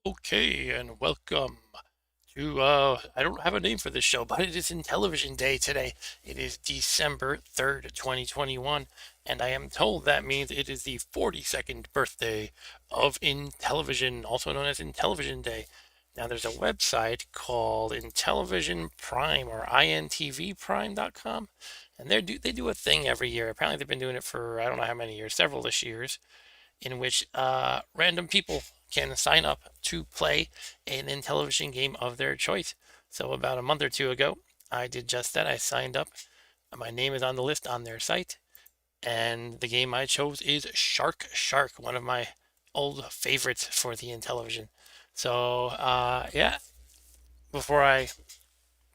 Okay, and welcome to, I don't have a name for this show, but it is Intellivision Day today. It is December 3rd, 2021, and I am told that means it is the 42nd birthday of Intellivision, also known as Intellivision Day. Now, there's a website called Intellivision Prime or intvprime.com, and they do a thing every year. Apparently, they've been doing it for I don't know how many years, several this years, in which random people can sign up to play an Intellivision game of their choice. So about a month or two ago, I did just that. I signed up. My name is on the list on their site, and the game I chose is Shark Shark, one of my old favorites for the Intellivision. So yeah, before I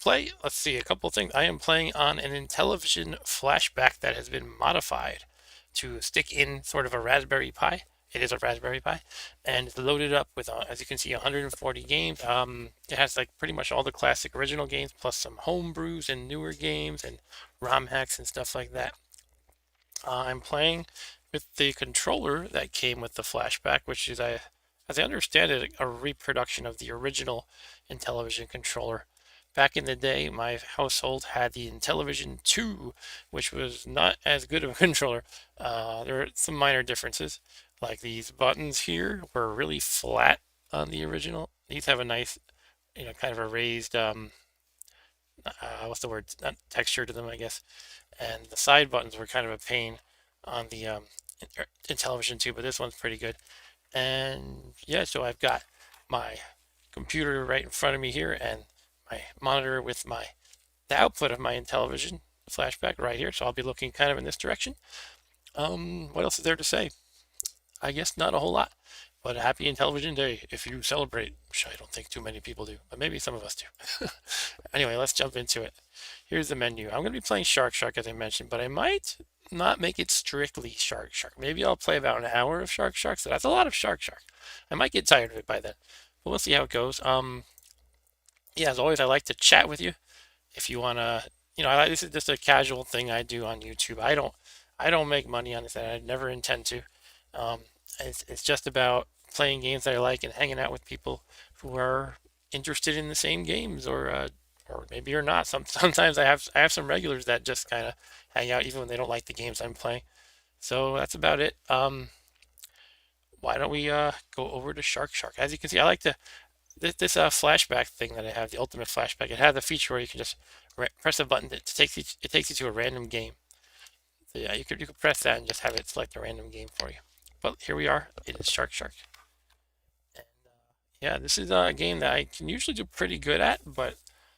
play, let's see a couple things. I am playing on an Intellivision flashback that has been modified to stick in sort of a Raspberry Pi. It is a Raspberry Pi, and it's loaded up with, as you can see, 140 games. It has like pretty much all the classic original games, plus some homebrews and newer games and ROM hacks and stuff like that. I'm playing with the controller that came with the flashback, which is, as I understand it, a reproduction of the original Intellivision controller. Back in the day, my household had the Intellivision 2, which was not as good of a controller. There are some minor differences, like these buttons here were really flat on the original. These have a nice, kind of a raised, what's the word? Not texture to them, I guess. And the side buttons were kind of a pain on the Intellivision too, but this one's pretty good. And yeah, so I've got my computer right in front of me here and my monitor with the output of my Intellivision flashback right here. So I'll be looking kind of in this direction. What else is there to say? I guess not a whole lot, but a happy Intellivision Day if you celebrate, which I don't think too many people do, but maybe some of us do. Anyway, let's jump into it. Here's the menu. I'm going to be playing Shark Shark, as I mentioned, but I might not make it strictly Shark Shark. Maybe I'll play about an hour of Shark Shark, so that's a lot of Shark Shark. I might get tired of it by then, but we'll see how it goes. Yeah, as always, I like to chat with you. If you want to, this is just a casual thing I do on YouTube. I don't make money on this, and I never intend to. Um, it's just about playing games that I like and hanging out with people who are interested in the same games, or maybe you're not. Sometimes I have some regulars that just kind of hang out even when they don't like the games I'm playing. So that's about it. Why don't we go over to Shark Shark? As you can see, I like this flashback thing that I have, the ultimate flashback. It has a feature where you can just press a button that takes you to a random game. So yeah, you could press that and just have it select a random game for you. But here we are. It is Shark Shark. And yeah, this is a game that I can usually do pretty good at, but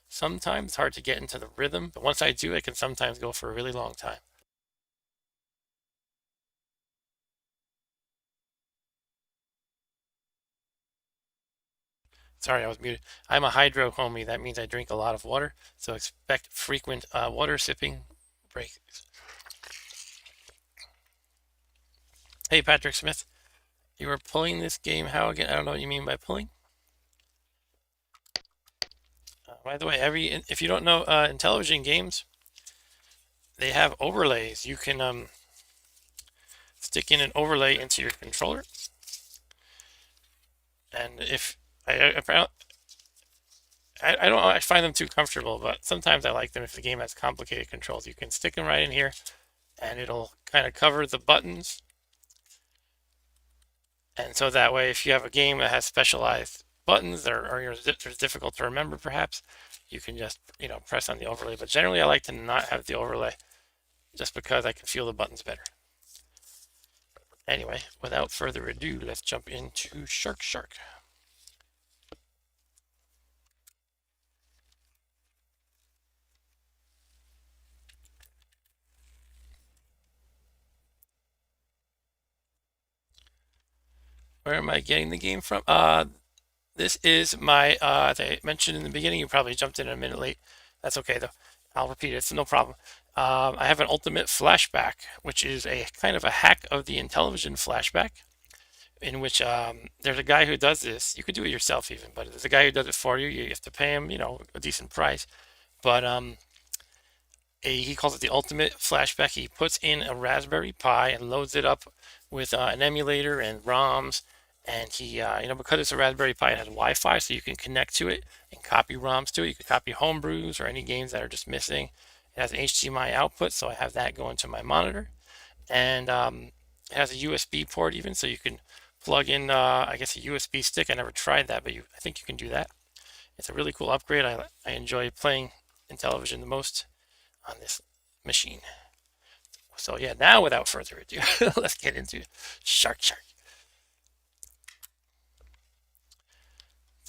sometimes it's hard to get into the rhythm. But once I do, it can sometimes go for a really long time. Sorry, I was muted. I'm a hydro homie. That means I drink a lot of water, so expect frequent water sipping breaks. Hey, Patrick Smith, you were pulling this game. How again? I don't know what you mean by pulling. By the way, if you don't know Intellivision games, they have overlays. You can stick in an overlay into your controller, and if I don't I find them too comfortable, but sometimes I like them if the game has complicated controls. You can stick them right in here, and it'll kind of cover the buttons. And so that way, if you have a game that has specialized buttons or they're difficult to remember, perhaps you can just press on the overlay. But generally, I like to not have the overlay, just because I can feel the buttons better. Anyway, without further ado, let's jump into Shark Shark. Where am I getting the game from? This is my, as I mentioned in the beginning, you probably jumped in a minute late. That's okay though. I'll repeat it, it's no problem. I have an ultimate flashback, which is a kind of a hack of the Intellivision flashback, in which there's a guy who does this. You could do it yourself even, but there's a guy who does it for you. You have to pay him, a decent price. But he calls it the ultimate flashback. He puts in a Raspberry Pi and loads it up with an emulator and ROMs And he, because it's a Raspberry Pi, it has Wi-Fi, so you can connect to it and copy ROMs to it. You can copy homebrews or any games that are just missing. It has an HDMI output, so I have that going to my monitor. And it has a USB port even, so you can plug in, I guess, a USB stick. I never tried that, but I think you can do that. It's a really cool upgrade. I enjoy playing Intellivision the most on this machine. So yeah, now without further ado, let's get into Shark. So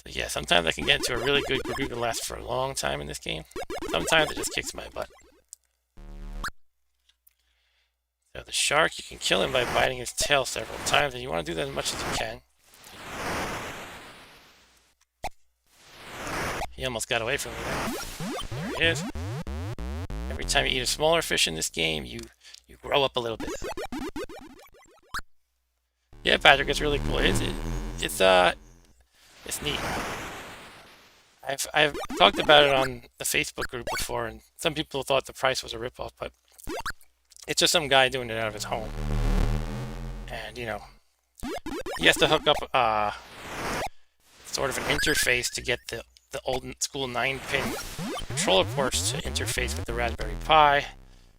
yeah, sometimes I can get into a really good group that lasts for a long time in this game. Sometimes it just kicks my butt. So the shark, you can kill him by biting his tail several times, and you want to do that as much as you can. He almost got away from me there. There it is. Every time you eat a smaller fish in this game, you grow up a little bit. Yeah, Patrick, it's really cool. It's neat. I've talked about it on the Facebook group before, and some people thought the price was a ripoff, but it's just some guy doing it out of his home. And, he has to hook up sort of an interface to get the old school 9-pin controller ports to interface with the Raspberry Pi.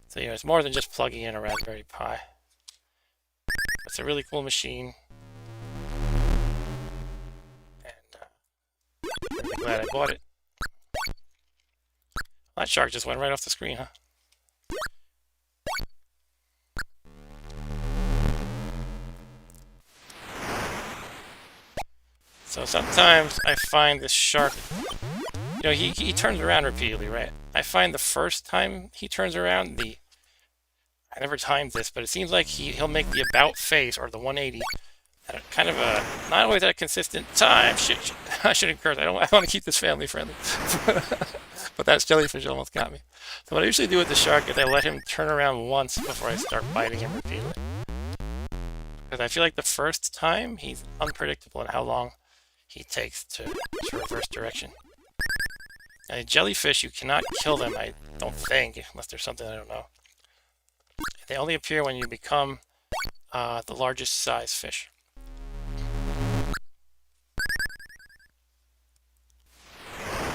So, it's more than just plugging in a Raspberry Pi. It's a really cool machine. And I'm glad I bought it. That shark just went right off the screen, huh? So sometimes I find this shark, he turns around repeatedly, right? I find the first time he turns around, I never timed this, but it seems like he'll make the about face, or the 180, at kind of a, not always at a consistent time. Shit, I shouldn't curse. I want to keep this family friendly. But that jellyfish almost got me. So what I usually do with the shark is I let him turn around once before I start biting him repeatedly. Because I feel like the first time, he's unpredictable in how long he takes to reverse direction. Now, jellyfish, you cannot kill them, I don't think, unless there's something I don't know. They only appear when you become the largest size fish.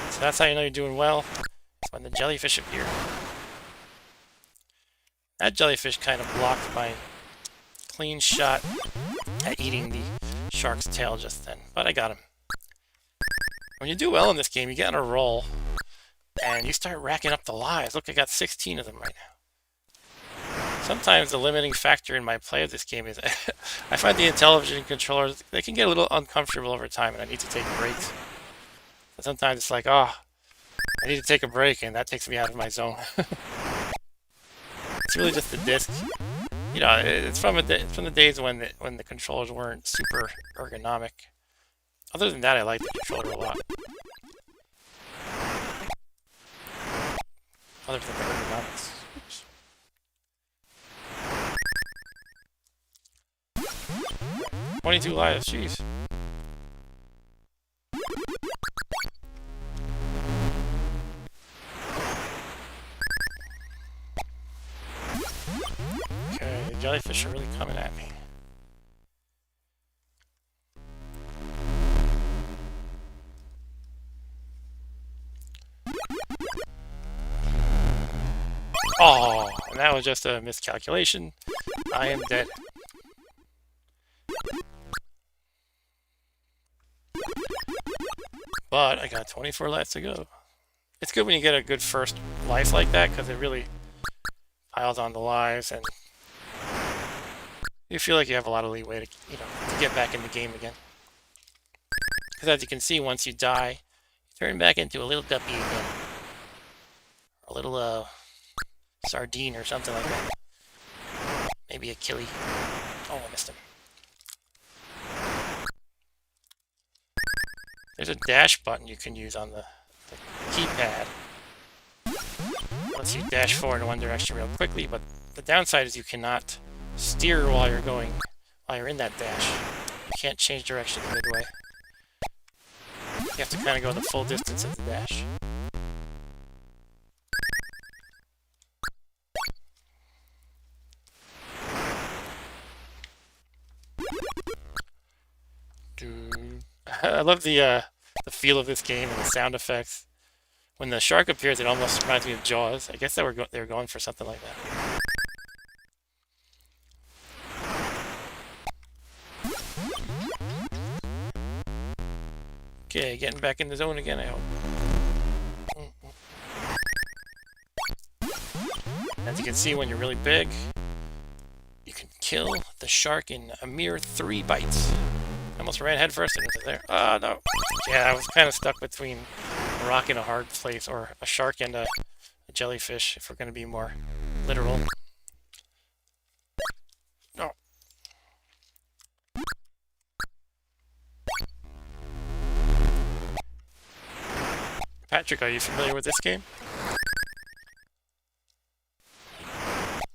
So that's how you know you're doing well, when the jellyfish appear. That jellyfish kind of blocked my clean shot at eating the shark's tail just then, but I got him. When you do well in this game, you get on a roll, and you start racking up the lives. Look, I got 16 of them right now. Sometimes the limiting factor in my play of this game is I find the Intellivision controllers, they can get a little uncomfortable over time, and I need to take breaks. But sometimes it's like, I need to take a break, and that takes me out of my zone. It's really just the disc. It's from the days when the controllers weren't super ergonomic. Other than that, I like the controller a lot. Other than the ergonomics. Oops. 22 lives, jeez. Okay, the jellyfish are really coming at me. Oh, and that was just a miscalculation. I am dead. But I got 24 lives to go. It's good when you get a good first life like that, because it really piles on the lives, and you feel like you have a lot of leeway to, to get back in the game again. Because as you can see, once you die, you turn back into a little guppy again. A little, sardine or something like that. Maybe a killie. Oh, I missed him. There's a dash button you can use on the keypad. It lets you dash forward in one direction real quickly, but the downside is you cannot steer while you're in that dash. You can't change direction midway. You have to kind of go the full distance of the dash. I love the feel of this game and the sound effects. When the shark appears, it almost reminds me of Jaws. I guess they were going for something like that. Okay, getting back in the zone again, I hope. As you can see, when you're really big, you can kill the shark in a mere 3 bites. I almost ran headfirst into there. Oh, no. Yeah, I was kind of stuck between a rock and a hard place, or a shark and a jellyfish, if we're going to be more literal. No. Patrick, are you familiar with this game?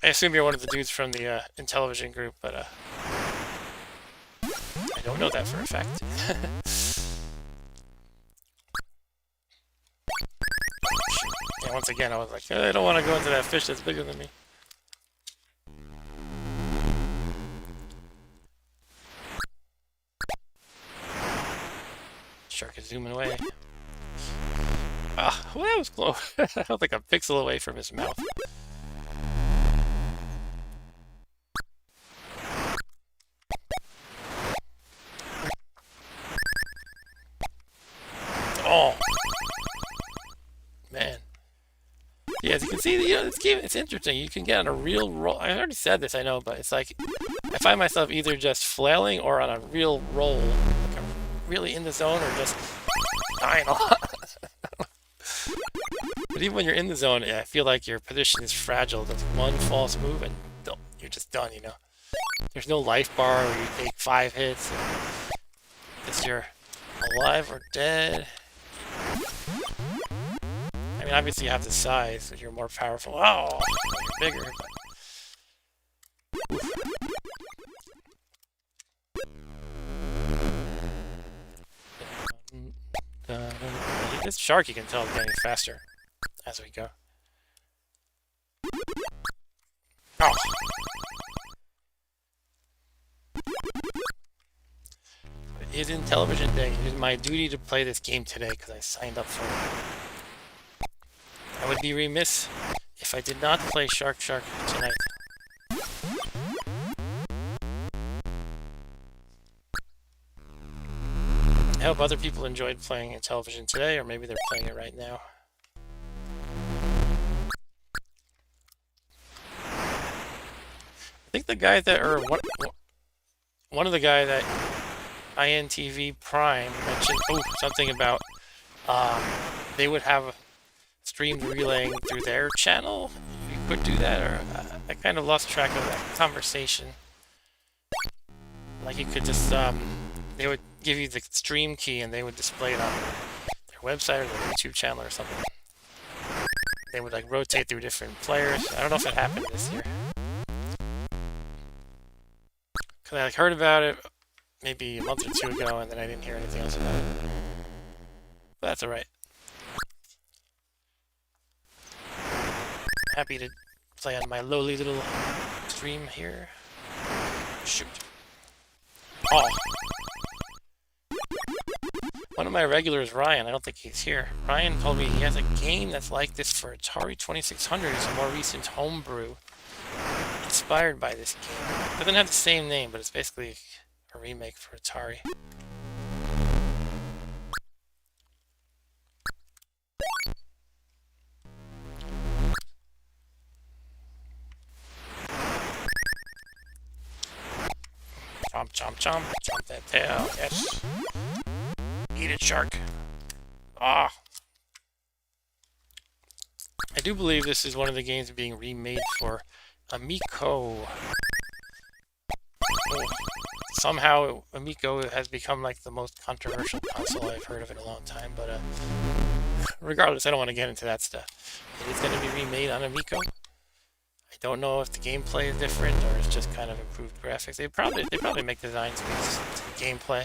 I assume you're one of the dudes from the Intellivision group, but I don't know that for a fact. And once again, I was like, I don't want to go into that fish that's bigger than me. Shark is zooming away. Ah, well, that was close. I don't think a pixel away from his mouth. Oh, man. Yeah, as you can see, this game, it's interesting. You can get on a real roll. I already said this, I know, but it's like, I find myself either just flailing or on a real roll. Like I'm really in the zone or just dying a lot. But even when you're in the zone, I feel like your position is fragile. That's one false move and you're just done, you know. There's no life bar where you take 5 hits. It's you're alive or dead. I mean, obviously you have the size, so you're more powerful. Oh, you're bigger. But... this shark, you can tell, is getting faster as we go. Oh. It is Intellivision Day. It is my duty to play this game today because I signed up for it. I would be remiss if I did not play Shark tonight. I hope other people enjoyed playing Intellivision today, or maybe they're playing it right now. I think the guy that, or one of the guy that INTV Prime mentioned something about they would have streamed relaying through their channel. You could do that, or I kind of lost track of that conversation. Like you could just they would give you the stream key and they would display it on their website or their YouTube channel or something. They would like rotate through different players. I don't know if it happened this year. Cause I like heard about it maybe a month or 2 ago, and then I didn't hear anything else about it. But that's alright. Happy to play on my lowly little stream here. Shoot. Oh. One of my regulars, Ryan, I don't think he's here. Ryan told me he has a game that's like this for Atari 2600. It's a more recent homebrew inspired by this game. It doesn't have the same name, but it's basically a remake for Atari. Chomp, chomp, chomp. Chomp that tail. Yes. Eat it, shark. Ah. I do believe this is one of the games being remade for Amico. Oh. Somehow, Amico has become like the most controversial console I've heard of in a long time, but regardless, I don't want to get into that stuff. It is going to be remade on Amico. I don't know if the gameplay is different or it's just kind of improved graphics. They probably make design tweaks to the gameplay.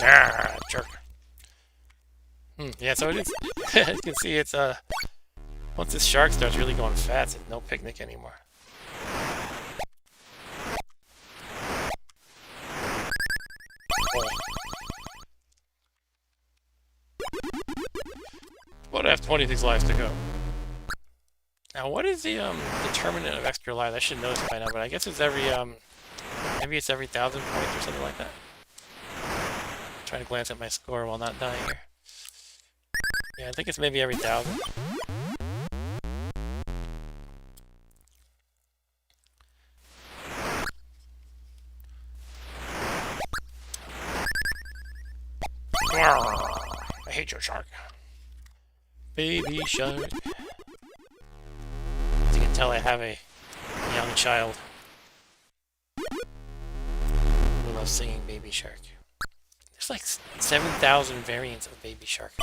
Ah, jerk. Yeah, so it is. As you can see, it's once this shark starts really going fast, it's no picnic anymore. Oh. But I have 26 lives to go. Now, what is the determinant of extra lives? I should know this by now, but I guess it's every maybe it's every 1,000 points or something like that. Trying to glance at my score while not dying here. Yeah, I think it's maybe every 1,000. I hate your shark. Baby shark. As you can tell, I have a young child who loves singing Baby Shark. There's like 7,000 variants of Baby Shark.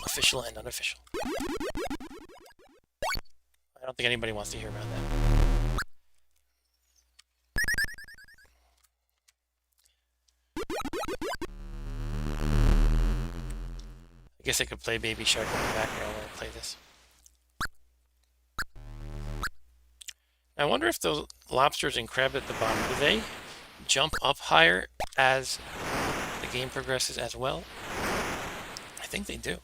Official and unofficial. I don't think anybody wants to hear about that. I guess I could play Baby Shark in the background when I play this. I wonder if those lobsters and crab at the bottom, do they jump up higher as the game progresses as well? I think they do.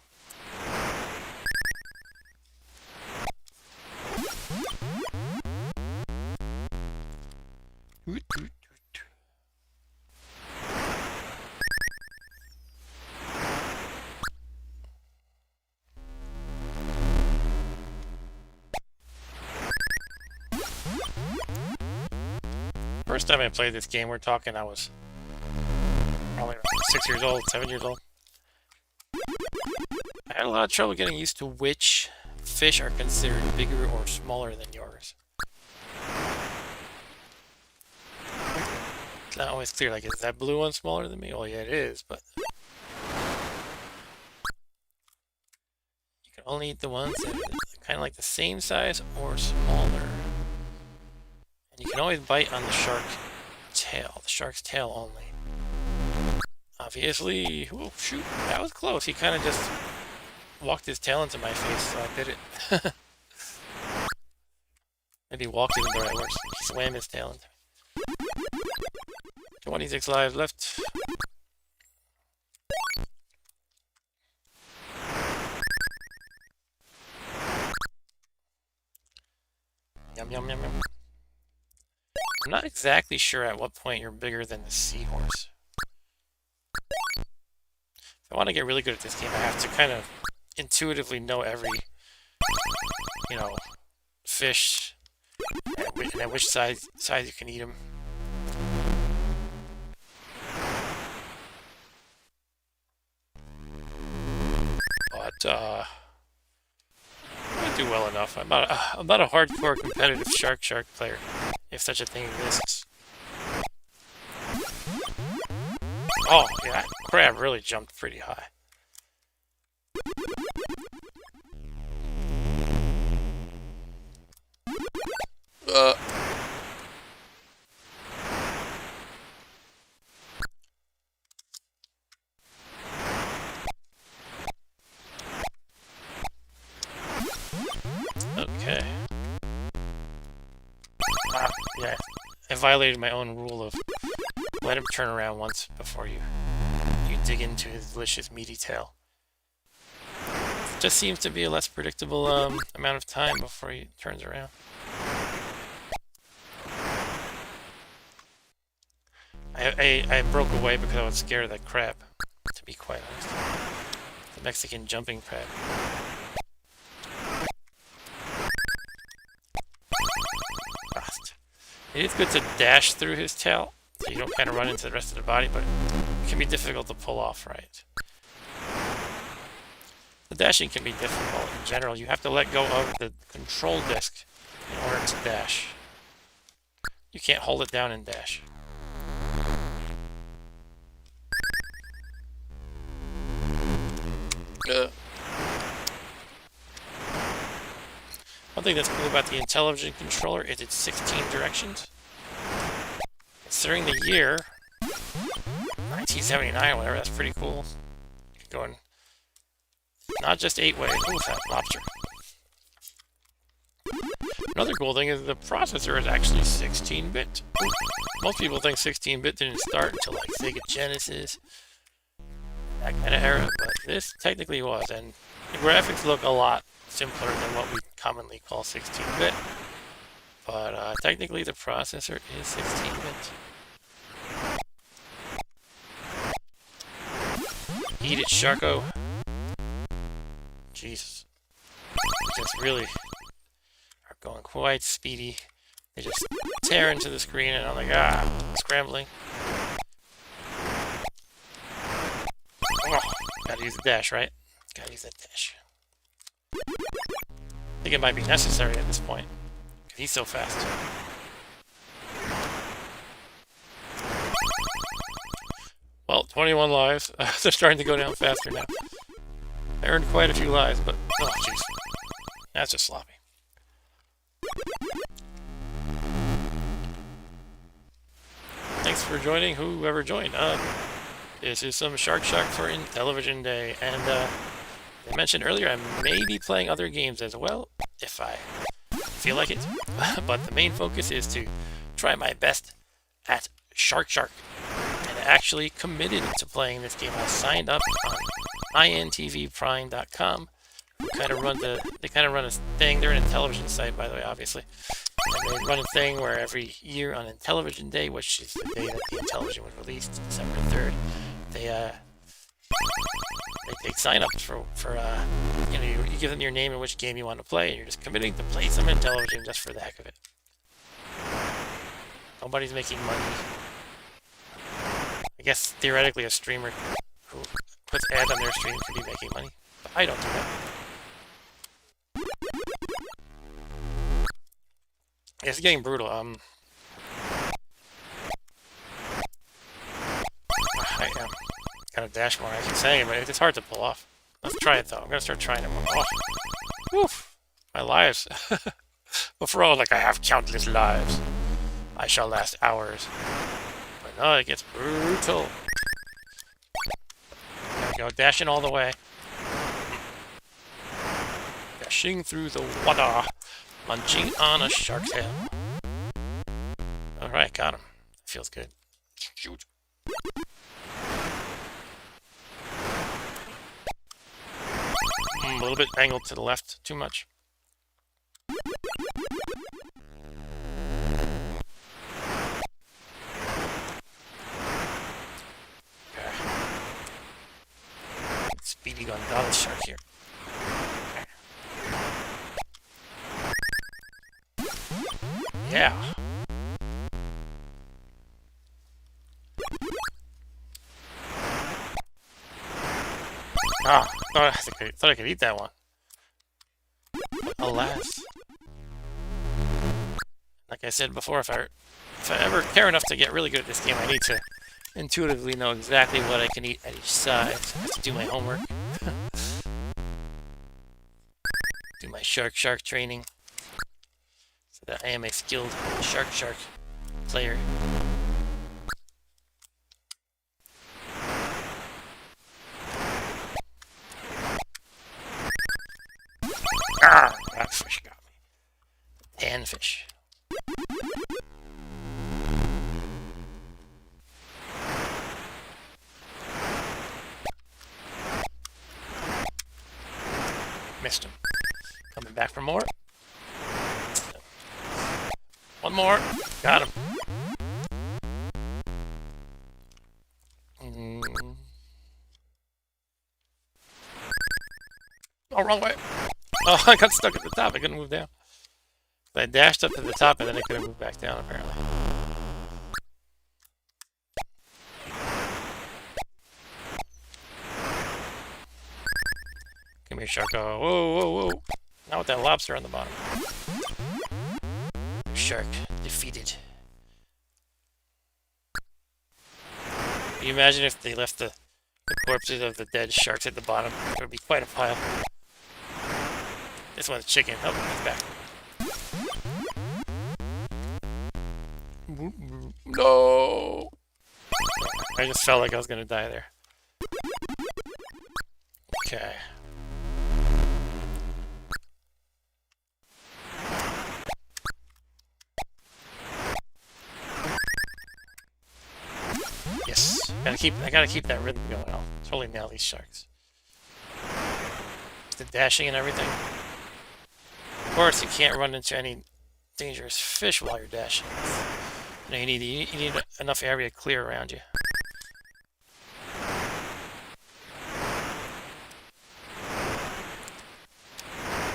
First time I played this game, we're talking I was probably 6 years old, 7 years old. I had a lot of trouble getting used to which fish are considered bigger or smaller than yours. It's not always clear, like, is that blue one smaller than me? Well, yeah, it is, but you can only eat the ones that are kind of like the same size or smaller. And you can always bite on the shark's tail only. Obviously, oh shoot, that was close. He kind of just walked his tail into my face, so I did it. Maybe walked isn't the right word. He swam his tail into me. 26 lives left. Yum, yum, yum, yum. I'm not exactly sure at what point you're bigger than the seahorse. If I want to get really good at this game, I have to kind of intuitively know every, fish and at which size you can eat them. But I do well enough. I'm not a hardcore competitive shark player, if such a thing exists. Oh, yeah, that crab really jumped pretty high. Okay. Yeah, I violated my own rule of let him turn around once before you dig into his delicious meaty tail. It just seems to be a less predictable amount of time before he turns around. I broke away because I was scared of that crab, to be quite honest. The Mexican jumping crab. It is good to dash through his tail, so you don't kind of run into the rest of the body, but it can be difficult to pull off, right? The dashing can be difficult in general. You have to let go of the control disc in order to dash. You can't hold it down and dash. One thing that's cool about the Intellivision controller is its 16 directions. Considering the year, 1979 or whatever, that's pretty cool. You can go in Not just 8-way. Ooh, that lobster. Another cool thing is the processor is actually 16-bit. Most people think 16-bit didn't start until like Sega Genesis, that kind of era, but this technically was, and the graphics look a lot simpler than what we commonly call 16-bit, but technically the processor is 16-bit. Eat it, Sharko. Jesus. Just really are going quite speedy. They just tear into the screen and I'm like, scrambling. Oh, gotta use the dash, right? Gotta use that dash. I think it might be necessary at this point, because he's so fast. Well, 21 lives. They're starting to go down faster now. I earned quite a few lives, but oh jeez, that's just sloppy. Thanks for joining, whoever joined. This is some Shark for Intellivision Day, and I mentioned earlier I may be playing other games as well, if I feel like it, but the main focus is to try my best at Shark. And I actually committed to playing this game. I signed up on intvprime.com. They kind of run a thing. They're an Intellivision site, by the way, obviously. And they run a thing where every year on Intellivision Day, which is the day that the Intellivision was released, December 3rd, they take sign-ups for you give them your name and which game you want to play, and you're just committing to play some Intellivision just for the heck of it. Nobody's making money. I guess theoretically a streamer who puts ads on their stream could be making money, but I don't do that. It's getting brutal. I am gonna dash more. I keep saying it, but it's hard to pull off. Let's try it though. I'm gonna start trying it more. Oh, woof! My lives. Before all, like I have countless lives. I shall last hours. But no, it gets brutal. There we go, dashing all the way. Dashing through the water. Munching on a shark's tail. Alright, got him. Feels good. Shoot. A little bit angled to the left, too much. Okay. Speedy Gonzalez shark here. Yeah. Thought I could eat that one. But alas. Like I said before, if I ever care enough to get really good at this game, I need to intuitively know exactly what I can eat at each side. I have to do my homework. Do my shark training. So that I am a skilled shark player. That fish got me. Panfish. Missed him. Coming back for more. One more. Got him. Oh, wrong way. Oh, I got stuck at the top. I couldn't move down. I dashed up to the top and then I couldn't move back down, apparently. Come here, Sharko. Whoa. Not with that lobster on the bottom. Shark defeated. Can you imagine if they left the corpses of the dead sharks at the bottom? It would be quite a pile. This one's chicken. Oh, he's back. No! I just felt like I was gonna die there. Okay. gotta keep that rhythm going. I'll totally nail these sharks. The dashing and everything. Of course, you can't run into any dangerous fish while you're dashing. You need enough area clear around you.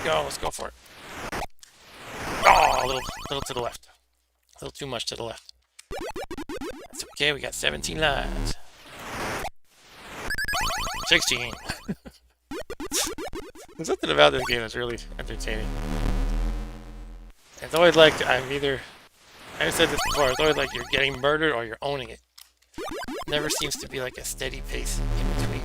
Go, let's go for it. Oh, a little to the left. A little too much to the left. That's okay, we got 17 lives. 16. There's something about this game that's really entertaining. It's always like I've said this before, it's always like you're getting murdered or you're owning it. Never seems to be like a steady pace in between.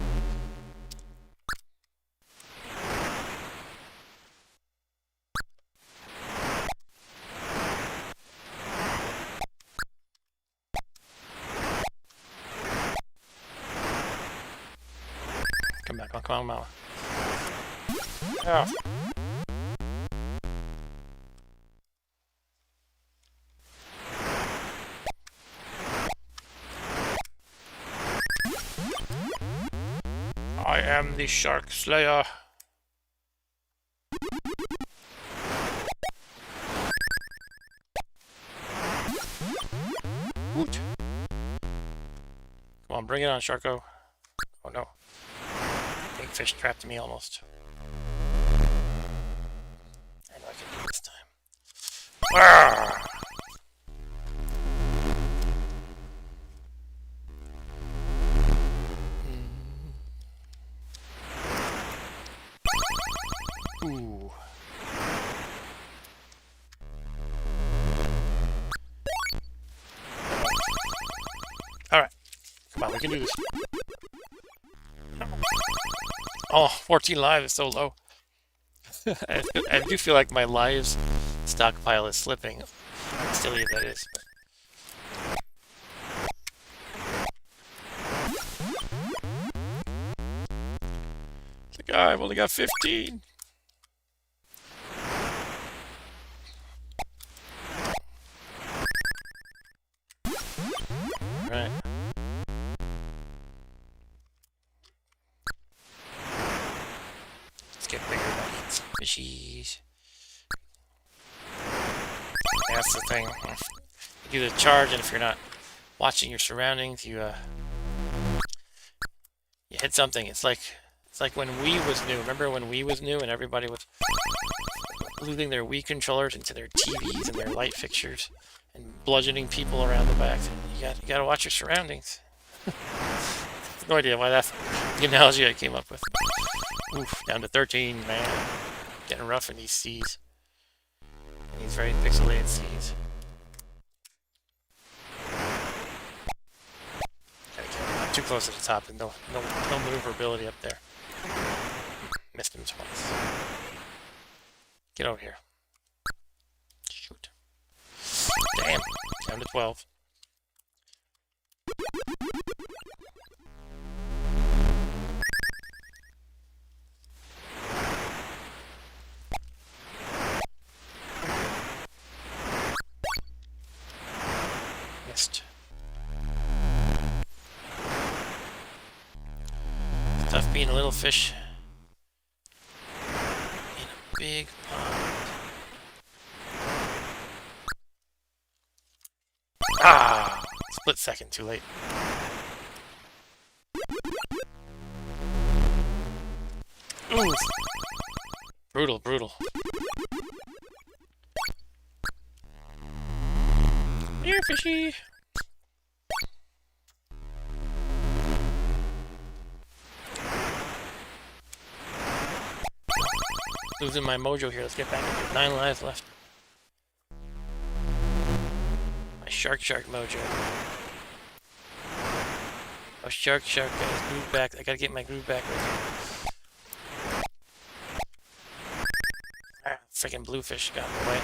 Come back on, come on, Mama. Oh. I am the Shark Slayer. Woot. Come on, bring it on, Sharko. Oh no. Big fish trapped me almost. I know I can do it this time. Arrgh! Ooh. Alright. Come on, we can do this. Oh, 14 lives is so low. I do feel like my lives stockpile is slipping. Silly as that is. It's like, I've only got 15. Right. Let's get bigger bites. Fishies. That's the thing. You do the charge, and if you're not watching your surroundings, you hit something. It's like when Wii was new. Remember when Wii was new and everybody was losing their Wii controllers into their TVs and their light fixtures and bludgeoning people around the back? You gotta watch your surroundings. No idea why that's the analogy I came up with. Oof, down to 13, man. Getting rough in these seas. In these very pixelated seas. I'm too close to the top and no maneuverability up there. Missed him twice. Get over here. Shoot. Damn. Down to 12. Missed. It's tough being a little fish in a big pond. Ah! Split second, too late. Ooh! Brutal, brutal. Here, fishy! Losing my mojo here. Let's get back into 9 lives left. My shark mojo. Oh, shark, guys. Groove back. I gotta get my groove back. Ah, freaking bluefish got in the way.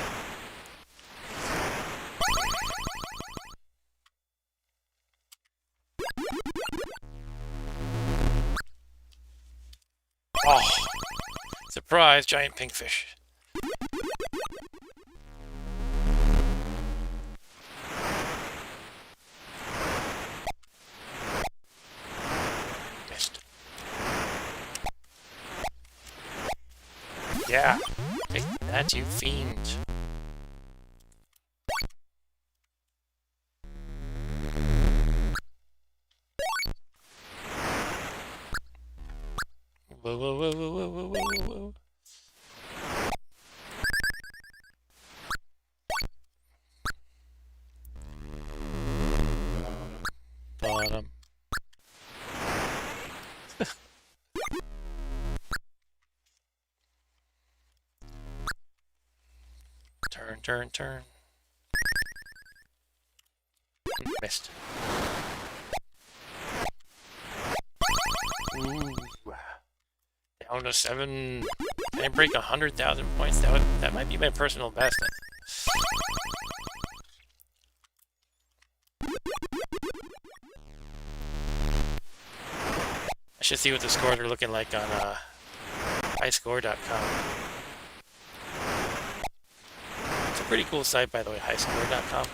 Oh! Surprise, giant pinkfish. Yeah, take that, you fiend. Whoa, whoa, whoa, whoa, whoa, whoa, whoa, whoa. Bottom. Turn, turn, turn. Missed. Ooh. Down to 7. Can I break 100,000 points? That might be my personal best. I should see what the scores are looking like on highscore.com. It's a pretty cool site, by the way, highscore.com.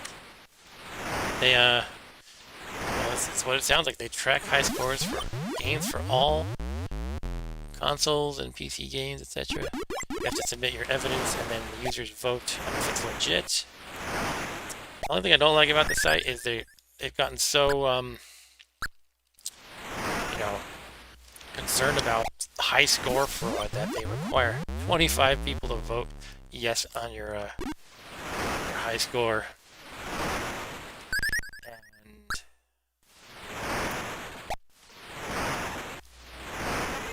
They, well, it's what it sounds like. They track high scores for games for all consoles and PC games, etc. You have to submit your evidence, and then the users vote on if it's legit. The only thing I don't like about the site is they've gotten so, you know, concerned about the high score for that they require 25 people to vote yes on your high score.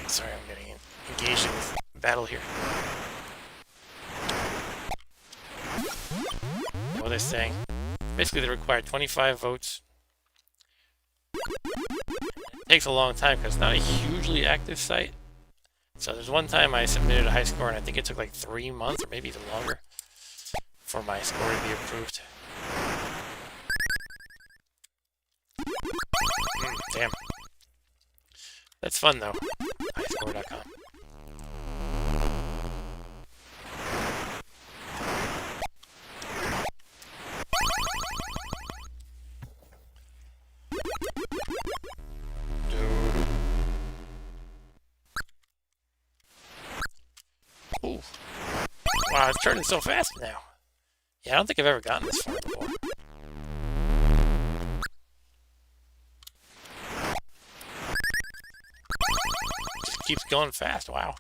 And sorry, I'm getting engaged in this battle here. What they're saying, basically they require 25 votes. It takes a long time because it's not a hugely active site. So there's one time I submitted a high score and I think it took like 3 months or maybe even longer for my score to be approved. Damn. That's fun though. Highscore.com. Ooh. Wow, it's turning so fast now. Yeah, I don't think I've ever gotten this far before. Just keeps going fast, wow.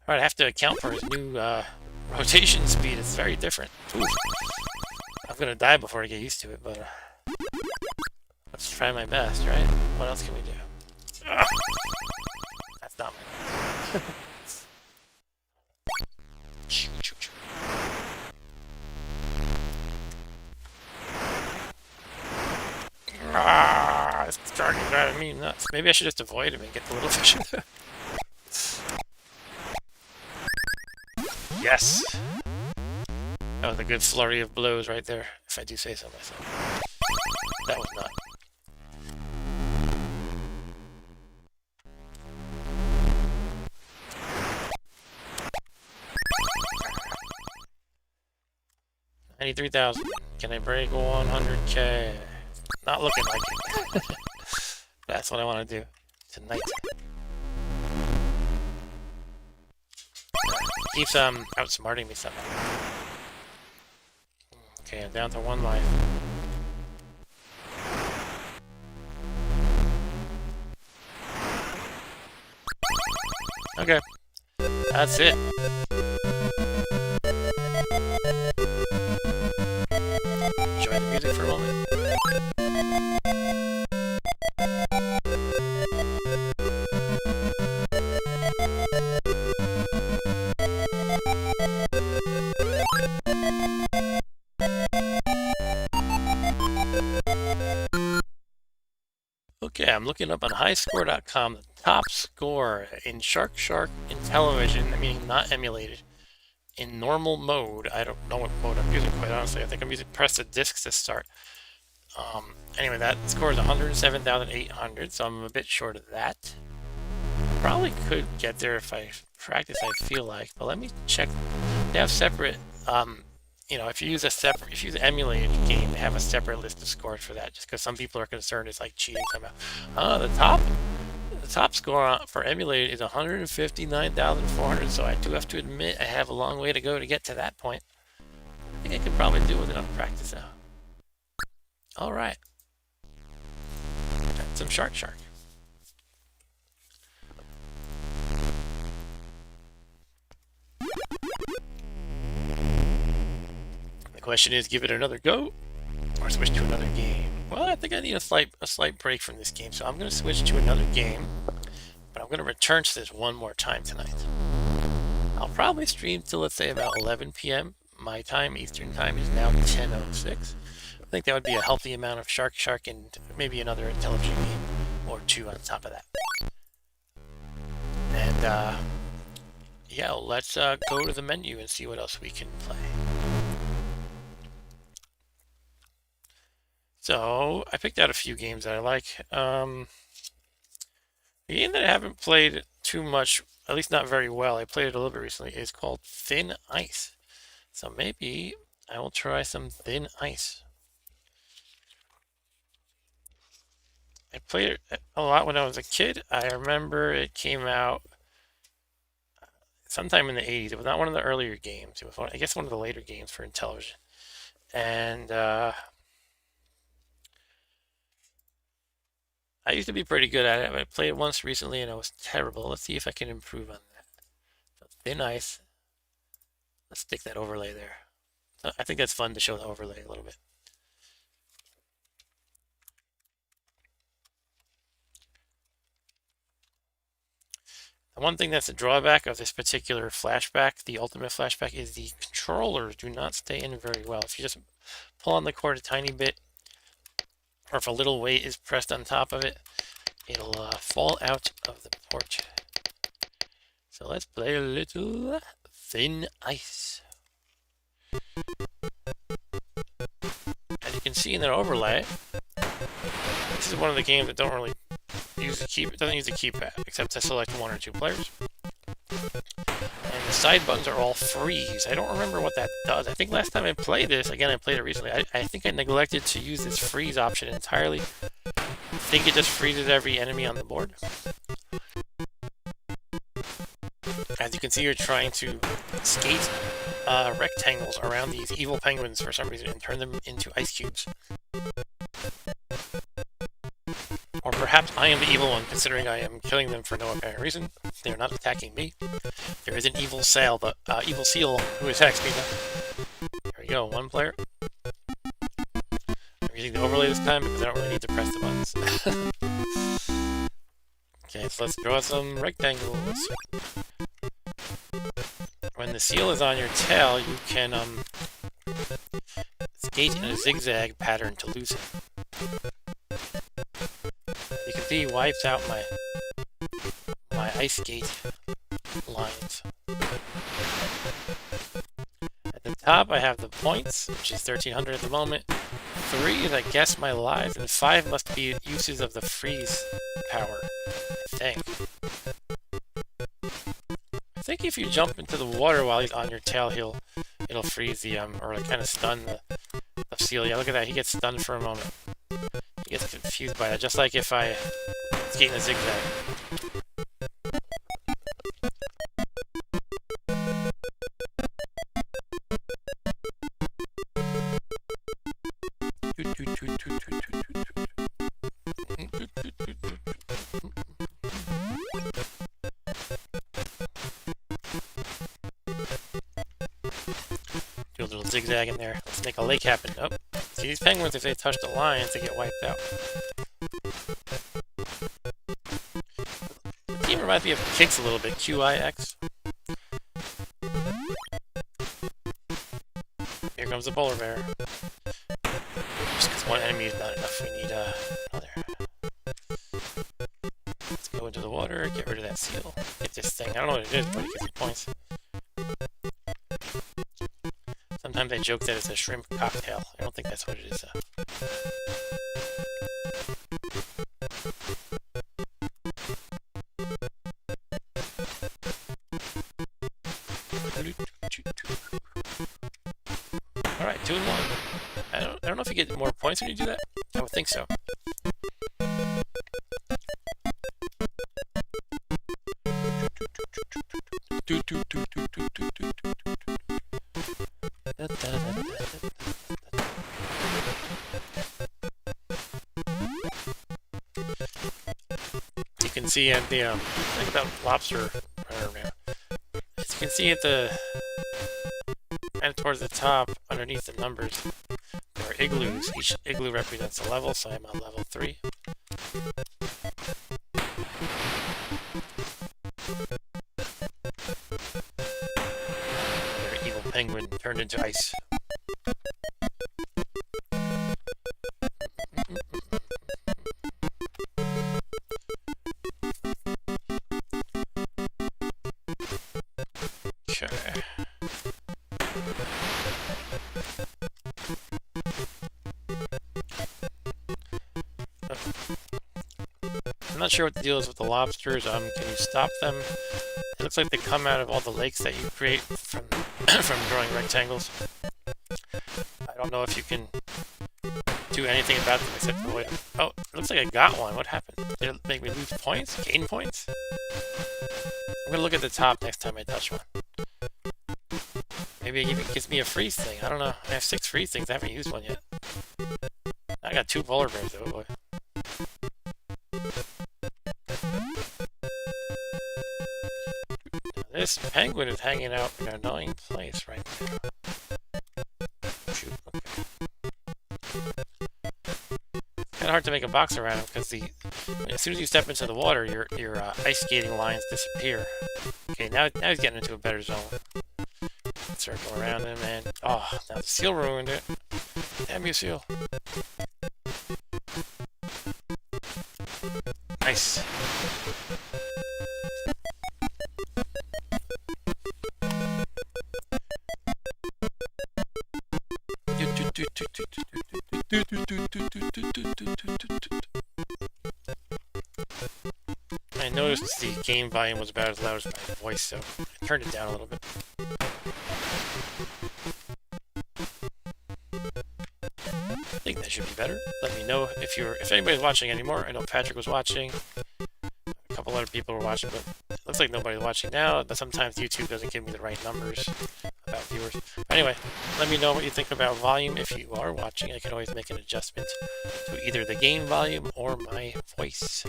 Alright, I have to account for his new rotation speed. It's very different. Ooh. I'm gonna die before I get used to it, but let's try my best, right? What else can we do? Ugh. That's not my best. Ah, it's starting to drive me nuts. Maybe I should just avoid him and get the little fish. Yes! That was a good flurry of blows right there, if I do say so myself. That was not. $93,000. Can I break 100K? Not looking like it. That's what I want to do tonight. Keeps outsmarting me somehow. Okay, I'm down to 1 life. Okay, that's it. Enjoy the music for a moment. Okay, I'm looking up on highscore.com the top score in Shark Intellivision, meaning not emulated, in normal mode. I don't know what mode I'm using, quite honestly. I think I'm using press the discs to start. Anyway, that score is 107,800, so I'm a bit short of that. Probably could get there if I practice, I feel like, but let me check. They have separate, you know, if you use an emulated game, they have a separate list of scores for that, just because some people are concerned it's like cheating somehow. The The top score for emulated is 159,400, so I do have to admit I have a long way to go to get to that point. I think I can probably do with enough practice though. Alright. Some Shark. The question is, give it another go or switch to another game. Well, I think I need a slight break from this game, so I'm going to switch to another game, but I'm going to return to this one more time tonight. I'll probably stream till, let's say, about 11 p.m. My time. Eastern time is now 10:06. I think that would be a healthy amount of Shark and maybe another Intellivision game or two on top of that. And yeah, let's go to the menu and see what else we can play. So I picked out a few games that I like. The game that I haven't played too much, at least not very well, I played it a little bit recently, is called Thin Ice. So maybe I will try some Thin Ice. I played it a lot when I was a kid. I remember it came out sometime in the 80s. It was not one of the earlier games. It was, I guess, one of the later games for Intellivision. And I used to be pretty good at it, but I played it once recently and I was terrible. Let's see if I can improve on that. So Thin Ice. Let's stick that overlay there. I think that's fun to show the overlay a little bit. The one thing that's a drawback of this particular flashback, the ultimate flashback, is the controllers do not stay in very well. If you just pull on the cord a tiny bit, or if a little weight is pressed on top of it, it'll fall out of the port. So let's play a little Thin Ice. As you can see in the overlay, this is one of the games that don't really use the key. It doesn't use the keypad except to select one or two players. And the side buttons are all freeze. I don't remember what that does. I think last time I played this, again I played it recently, I think I neglected to use this freeze option entirely. I think it just freezes every enemy on the board. As you can see, you're trying to skate rectangles around these evil penguins for some reason and turn them into ice cubes. Or perhaps I am the evil one, considering I am killing them for no apparent reason. They are not attacking me. There is an evil seal who attacks me now. There we go, one player. I'm using the overlay this time because I don't really need to press the buttons. Okay, so let's draw some rectangles. When the seal is on your tail, you can skate in a zigzag pattern to lose him. You can see he wipes out my ice skate lines. At the top I have the points, which is 1300 at the moment. 3 is, I guess, my lives, and 5 must be uses of the freeze power, I think. I think if you jump into the water while he's on your tail, it'll freeze the or like kind of stun the seal. Yeah, look at that, he gets stunned for a moment. He gets confused by that, just like if I skate in a zigzag. Do a little zigzag in there. Let's make a lake happen. Oh, see, these penguins, if they touch the lines, they get wiped out. The team reminds me of Kicks a little bit. QIX. Here comes the polar bear. Just because one enemy is not enough, we need another. Let's go into the water, get rid of that seal. Get this thing. I don't know what it is, but it gives me points. Sometimes I joke that it's a shrimp cocktail. I don't think that's what it is, though. Alright, 2 and 1. I don't know if you get more points when you do that. I would think so. You can see at the think about lobster. As you can see at the and towards the top, underneath the numbers, there are igloos. Each igloo represents a level, so I'm on level 3. Their evil penguin turned into ice. Okay. I'm not sure what the deal is with the lobsters. Can you stop them? It looks like they come out of all the lakes that you create from from drawing rectangles. I don't know if you can do anything about them except avoid them. Oh, it looks like I got one. What happened? Did it make me lose points? Gain points? I'm gonna look at the top next time I touch one. Maybe it even gives me a freeze thing. I don't know. I have 6 freeze things. I haven't used one yet. I got 2 polar bears. Oh boy. This penguin is hanging out in an annoying place right now. Shoot. Okay. Kind of hard to make a box around him because as soon as you step into the water, your ice skating lines disappear. Okay, now he's getting into a better zone. Circle around him, and oh, now the seal ruined it. Damn you, seal! Nice. I noticed the game volume was about as loud as my voice, so I turned it down a little bit. I think that should be better. Let me know if anybody's watching anymore. I know Patrick was watching. A couple other people were watching, but it looks like nobody's watching now. But sometimes YouTube doesn't give me the right numbers about viewers. But anyway, let me know what you think about volume. If you are watching, I can always make an adjustment to either the game volume or my voice.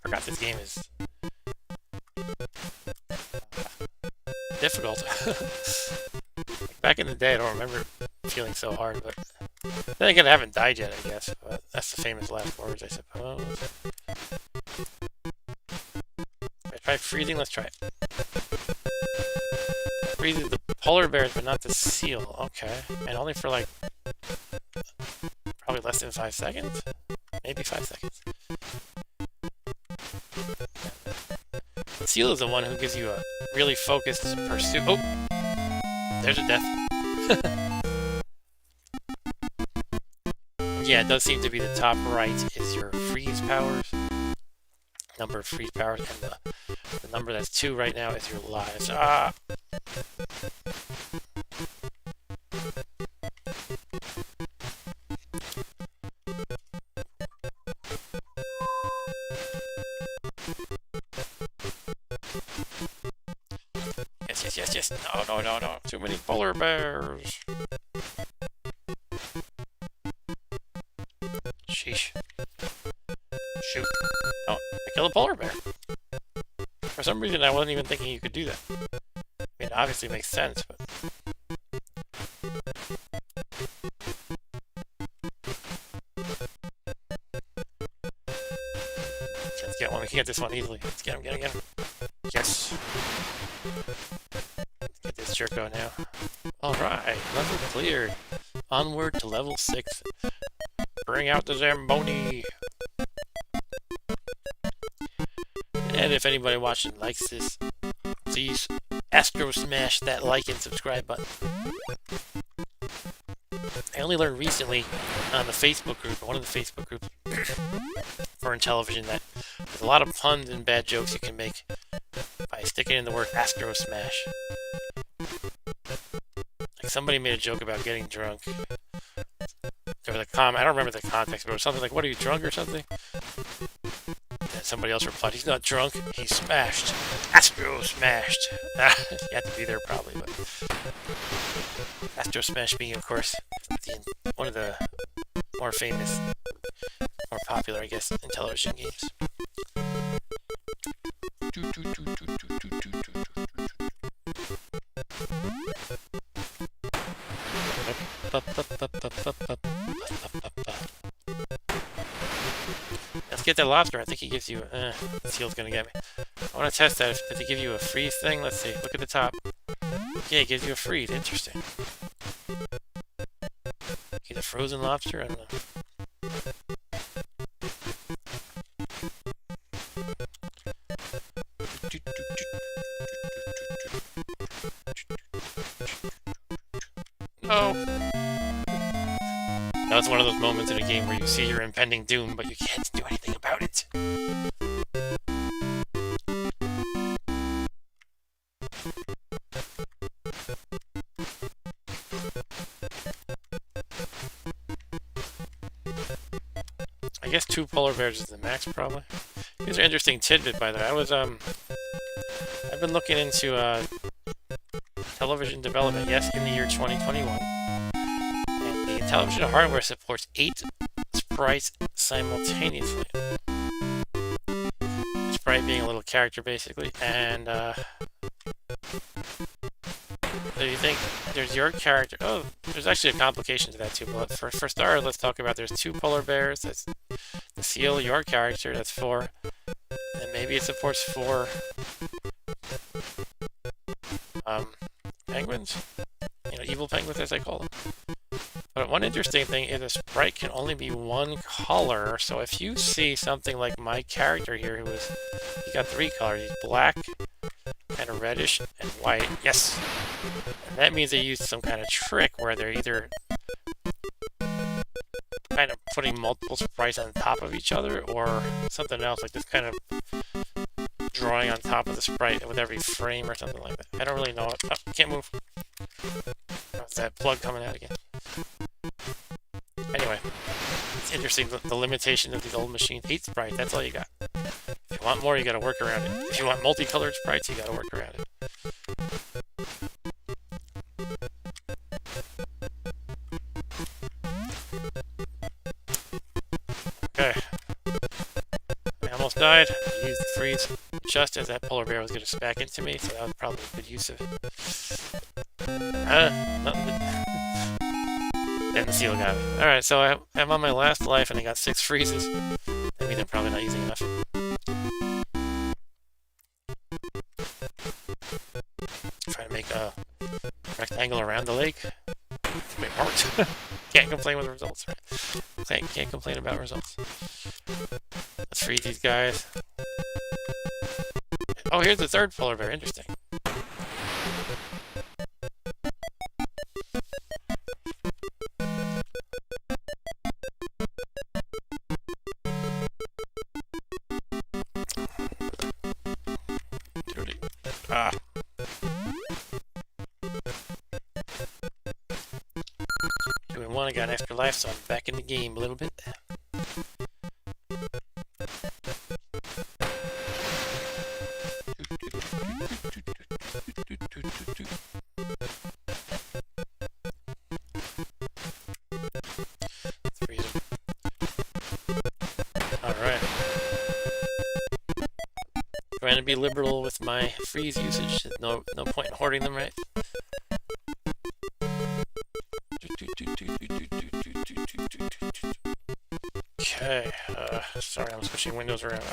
Forgot this game is difficult. Back in the day, I don't remember feeling so hard, but then again, I haven't died yet, I guess. But that's the famous last words, I suppose. I try freezing. Let's try it. Freezes the polar bears, but not the seal. Okay, and only for like probably less than 5 seconds, maybe 5 seconds. The seal is the one who gives you a really focused pursuit. Oh, there's a death. Yeah, it does seem to be the top right is your freeze powers. Number of freeze powers, and the number that's 2 right now is your lives. Ah! Yes. No. Too many polar bears. Sheesh. Shoot. Oh, I killed a polar bear. For some reason, I wasn't even thinking you could do that. I mean, it obviously makes sense, but... Let's get one. We can get this one easily. Let's get him. Yes. Let's get this jerko now. Alright, level cleared. Onward to level 6. Bring out the Zamboni! And if anybody watching likes this, please Astro smash that like and subscribe button. I only learned recently on the Facebook group, one of the Facebook groups for Intellivision, that there's a lot of puns and bad jokes you can make by sticking in the word Astro smash. Like somebody made a joke about getting drunk. or the I don't remember the context, but it was something like, "What are you, drunk or something?" And somebody else replied, "He's not drunk, he's smashed." Astro smashed. You have to be there probably, but Astro Smash being, of course, one of the more famous, more popular, I guess, Intellivision games. Let's get that lobster. I think he gives you. The seal's gonna get me. I want to test that. If they give you a freeze thing, let's see. Look at the top. Yeah, it gives you a freeze. Interesting. Get a frozen lobster. I don't know. No. Now it's one of those moments in a game where you see your impending doom, but you can't do anything about it. I guess 2 polar bears is the max, probably. Here's an interesting tidbit, by the way. I've been looking into television development, yes, in the year 2021. And the television hardware supports 8 sprites simultaneously. The sprite being a little character, basically. And, so you think there's your character. Oh, there's actually a complication to that too. But for starters, let's talk about there's 2 polar bears. That's the seal, your character. That's 4. And maybe it supports 4 penguins. You know, evil penguins, as I call them. But one interesting thing is a sprite can only be 1 color. So if you see something like my character here, he got 3 colors. He's black, kind of reddish, and white. Yes! And that means they used some kind of trick where they're either kind of putting multiple sprites on top of each other, or something else, like this kind of drawing on top of the sprite with every frame or something like that. I don't really know. Oh, can't move. That's that plug coming out again. Anyway, it's interesting, the limitation of these old machines. 8 sprites, that's all you got. If you want more, you gotta work around it. If you want multicolored sprites, you gotta work around it. Okay. I almost died. I used the freeze just as that polar bear was gonna smack into me, so that was probably a good use of it. Nothing but... Then the seal got me. Alright, so I'm on my last life and I got 6 freezes. That means I'm probably not using enough. Trying to make a rectangle around the lake. It worked. Can't complain with the results, right? Can't complain about results. Let's freeze these guys. Oh, here's the 3rd polar bear. Interesting. Ah. Doing 1, I got an extra life, so I'm back in the game a little bit. Alright. Trying to be liberal with my freeze usage. No point in hoarding them, right? Okay. Sorry, I'm switching windows around.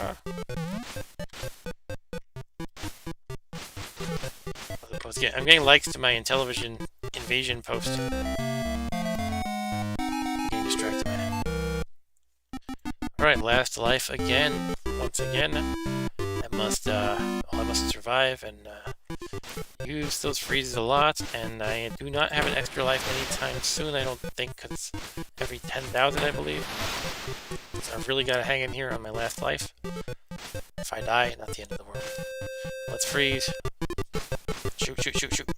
I'm getting likes to my Intellivision invasion post. I'm getting distracted, man. Alright, last life again. Once again. I must survive and use those freezes a lot, and I do not have an extra life anytime soon, I don't think, because every 10,000, I believe. So I've really got to hang in here on my last life. If I die, not the end of the world. Let's freeze. Shoot, shoot, shoot, shoot.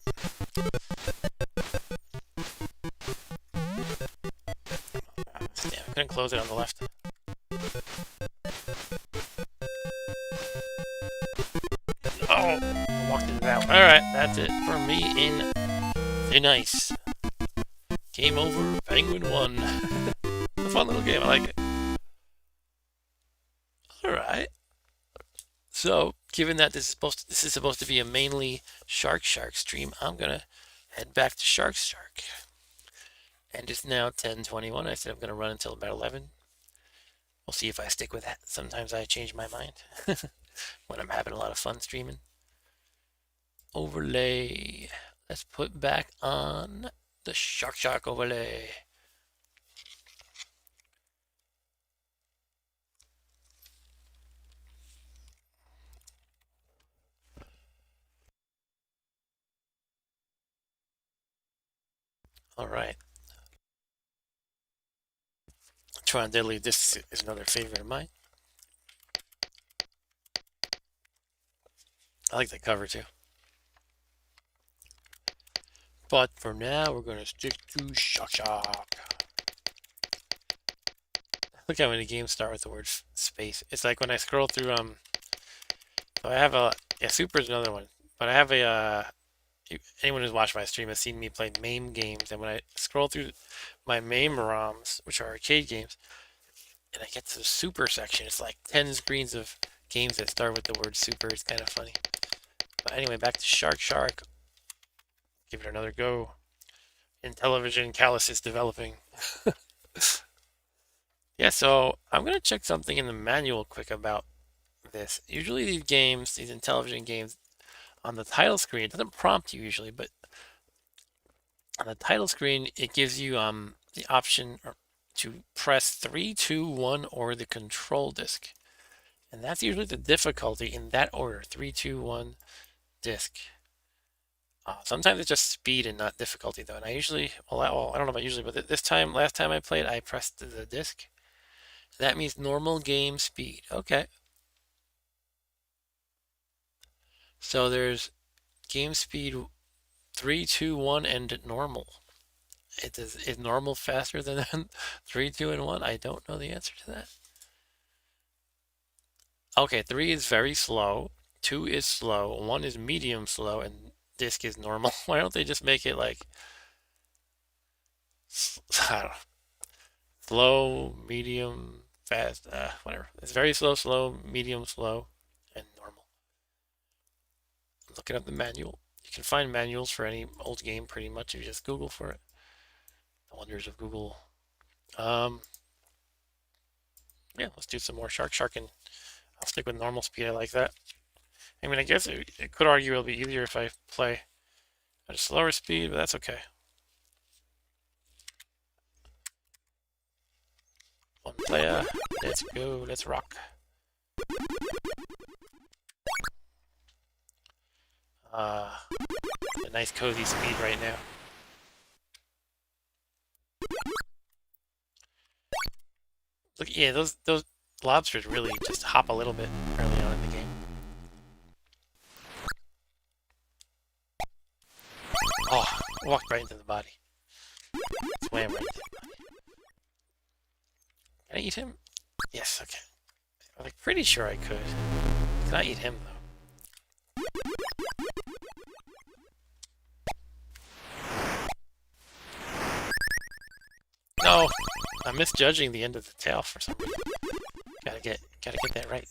close it on the left. Oh, I walked into that one. Alright, that's it for me in Thin Ice. Game over, Penguin won. A fun little game, I like it. Alright. So, given that this is supposed to be a mainly Shark stream, I'm gonna head back to Shark. And it's now 10:21. I said I'm gonna run until about 11. We'll see if I stick with that. Sometimes I change my mind when I'm having a lot of fun streaming. Overlay. Let's put back on the Shark overlay. All right. Tron Deadly, this is another favorite of mine. I like the cover too. But for now, we're going to stick to Shark. Look how many games start with the word space. It's like when I scroll through, I have Super is another one. But I have anyone who's watched my stream has seen me play MAME games. And when I scroll through my MAME ROMs, which are arcade games, and I get to the Super section, it's like 10 screens of games that start with the word Super. It's kind of funny. But anyway, back to Shark. Give it another go. Intellivision Callus is developing. Yeah, so I'm going to check something in the manual quick about this. Usually these Intellivision games, on the title screen, it doesn't prompt you usually, but on the title screen, it gives you the option to press 3, 2, 1, or the control disc. And that's usually the difficulty in that order, 3, 2, 1, disc. Sometimes it's just speed and not difficulty though. And I usually, well, I don't know about usually, but last time I played, I pressed the disc. That means normal game speed. Okay. So there's game speed 3, 2, 1, and normal. Is normal faster than 3, 2, and 1? I don't know the answer to that. Okay, 3 is very slow, 2 is slow, 1 is medium slow, and disc is normal. Why don't they just make it like, I don't know, slow, medium, fast, whatever. It's very slow, medium, slow, and normal. I'm looking up the manual. You can find manuals for any old game pretty much if you just Google for it. The wonders of Google. Yeah, let's do some more Shark, and I'll stick with normal speed. I like that. I mean, I guess it could argue it'll be easier if I play at a slower speed, but that's okay. One player, let's go, let's rock. A nice cozy speed right now. Look, yeah, those lobsters really just hop a little bit early on in the game. Oh, walked right into the body. Swam right into the body. Can I eat him? Yes, okay. I'm like pretty sure I could. Can I eat him though? No, I'm misjudging the end of the tail for some reason. Gotta get that right.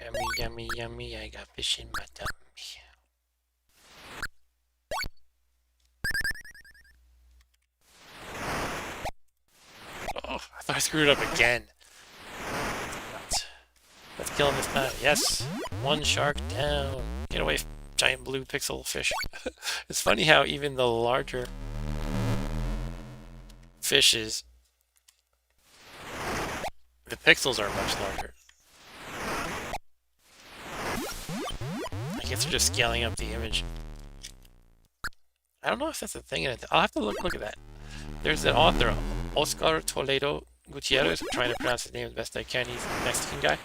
Yummy, yummy, yummy, I got fish in my tummy. Oh, I thought I screwed up again. Let's kill him this time. Yes! One shark down. Get away, giant blue pixel fish. It's funny how even the larger fishes, the pixels are much larger. I guess they're just scaling up the image. I don't know if that's a thing in it. I'll have to look at that. There's an author, Oscar Toledo Gutierrez. I'm trying to pronounce his name as best I can. He's a Mexican guy.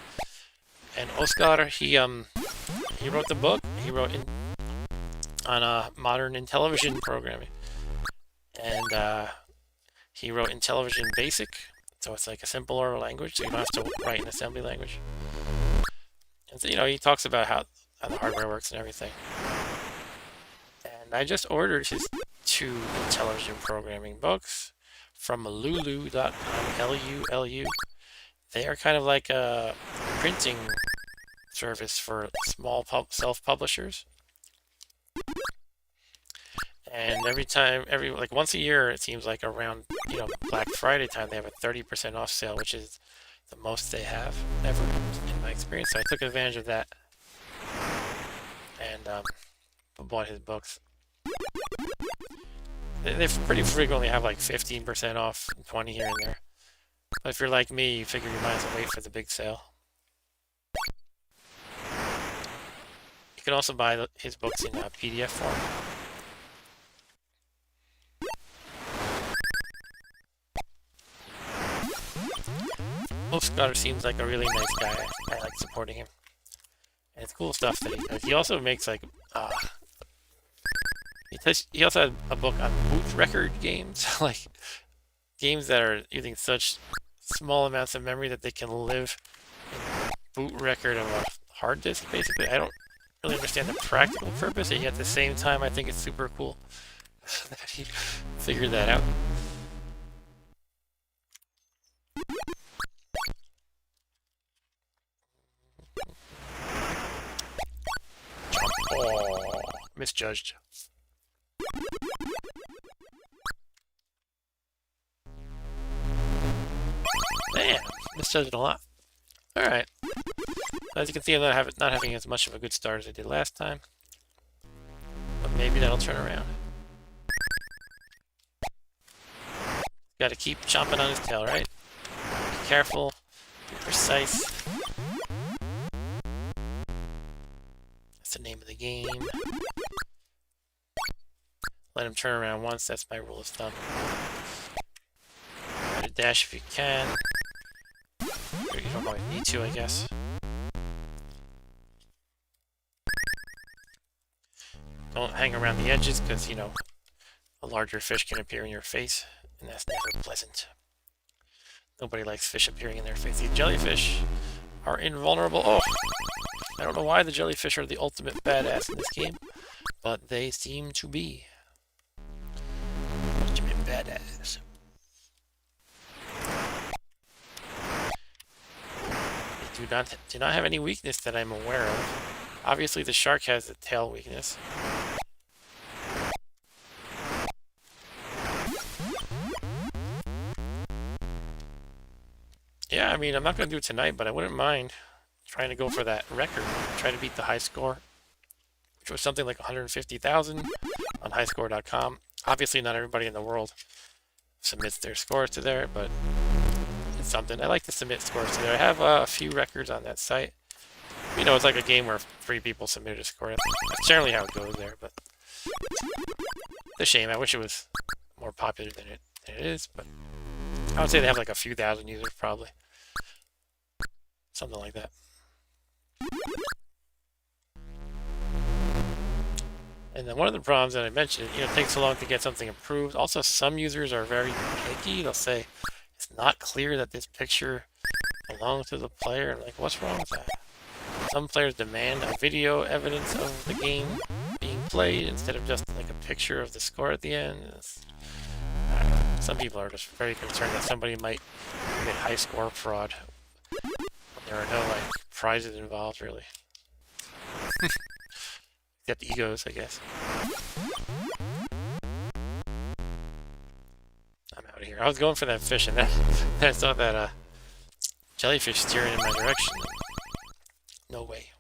And Oscar, he wrote the book. He wrote on modern Intellivision programming, and he wrote Intellivision Basic, so it's like a simpler language, so you don't have to write in assembly language. And so, he talks about how the hardware works and everything. And I just ordered his 2 Intellivision programming books from lulu.com, Lulu. They are kind of like a printing service for small self-publishers. And like once a year, it seems like around, Black Friday time, they have a 30% off sale, which is the most they have ever in my experience. So I took advantage of that and bought his books. They pretty frequently have like 15% off, 20 here and there. But if you're like me, you figure you might as well wait for the big sale. You can also buy his books in PDF form. Oscar seems like a really nice guy. I like supporting him. And it's cool stuff that he does. He also makes like he also had a book on boot record games, like games that are using such small amounts of memory that they can live in the boot record of a hard disk, basically. I don't really understand the practical purpose, and yet at the same time I think it's super cool that he figured that out. Oh, misjudged. Damn, misjudged a lot. Alright. As you can see, I'm not having as much of a good start as I did last time. But maybe that'll turn around. Gotta keep chomping on his tail, right? Be careful, be precise. That's the name of the game. Let him turn around once, that's my rule of thumb. Try to dash if you can. Or you don't always need to, I guess. Don't hang around the edges, because, a larger fish can appear in your face, and that's never pleasant. Nobody likes fish appearing in their face. These jellyfish are invulnerable. Oh! I don't know why the jellyfish are the ultimate badass in this game, but they seem to be. Ultimate badass. They do not have any weakness that I'm aware of. Obviously, the shark has a tail weakness. Yeah, I mean, I'm not going to do it tonight, but I wouldn't mind trying to go for that record. Try to beat the high score, which was something like 150,000 on highscore.com. Obviously, not everybody in the world submits their scores to there, but it's something. I like to submit scores to there. I have a few records on that site. It's like a game where 3 people submitted a score. That's generally how it goes there, but it's a shame. I wish it was more popular than it is, but I would say they have like a few thousand users, probably. Something like that. And then one of the problems that I mentioned, it takes so long to get something approved. Also, some users are very picky. They'll say, it's not clear that this picture belongs to the player. I'm like, what's wrong with that? Some players demand a video evidence of the game being played instead of just like a picture of the score at the end. Some people are just very concerned that somebody might commit high score fraud. There are no prizes involved, really. Except egos, I guess. I'm out of here. I was going for that fish, and then I saw that jellyfish steering in my direction. No way.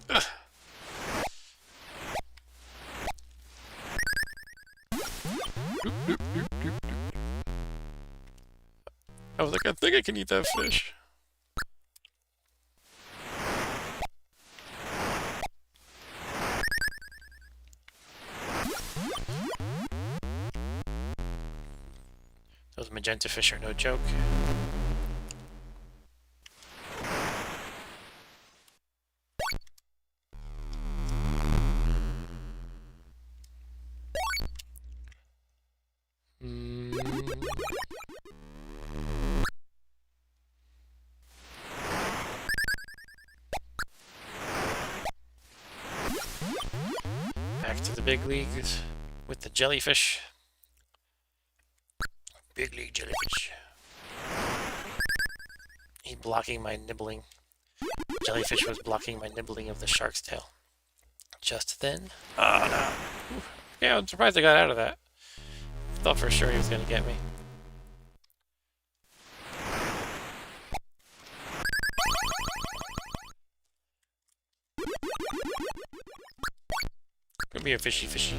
Ugh. I was like, I think I can eat that fish. Those magenta fish are no joke. Back to the big leagues with the jellyfish. Big league jellyfish. He's blocking my nibbling. Jellyfish was blocking my nibbling of the shark's tail. Just then. Oh no. Ooh. Yeah, I'm surprised I got out of that. Thought for sure he was gonna get me. Come here, fishy, fishy.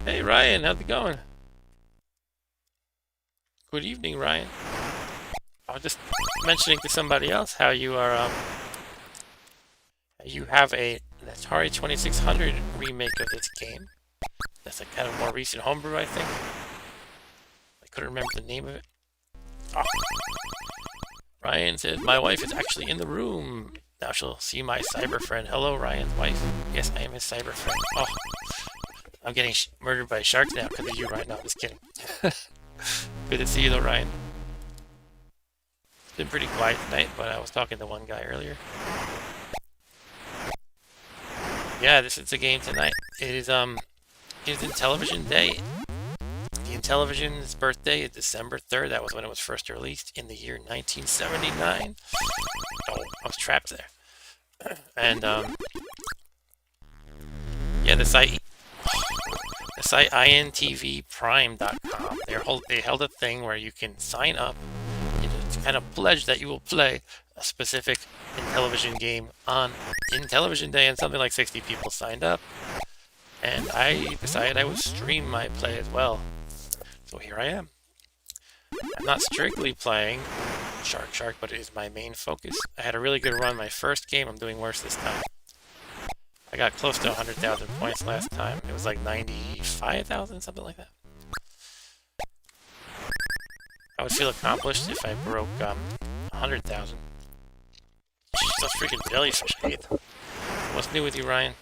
Hey Ryan, how's it going? Good evening, Ryan. I was just mentioning to somebody else how you are, you have a Atari 2600 remake of this game. That's like kind of more recent homebrew, I think. I couldn't remember the name of it. Oh. Ryan says, my wife is actually in the room. Now she'll see my cyber friend. Hello, Ryan's wife. Yes, I am his cyber friend. Oh. I'm getting murdered by sharks now because of you, Ryan. No, I'm just kidding. Good to see you, though, Ryan. It's been pretty quiet tonight, but I was talking to one guy earlier. Yeah, this is the game tonight. It is Intellivision Day. The Intellivision's birthday is December 3rd. That was when it was first released in the year 1979. Oh, I was trapped there. And yeah, the site intvprime.com. They held a thing where you can sign up to kind of pledge that you will play a specific Intellivision game on Intellivision Day, and something like 60 people signed up. And I decided I would stream my play as well. So here I am. I'm not strictly playing Shark, but it is my main focus. I had a really good run my first game. I'm doing worse this time. I got close to 100,000 points last time. It was like 95,000, something like that. I would feel accomplished if I broke 100,000. Those freaking jellyfish, I hate them. What's new with you, Ryan?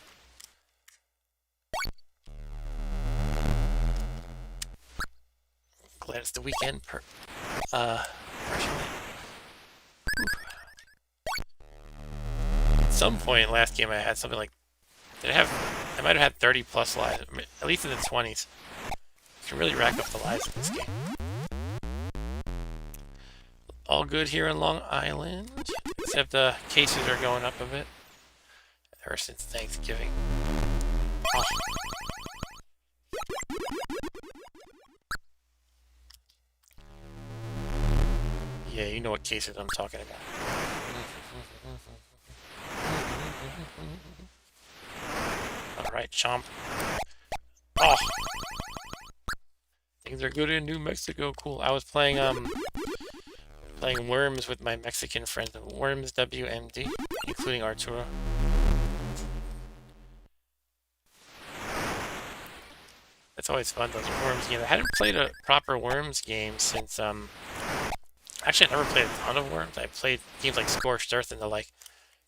Glad it's the weekend. Personally. At some point last game I had something like, I might have had 30 plus lives, at least in the 20s. You can really rack up the lives in this game. All good here in Long Island, except the cases are going up a bit ever since Thanksgiving. Oh. Yeah, you know what cases I'm talking about. Alright, chomp. Oh! Things are good in New Mexico. Cool. I was playing Worms with my Mexican friends. Worms WMD, including Arturo. It's always fun, those Worms games. I hadn't played a proper Worms game since, actually, I never played a ton of Worms. I played games like Scorched Earth and the like.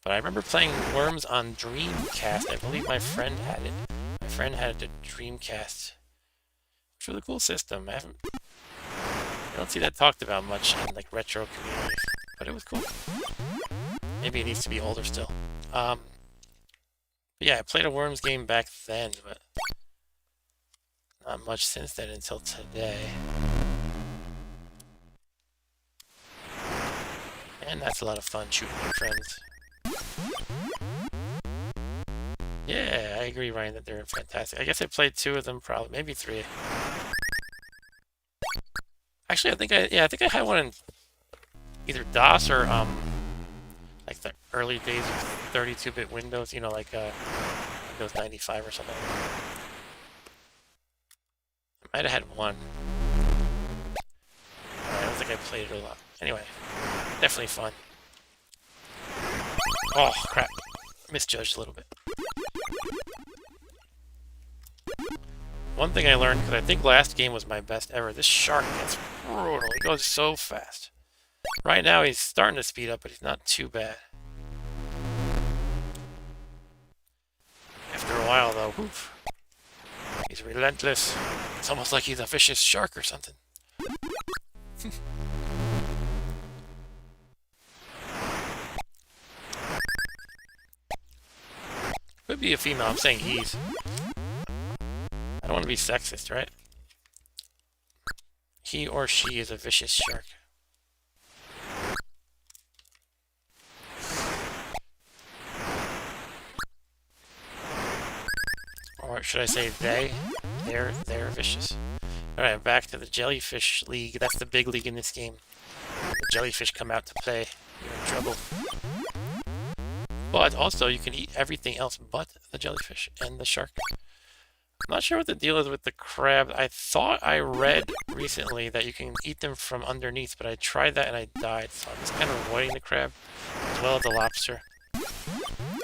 But I remember playing Worms on Dreamcast. I believe my friend had it. My friend had a Dreamcast. It's a really cool system. I don't see that talked about much in like retro communities, but it was cool. Maybe it needs to be older still. But yeah, I played a Worms game back then, but not much since then until today. And that's a lot of fun shooting your friends. Yeah, I agree, Ryan, that they're fantastic. I guess I played 2 of them, probably, maybe 3. Actually, I think I had one in either DOS or like the early days of 32-bit Windows. You know, like Windows 95 or something. I might have had one. I don't think I played it a lot. Anyway, definitely fun. Oh crap! Misjudged a little bit. One thing I learned, because I think last game was my best ever, this shark gets brutal. He goes so fast. Right now he's starting to speed up, but he's not too bad. After a while though, oof, he's relentless. It's almost like he's a vicious shark or something. Could be a female, I'm saying he's. I don't want to be sexist, right? He or she is a vicious shark. Or should I say they? They're vicious. Alright, back to the Jellyfish League. That's the big league in this game. When the jellyfish come out to play, you're in trouble. But also, you can eat everything else but the jellyfish and the shark. I'm not sure what the deal is with the crab. I thought I read recently that you can eat them from underneath, but I tried that and I died. So I'm just kind of avoiding the crab, as well as the lobster. I'm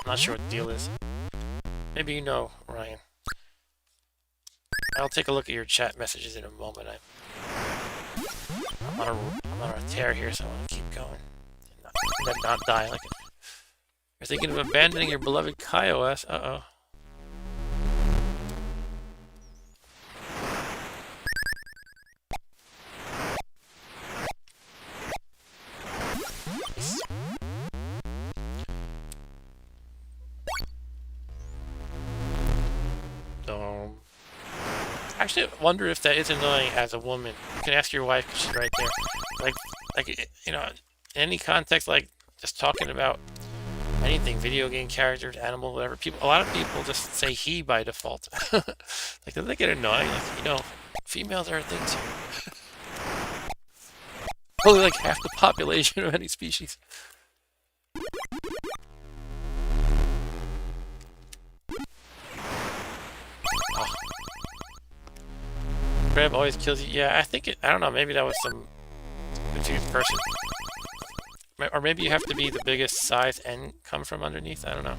not sure what the deal is. Maybe you know, Ryan. I'll take a look at your chat messages in a moment. I'm on a tear here, so I want to keep going. And then not die like it. You're thinking of abandoning your beloved KaiOS. Uh-oh. Actually, I wonder if that is annoying as a woman. You can ask your wife because she's right there. Like, you know, in any context, like just talking about anything, video game characters, animal, whatever. A lot of people just say he by default. Like, doesn't that get annoying? Like, you know, females are a thing too. Only like half the population of any species. Oh. Crab always kills you. Yeah, I think I don't know, maybe that was some confused person. Or maybe you have to be the biggest size and come from underneath. I don't know.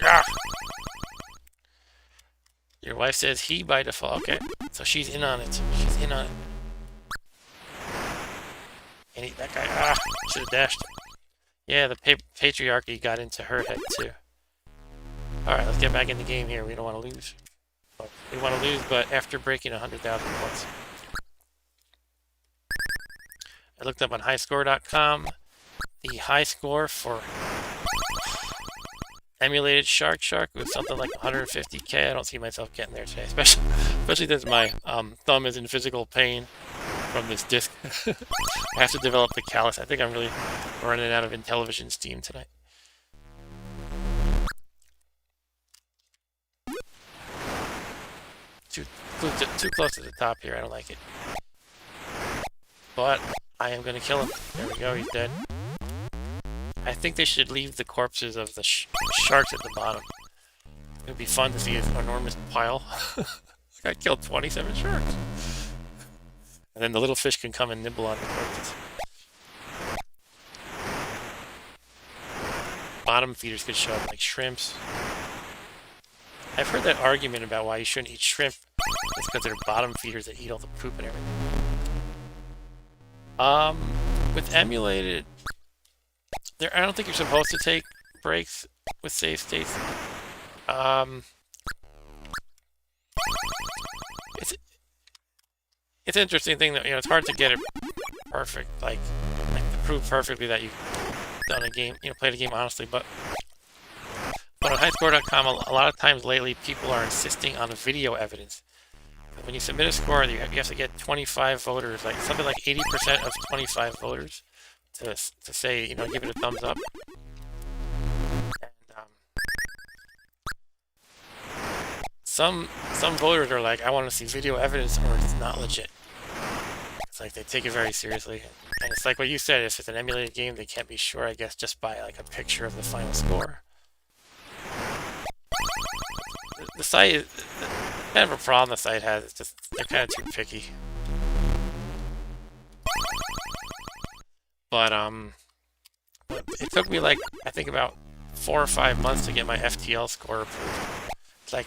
Ah! Your wife says he by default. Okay, so she's in on it. She's in on it. And that guy. Ah! Should have dashed. Yeah, the patriarchy got into her head too. Alright, let's get back in the game here. We don't want to lose. Well, we want to lose, but after breaking 100,000 points. I looked up on highscore.com. The high score for emulated Shark was something like 150k. I don't see myself getting there today, especially since my thumb is in physical pain from this disc. I have to develop the callus. I think I'm really running out of Intellivision steam tonight. Too close to the top here. I don't like it. But I am going to kill him. There we go. He's dead. I think they should leave the corpses of the sharks at the bottom. It would be fun to see an enormous pile. I killed 27 sharks. And then the little fish can come and nibble on the corpses. Bottom feeders could show up like shrimps. I've heard that argument about why you shouldn't eat shrimp. It's because they're bottom feeders that eat all the poop and everything. With emulated, I don't think you're supposed to take breaks with save states. It's an interesting thing that, you know, it's hard to get it perfect. Like the prove perfectly that you've done a game, played a game honestly. But on highscore.com, a lot of times lately, people are insisting on video evidence. When you submit a score, you have to get 25 voters, like something like 80% of 25 voters, to say, give it a thumbs up. And some voters are like, I want to see video evidence, or it's not legit. It's like they take it very seriously, and it's like what you said. If it's an emulated game, they can't be sure, I guess, just by like a picture of the final score. The site is kind of a problem. The site has, it's just they're kind of too picky. But it took me like, I think, about 4 or 5 months to get my FTL score approved. It's like,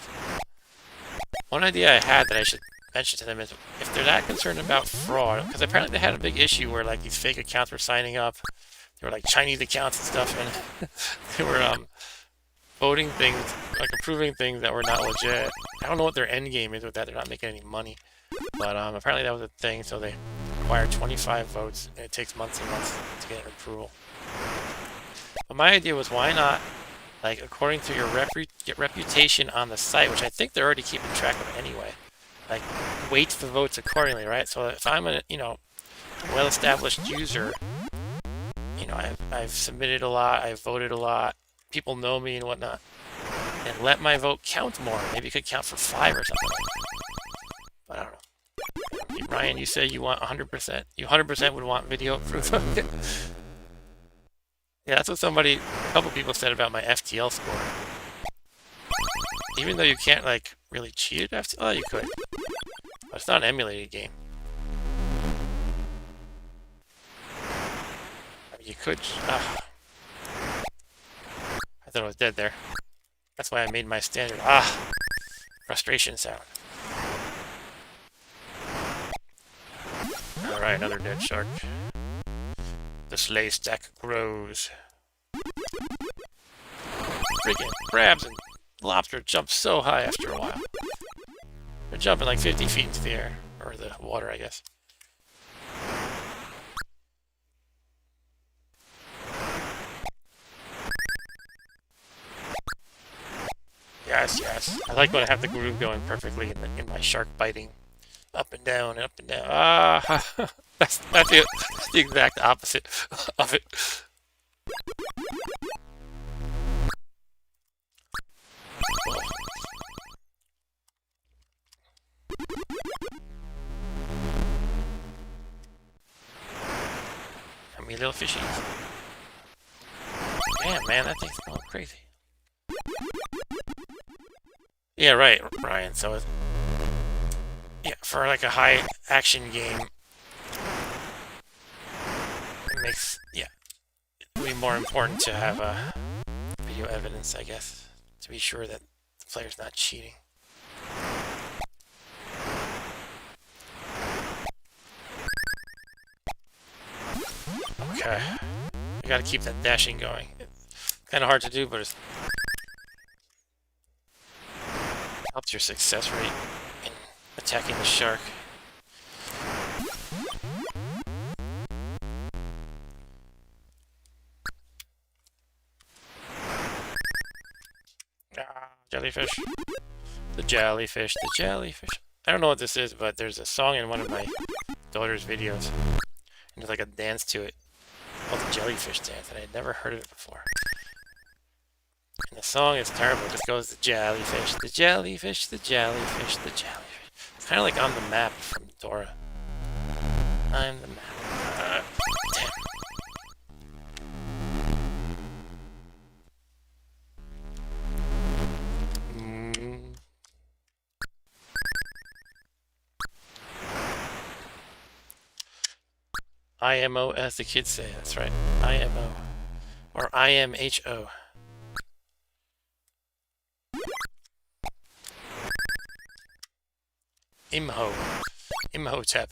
one idea I had that I should mention to them is, if they're that concerned about fraud, because apparently they had a big issue where like these fake accounts were signing up. They were like Chinese accounts and stuff, and they were voting things, like approving things that were not legit. I don't know what their end game is with that. They're not making any money. But apparently that was a thing, so they required 25 votes, and it takes months and months to get an approval. But my idea was, why not, like, according to your reputation on the site, which I think they're already keeping track of anyway, like, weight the votes accordingly, right? So if I'm a, well-established user, I've submitted a lot, I've voted a lot, people know me and whatnot, and let my vote count more. Maybe it could count for 5 or something like that. But I don't know. Ryan, you say you want 100%. You 100% would want video proof. Yeah, that's what a couple people said about my FTL score. Even though you can't, like, really cheat at FTL, oh, you could. But it's not an emulated game. I mean, you could. I thought I was dead there. That's why I made my standard. Frustration sound. Alright, another dead shark. The slay stack grows. Freaking crabs and lobster jump so high after a while. They're jumping like 50 feet into the air. Or the water, I guess. Yes, yes. I like when I have the groove going perfectly in my shark biting. Up and down, up and down. That's the exact opposite of it. Oh. How many little fishies? Damn, man, that thing's going crazy. Yeah, right, Ryan. So it's, yeah, for like a high action game, it makes, yeah, it would be more important to have video evidence, I guess, to be sure that the player's not cheating. Okay, I gotta keep that dashing going. It's kind of hard to do, but it helps your success rate in attacking the shark. Jellyfish. The jellyfish, the jellyfish. I don't know what this is, but there's a song in one of my daughter's videos, and there's like a dance to it called the jellyfish dance, and I had never heard of it before. And the song is terrible. It just goes, the jellyfish, the jellyfish, the jellyfish, the jellyfish. It's kind of like On the Map from Dora. I'm the map. Damn. IMO, as the kids say. That's right. IMO. Or IMHO. Imhotep.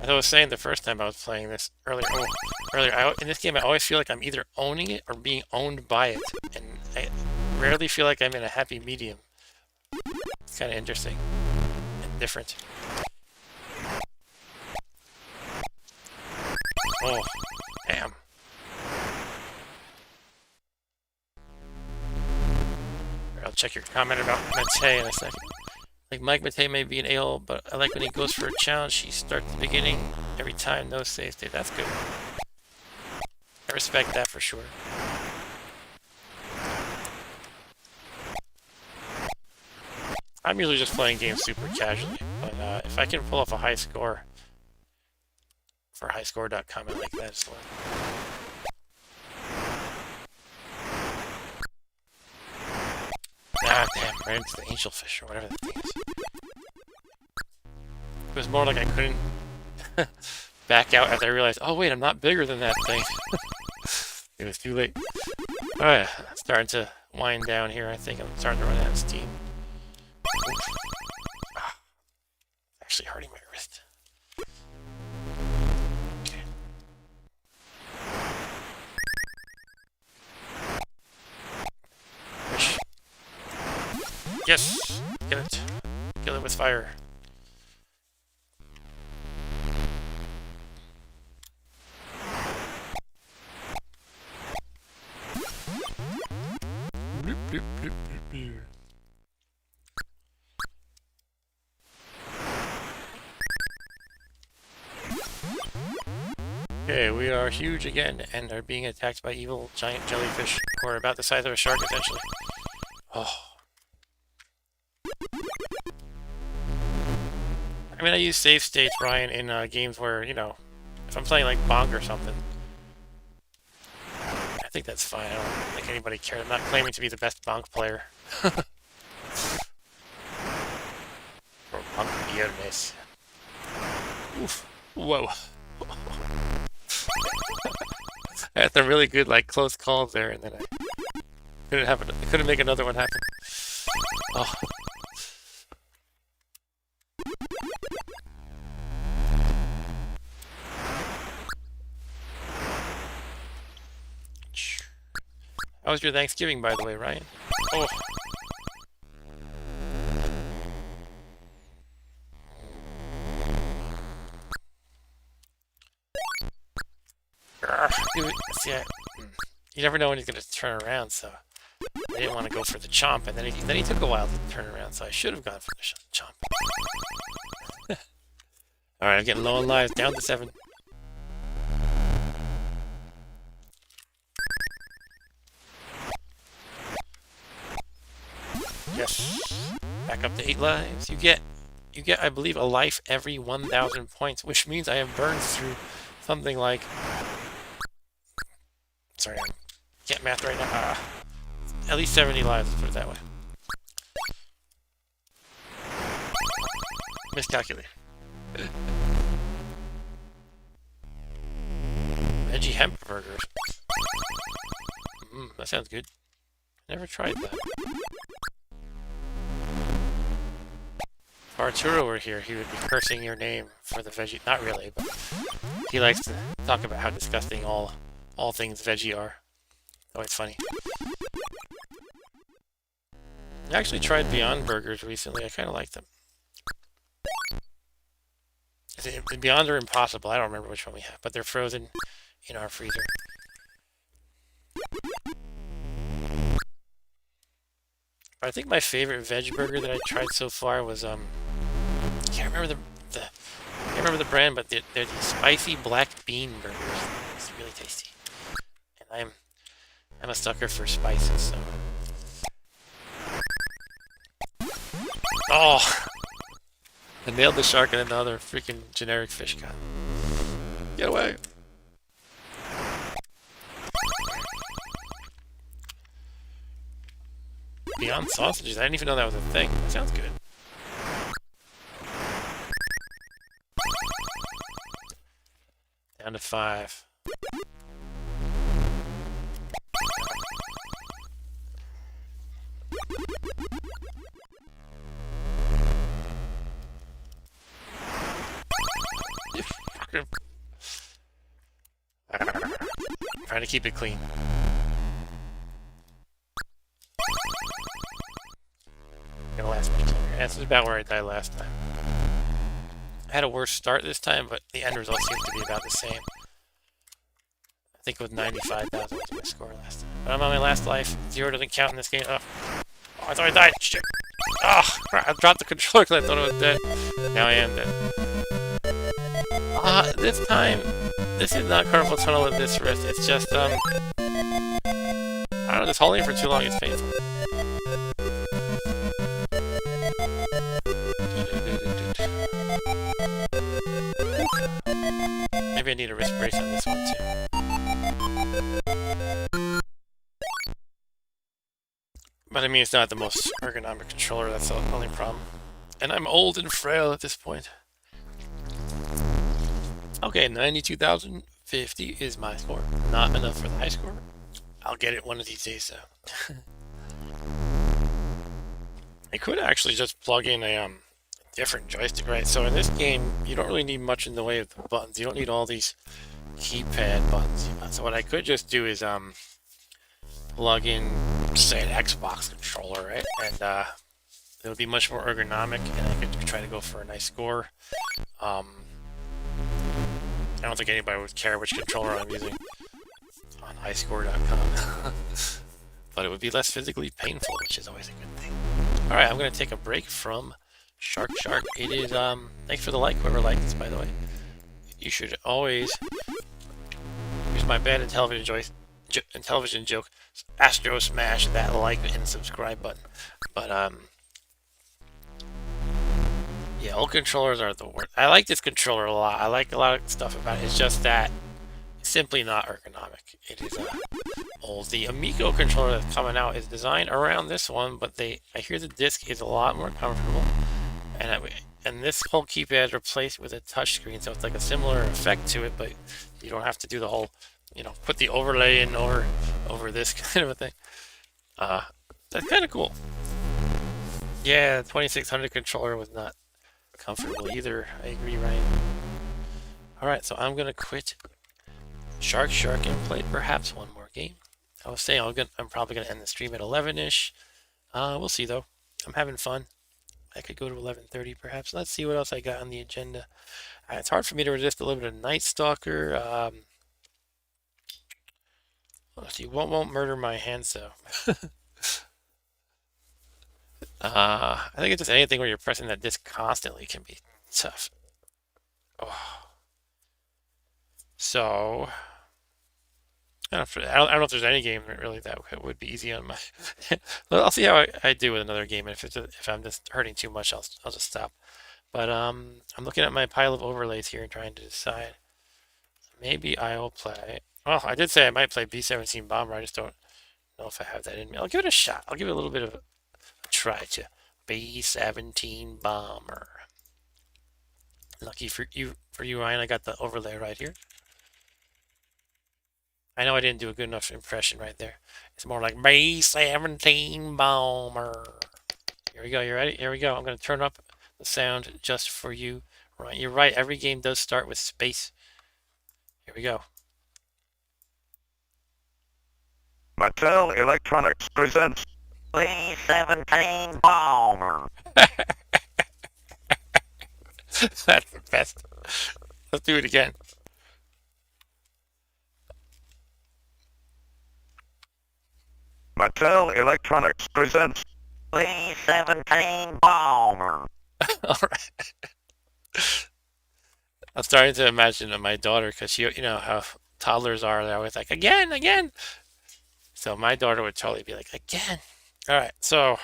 As I was saying the first time I was playing this earlier, earlier, in this game, I always feel like I'm either owning it or being owned by it, and I rarely feel like I'm in a happy medium. It's kind of interesting and different. Oh, damn. I'll check your comment about Matei in a second. Like, Mike Matei may be an a-hole, but I like when he goes for a challenge. He starts at the beginning every time, no save state. That's good. I respect that for sure. I'm usually just playing games super casually, but if I can pull off a high score for highscore.com, I like that as well. Ah, damn, right into the angelfish or whatever that thing is. It was more like I couldn't back out as I realized, oh wait, I'm not bigger than that thing. It was too late. Alright, starting to wind down here. I think I'm starting to run out of steam. Ah, actually hurting my wrist. Okay. Fish. Yes! Get it. Kill it with fire. Bloop, bloop, bloop, bloop, bloop. Okay, we are huge again and are being attacked by evil giant jellyfish who are about the size of a shark, essentially. Oh. I mean, I use save states, Ryan, in games where, you know, if I'm playing like Bonk or something, I think that's fine. I don't think anybody cares. I'm not claiming to be the best Bonk player. Or Bonk viernes. Oof. Whoa. I had some really good, like, close calls there, and then I couldn't make another one happen. Oh. How was your Thanksgiving, by the way, Ryan? Oh. See, you never know when he's going to turn around, so I didn't want to go for the chomp, and then he took a while to turn around, so I should have gone for the chomp. Alright, I'm getting low on lives, down to 7. Yes. Back up to 8 lives. You get, I believe, a life every 1,000 points, which means I have burned through something like... Sorry, I can't math right now. At least 70 lives, let's put it that way. Miscalculated. Veggie hemp burgers. That sounds good. Never tried that. If Arturo were here, he would be cursing your name for the veggie. Not really, but he likes to talk about how disgusting all things veggie are. Oh, it's funny. I actually tried Beyond Burgers recently. I kind of like them. The Beyond or Impossible. I don't remember which one we have, but they're frozen in our freezer. I think my favorite veg burger that I tried so far was I can't remember the brand, but they're the spicy black bean burgers. It's really tasty, and I'm a sucker for spices. So. Oh, I nailed the shark and then the other freaking generic fish got. Get away! Beyond sausages? I didn't even know that was a thing. That sounds good. Down to 5. Trying to keep it clean. Gonna last me. This is about where I died last time. I had a worse start this time, but the end result seems to be about the same. I think it was 95,000 was my score last time. But I'm on my last life. 0 doesn't count in this game. Oh, I thought I died. Shit. Oh, I dropped the controller because I thought I was dead. Now I am dead. This time, this is not Carpal Tunnel with this wrist. It's just, I don't know, just holding it for too long is painful. Maybe I need a wrist brace on this one too. But I mean, it's not the most ergonomic controller, that's the only problem. And I'm old and frail at this point. Okay, 92,050 is my score. Not enough for the high score. I'll get it one of these days though. I could actually just plug in a different joystick, right? So in this game, you don't really need much in the way of the buttons. You don't need all these keypad buttons. So what I could just do is plug in, say, an Xbox controller, right? And it'll be much more ergonomic, and I could try to go for a nice score. I don't think anybody would care which controller I'm using on highscore.com. But it would be less physically painful, which is always a good thing. Alright, I'm going to take a break from Shark. It is, thanks for the like, whoever liked this, by the way. You should always use my bad Intellivision joke, Astro smash that like and subscribe button. But, yeah, old controllers are the worst. I like this controller a lot. I like a lot of stuff about it. It's just that it's simply not ergonomic. It is old. The Amico controller that's coming out is designed around this one, but I hear the disc is a lot more comfortable. And this whole keypad is replaced with a touchscreen, so it's like a similar effect to it, but you don't have to do the whole, you know, put the overlay in over this kind of a thing. That's kind of cool. Yeah, the 2600 controller was not comfortable either. I agree, Ryan. Alright, so I'm gonna quit Shark and play perhaps one more game. I was saying I'm probably gonna end the stream at 11ish. We'll see though. I'm having fun. I could go to 11:30 perhaps. Let's see what else I got on the agenda. It's hard for me to resist a little bit of Night Stalker. Let's see, won't murder my hands though. I think it's just anything where you're pressing that disc constantly can be tough. Oh. So I don't know if there's any game really that would be easy on my. I'll see how I do with another game, and if I'm just hurting too much, I'll just stop. But I'm looking at my pile of overlays here and trying to decide. Maybe I'll play. Oh, I did say I might play B-17 Bomber. I just don't know if I have that in me. I'll give it a shot. I'll give it a little bit of a try to B-17 Bomber. Lucky for you, Ryan. I got the overlay right here. I know I didn't do a good enough impression right there. It's more like B-17 Bomber. Here we go. You ready? Here we go. I'm going to turn up the sound just for you. Right. You're right. Every game does start with space. Here we go. Mattel Electronics presents B-17 Bomber. That's the best. Let's do it again. Mattel Electronics presents B-17 Bomber. All right. I'm starting to imagine my daughter, because she, you know how toddlers are, they're always like, again. So my daughter would totally be like, again. All right, so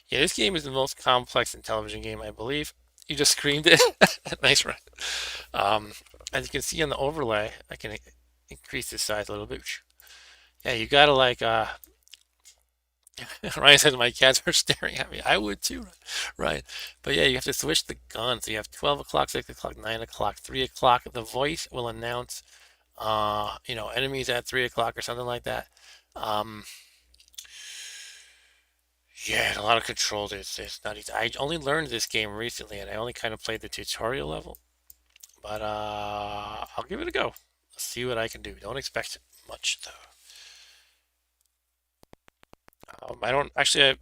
yeah, this game is the most complex Intellivision game, I believe. You just screamed it. Nice run. As you can see on the overlay, I can increase the size a little bit. Yeah, you gotta like, Ryan says my cats are staring at me. I would too, right? But yeah, you have to switch the gun. So you have 12 o'clock, 6 o'clock, 9 o'clock, 3 o'clock. The voice will announce, you know, enemies at 3 o'clock or something like that. Yeah, a lot of controls. It's not easy. I only learned this game recently, and I only kind of played the tutorial level. But I'll give it a go. Let's see what I can do. Don't expect much though. I don't actually.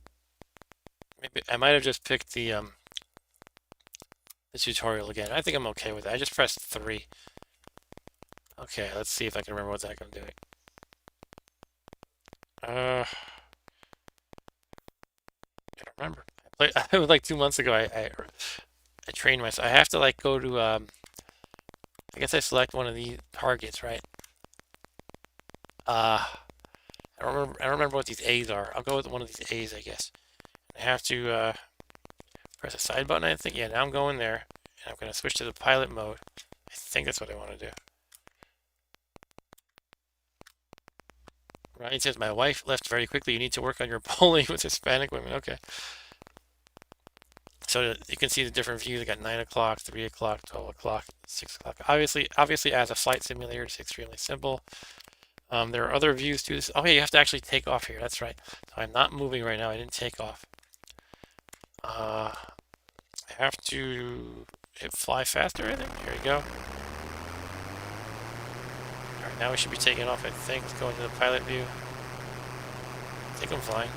Maybe I might have just picked the tutorial again. I think I'm okay with it. I just pressed 3. Okay, let's see if I can remember what the heck I'm doing. I don't remember. I played. It was like 2 months ago. I trained myself. I have to like go to I guess I select one of the targets, right? I don't remember what these A's are. I'll go with one of these A's, I guess. I have to press the side button, I think. Yeah, now I'm going there. And I'm going to switch to the pilot mode. I think that's what I want to do. Ryan says, my wife left very quickly. You need to work on your bowling with Hispanic women. Okay. So you can see the different views. I got 9 o'clock, 3 o'clock, 12 o'clock, 6 o'clock. Obviously, as a flight simulator, it's extremely simple. There are other views to this. Oh, yeah, you have to actually take off here. That's right. So I'm not moving right now. I didn't take off. I have to hit fly faster, I think. Here we go. Alright, now we should be taking off, I think. Let's go into the pilot view. I think I'm flying.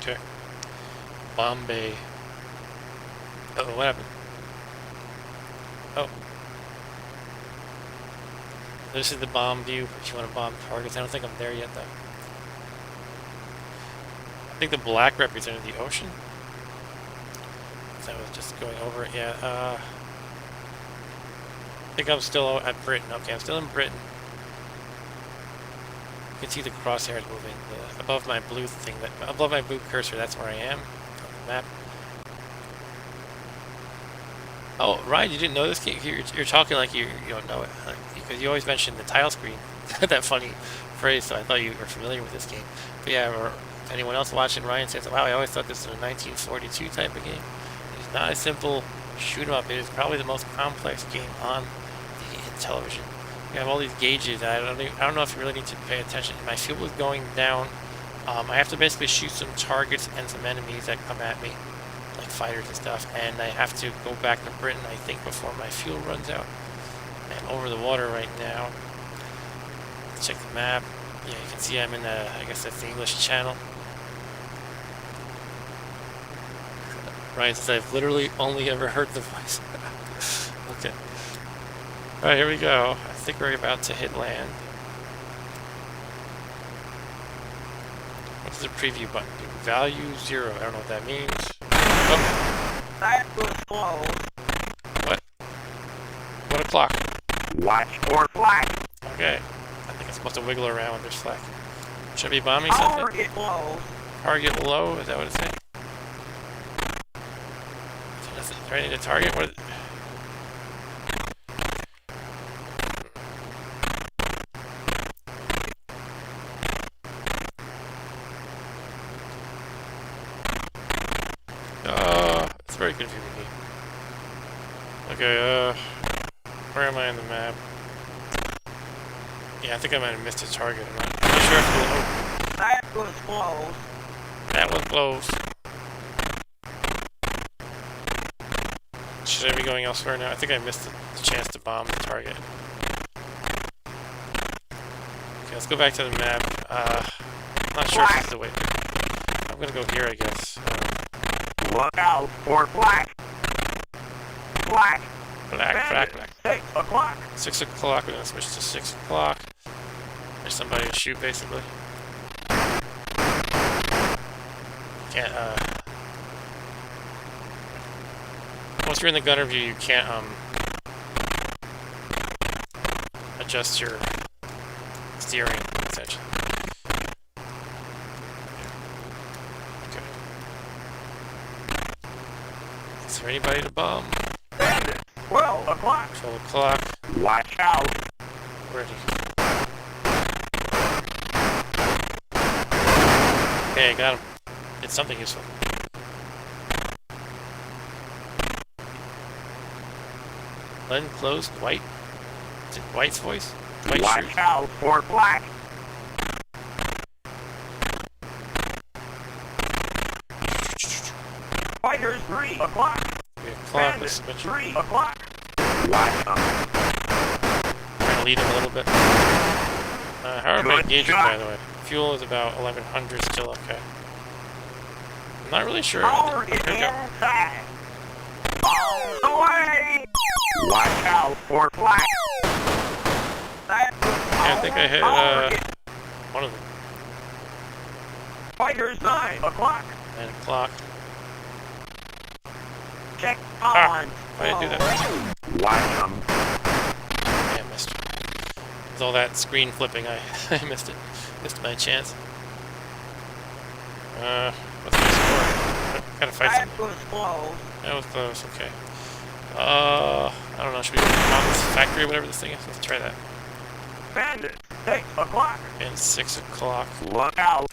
Okay. Bombay. Uh-oh, what happened? Oh. This is the bomb view if you want to bomb targets. I don't think I'm there yet, though. I think the black represented the ocean. So I was just going over it. Yeah, I think I'm still at Britain. Okay, I'm still in Britain. You can see the crosshairs moving above my blue thing, above my blue cursor. That's where I am on the map. Oh, Ryan, you didn't know this game? You're talking like you don't know it, because you always mention the tile screen. That funny phrase, so I thought you were familiar with this game. But yeah, or if anyone else watching, Ryan says, wow, I always thought this was a 1942 type of game. It's not a simple shoot 'em up. It is probably the most complex game on the Intellivision. You have all these gauges. I don't know if you really need to pay attention. My fuel is going down. I have to basically shoot some targets and some enemies that come at me, like fighters and stuff, and I have to go back to Britain, I think, before my fuel runs out. I'm over the water right now. Let's check the map. Yeah, you can see I'm in I guess that's the English channel. Ryan says, I've literally only ever heard the voice. Okay. Alright, here we go. I think we're about to hit land. What's the preview button do? Value 0. I don't know what that means. Oh. That was close. What? What o'clock? Watch for flag. Okay. I think it's supposed to wiggle around when there's flak. Should I be bombing something? Target low. Target low? Is that what it's saying? Is there anything to target? What? It's very confusing. Okay, where am I on the map? Yeah, I think I might have missed a target. I'm not sure if it'll... That was close. That was close. Should I be going elsewhere now? I think I missed the chance to bomb the target. Okay, let's go back to the map. I'm not sure if this is the way. I'm gonna go here, I guess. Look out for black. Black. Black. 6 o'clock. 6 o'clock. We're gonna switch to 6 o'clock. There's somebody to shoot, basically. Can't, once you're in the gunner view, you can't, adjust your steering, essentially. Okay. Is there anybody to bomb? 12 o'clock. 12 o'clock. Watch out. Ready. Okay, I got him. It's something useful. Len closed. White. Is it White's voice? White Watch shirt. out for black. Fighters 3 o'clock. 3 o'clock. Bandit, switch. 3 o'clock. Watch them. Trying to lead him a little bit. How are my Good gauges, shot. by the way? Fuel is about 1100, still okay. I'm not really sure. Power Here is we go. inside. All the way. Watch out for flash. Yeah, I think I hit one of them. Fighters 9 o'clock. 9 o'clock. Check Ah, on. I didn't do that. Watch them. Yeah, I missed. With all that screen flipping, I missed it. Missed my chance. What's my score? Gotta fight That something. was close. That was close, okay. I don't know, should we go on this factory or whatever this thing is? Let's try that. Bandit, 6 o'clock. And 6 o'clock. Look out.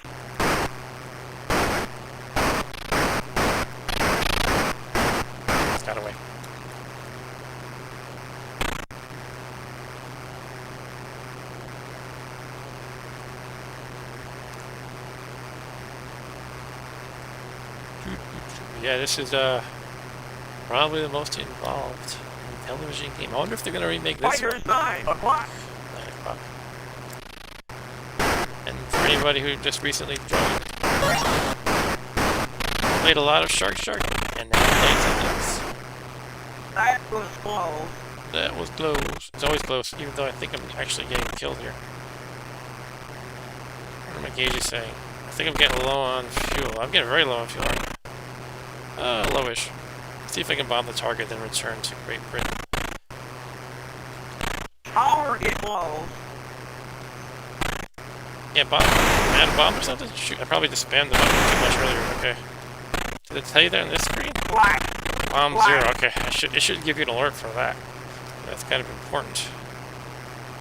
It's got away. Yeah, this is probably the most involved television game. I wonder if they're gonna remake this one. Fighters 9 o'clock. 9 o'clock. And for anybody who just recently joined, played a lot of Shark, and now playing something else. That was close. That was close. It's always close, even though I think I'm actually getting killed here. What are my gauges saying? I think I'm getting low on fuel. I'm getting very low on fuel. Lowish. See if I can bomb the target, then return to Great Britain. Power is low. Yeah, bomb. Add a bomb or something? Shoot, I probably just spammed the button too much earlier. Okay. Did it tell you that on this screen? Flash. Bomb Flash. 0. Okay, it should give you an alert for that. That's kind of important.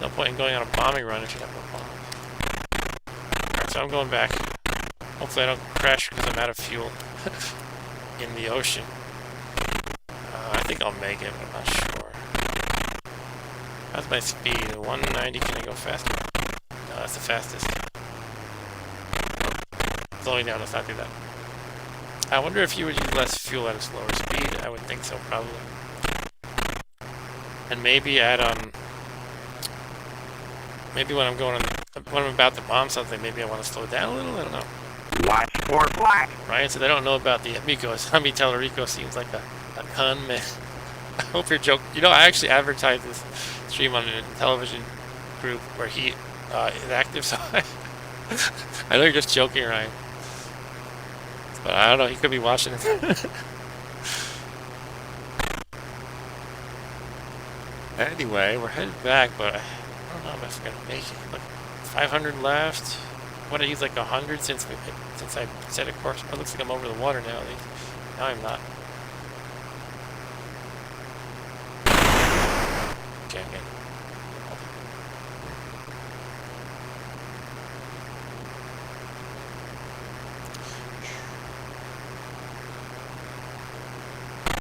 No point in going on a bombing run if you have no bombs. Alright, so I'm going back. Hopefully I don't crash because I'm out of fuel in the ocean. I think I'll make it, but I'm not sure. How's my speed? 190, can I go faster? No, that's the fastest. Slowing down, let's not do that. I wonder if you would use less fuel at a slower speed. I would think so, probably. And maybe at, maybe when I'm about to bomb something, maybe I want to slow it down a little, I don't know. Watch for flash. Ryan said, I don't know about the amigos. I mean, Tellerico seems like a con man. I hope you're joking. You know, I actually advertised this stream on a television group where he is active, so I know you're just joking, Ryan. But I don't know, he could be watching it. Anyway, we're headed back, but I don't know if I'm gonna make it. Look, 500 left. What, I used like 100 since I set a course. Oh, it looks like I'm over the water now, at least. No, I'm not. Okay, I'm getting...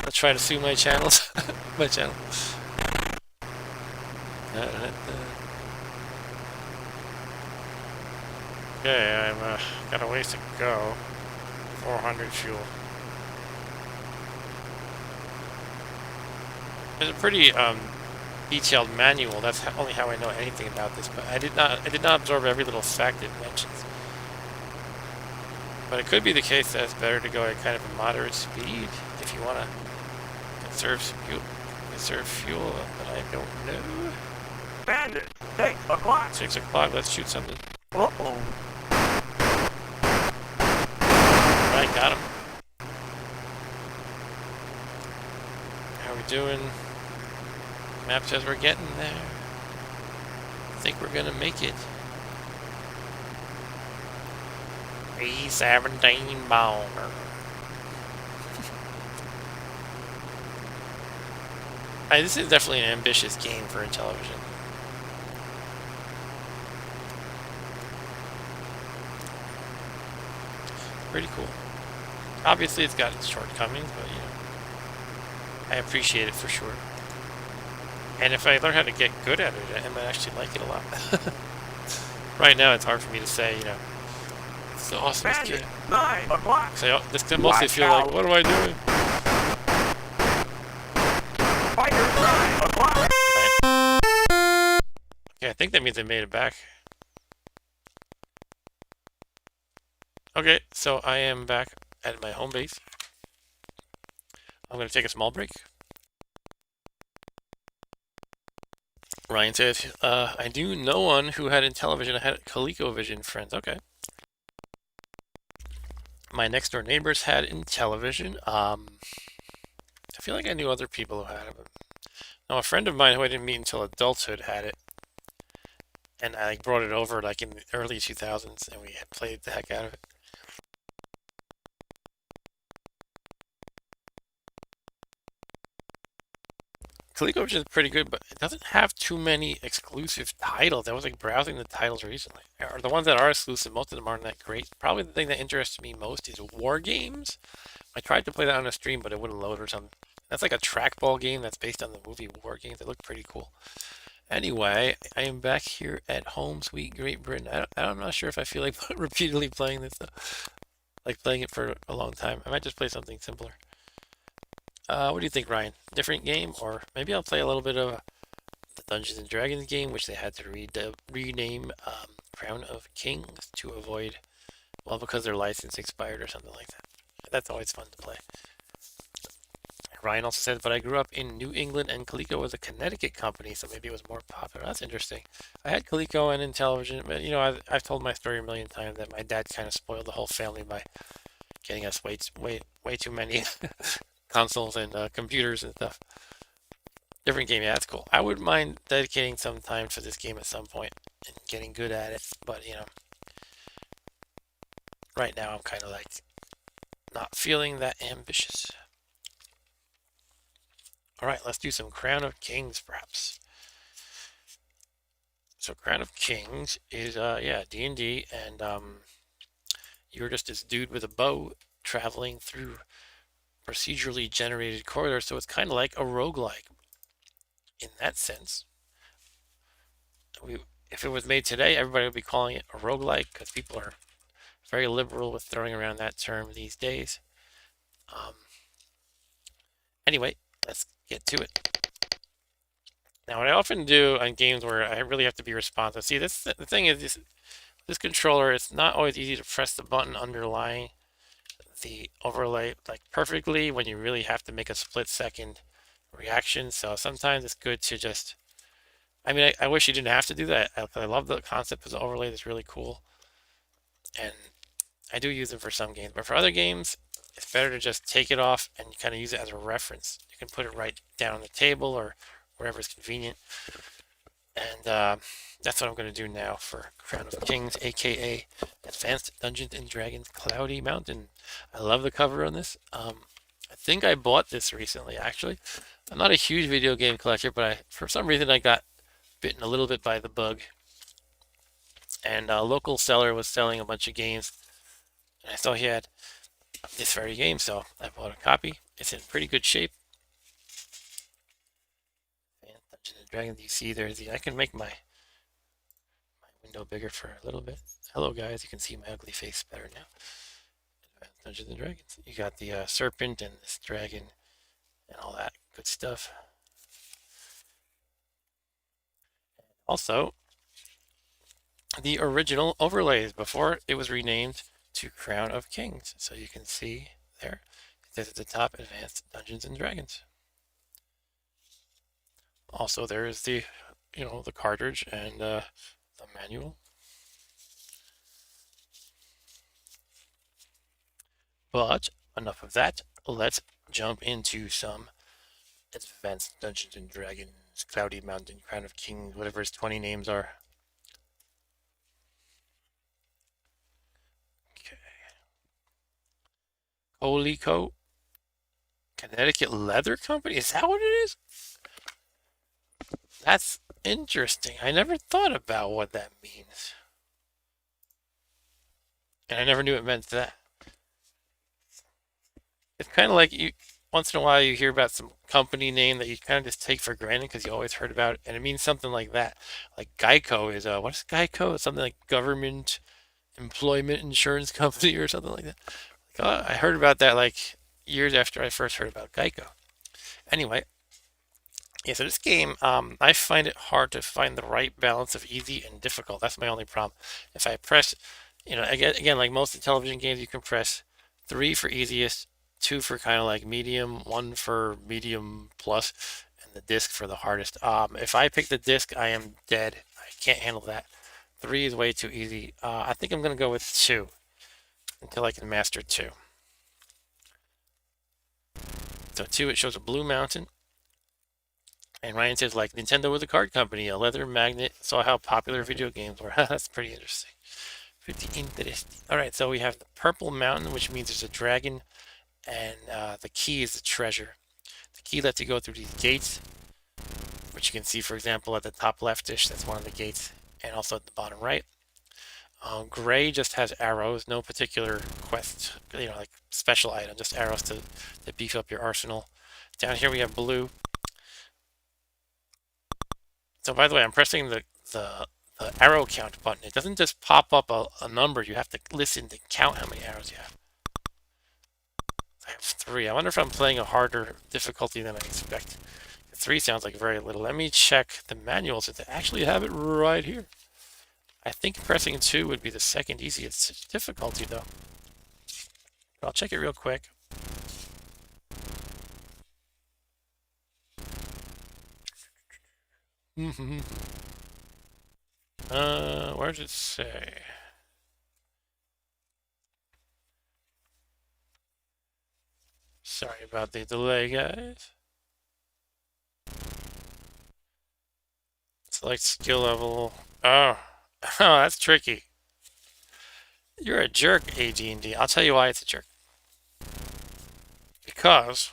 Let's try to sue my channels. My channel. Okay, I've got a ways to go. 400 fuel. There's a pretty detailed manual. That's only how I know anything about this. But I did not absorb every little fact it mentions. But it could be the case that it's better to go at kind of a moderate speed if you want to conserve fuel. But I don't know. Bandit, 6 o'clock. 6 o'clock. Let's shoot something. Uh-oh. Right, got him. How we doing? Map says we're getting there. I think we're gonna make it. 317 bomber. This is definitely an ambitious game for Intellivision. Pretty cool. Obviously, it's got its shortcomings, but you know, I appreciate it for sure. And if I learn how to get good at it, I might actually like it a lot. Right now, it's hard for me to say, you know, it's the awesomest Bandit, game. 9 o'clock. So this can mostly feel like, what am I doing? think that means I made it back. Okay, so I am back at my home base. I'm going to take a small break. Ryan said, I knew no one who had Intellivision. I had ColecoVision friends. Okay. My next door neighbors had Intellivision. I feel like I knew other people who had it. Now, a friend of mine who I didn't meet until adulthood had it, and I like brought it over like in the early 2000s, and we had played the heck out of it. ColecoVision is pretty good, but it doesn't have too many exclusive titles. I was like browsing the titles recently. Or the ones that are exclusive, most of them aren't that great. Probably the thing that interests me most is war games. I tried to play that on a stream, but it wouldn't load or something. That's like a trackball game that's based on the movie War Games. They look pretty cool. Anyway, I am back here at home, sweet Great Britain. I'm not sure if I feel like repeatedly playing this, though. Like playing it for a long time. I might just play something simpler. What do you think, Ryan? Different game, or maybe I'll play a little bit of the Dungeons and Dragons game, which they had to rename Crown of Kings to avoid, well, because their license expired or something like that. That's always fun to play. Ryan also said, but I grew up in New England and Coleco was a Connecticut company, so maybe it was more popular. That's interesting. I had Coleco and Intellivision, but I've told my story a million times that my dad kind of spoiled the whole family by getting us way too many consoles and computers and stuff. Different game, yeah, that's cool. I wouldn't mind dedicating some time to this game at some point and getting good at it, but right now I'm kind of like not feeling that ambitious. All right, let's do some Crown of Kings, perhaps. So Crown of Kings is yeah, D&D, and you're just this dude with a bow traveling through procedurally generated corridors, so it's kind of like a roguelike in that sense. If it was made today, everybody would be calling it a roguelike because people are very liberal with throwing around that term these days. Um, anyway, let's get to it. Now, what I often do on games where I really have to be responsive. See, the thing is, this controller, it's not always easy to press the button underlying the overlay like perfectly when you really have to make a split-second reaction. So sometimes it's good to just, I mean, I wish you didn't have to do that. I love the concept of the overlay. It's really cool. And I do use them for some games, but for other games, it's better to just take it off and kind of use it as a reference. You can put it right down on the table or wherever is convenient. And that's what I'm going to do now for Crown of Kings, aka Advanced Dungeons and Dragons Cloudy Mountain. I love the cover on this. I think I bought this recently, actually. I'm not a huge video game collector, but for some reason I got bitten a little bit by the bug. And a local seller was selling a bunch of games, and I saw he had this very game, so I bought a copy. It's in pretty good shape. And Dungeons and Dragons, you see there's I can make my window bigger for a little bit. Hello guys, you can see my ugly face better now. Dungeons and Dragons. You got the serpent and this dragon and all that good stuff. Also, the original overlays before it was renamed to Crown of Kings. So you can see there, it says at the top, Advanced Dungeons and Dragons. Also, there is the, the cartridge and the manual. But enough of that. Let's jump into some Advanced Dungeons and Dragons, Cloudy Mountain, Crown of Kings, whatever his 20 names are. Okay. Coleco, Connecticut Leather Company. Is that what it is? That's interesting. I never thought about what that means. And I never knew it meant that. It's kind of like once in a while you hear about some company name that you kind of just take for granted because you always heard about it, and it means something like that. Like Geico is what is Geico? It's something like government employment insurance company or something like that. Like, oh, I heard about that like years after I first heard about Geico. Anyway, Yeah, so this game, I find it hard to find the right balance of easy and difficult. That's my only problem. If I press, again, like most television games, you can press three for easiest, two for kind of like medium, one for medium plus, and the disc for the hardest. If I pick the disc, I am dead. I can't handle that. Three is way too easy. I think I'm gonna go with two until I can master two. So two, it shows a blue mountain. And Ryan says, like, Nintendo was a card company, a leather magnet, saw how popular video games were. That's pretty interesting. Pretty interesting. All right, so we have the purple mountain, which means there's a dragon, and the key is the treasure. The key lets you go through these gates, which you can see, for example, at the top leftish, that's one of the gates, and also at the bottom right. Gray just has arrows, no particular quest, like special item, just arrows to beef up your arsenal. Down here we have blue. So by the way, I'm pressing the arrow count button. It doesn't just pop up a number. You have to listen to count how many arrows you have. I have three. I wonder if I'm playing a harder difficulty than I expect. Three sounds like very little. Let me check the manual since I actually have it right here. I think pressing two would be the second easiest difficulty though. But I'll check it real quick. Where does it say? Sorry about the delay, guys. Select skill level. Oh, oh, that's tricky. You're a jerk, AD&D. I'll tell you why it's a jerk. Because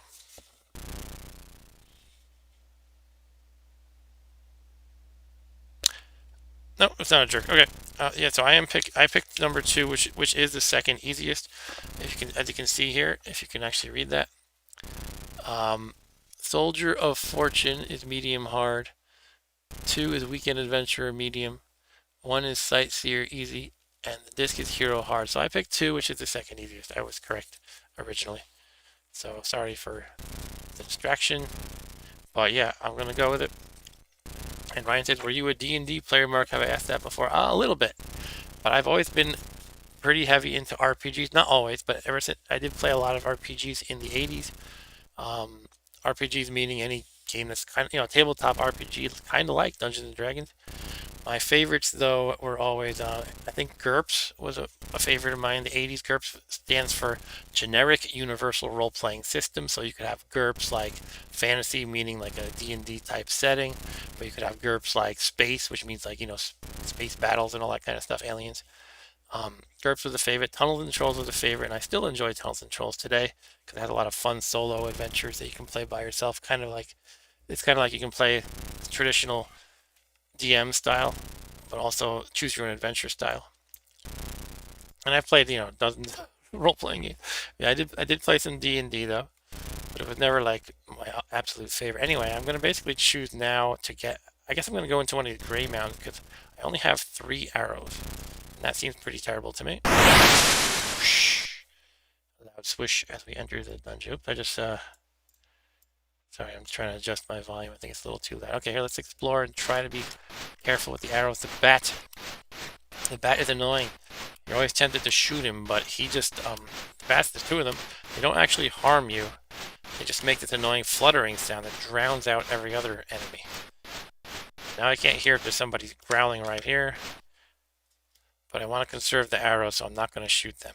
no, it's not a jerk. Okay, yeah. So I picked number two, which is the second easiest. If you can, as you can see here, if you can actually read that. Soldier of Fortune is medium hard. Two is Weekend Adventurer medium. One is Sightseer easy, and the disc is Hero hard. So I picked two, which is the second easiest. I was correct originally. So sorry for the distraction, but yeah, I'm gonna go with it. And Ryan says, were you a D&D player, Mark? Have I asked that before? A little bit, but I've always been pretty heavy into RPGs. Not always, but ever since I did play a lot of RPGs in the 80s. RPGs meaning any game that's kind of, tabletop RPG, kind of like Dungeons and Dragons. My favorites, though, were always, I think GURPS was a favorite of mine in the 80s. GURPS stands for Generic Universal Role-Playing System, so you could have GURPS like fantasy, meaning like a D&D type setting, but you could have GURPS like space, which means like, space battles and all that kind of stuff, aliens. GURPS was a favorite. Tunnels and Trolls was a favorite, and I still enjoy Tunnels and Trolls today because it has a lot of fun solo adventures that you can play by yourself. It's kind of like you can play traditional DM style, but also choose your own adventure style. And I've played, dozens of role-playing games. Yeah, I did play some D&D though, but it was never like my absolute favorite. Anyway, I'm gonna basically choose now to get. I guess I'm gonna go into one of the gray mountains because I only have 3 arrows. And that seems pretty terrible to me. Loud swish as we enter the dungeon. Oops, I just sorry, I'm trying to adjust my volume. I think it's a little too loud. Okay, here, let's explore and try to be careful with the arrows. The bat is annoying. You're always tempted to shoot him, but he just, the bats, there's 2 of them. They don't actually harm you. They just make this annoying fluttering sound that drowns out every other enemy. Now I can't hear if there's somebody growling right here, but I want to conserve the arrows, so I'm not going to shoot them.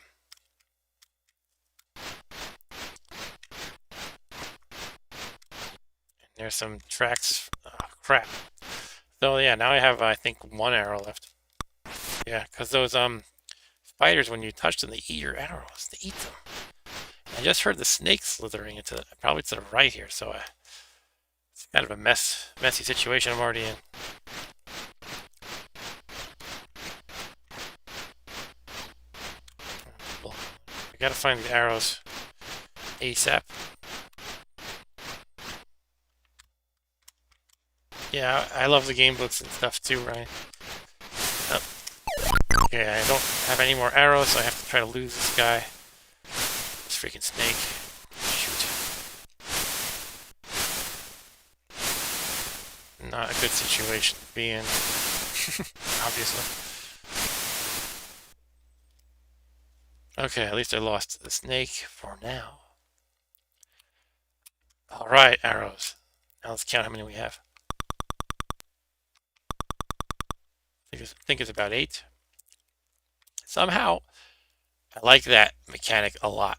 There's some tracks. Oh, crap. So yeah, now I have, I think, 1 arrow left. Yeah, because those spiders, when you touch them, they eat your arrows. They eat them. I just heard the snake slithering probably to the right here, so it's kind of a messy situation I'm already in. I gotta find the arrows ASAP. Yeah, I love the game books and stuff too, Ryan. Oh. Okay, I don't have any more arrows, so I have to try to lose this guy. This freaking snake. Shoot. Not a good situation to be in, obviously. Okay, at least I lost the snake for now. Alright, arrows. Now let's count how many we have. I think it's about 8. Somehow, I like that mechanic a lot.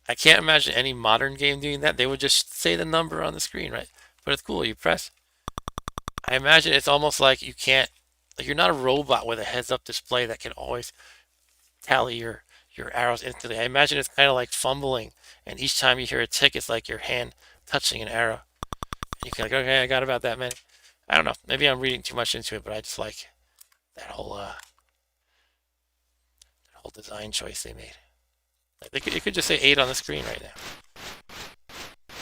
I can't imagine any modern game doing that. They would just say the number on the screen, right? But it's cool. You press. I imagine it's almost like you can't, like you're not a robot with a heads-up display that can always tally your arrows instantly. I imagine it's kind of like fumbling, and each time you hear a tick, it's like your hand touching an arrow. And you can like, okay, I got about that many. I don't know. Maybe I'm reading too much into it, but I just like that whole design choice they made. Like it could just say 8 on the screen right now.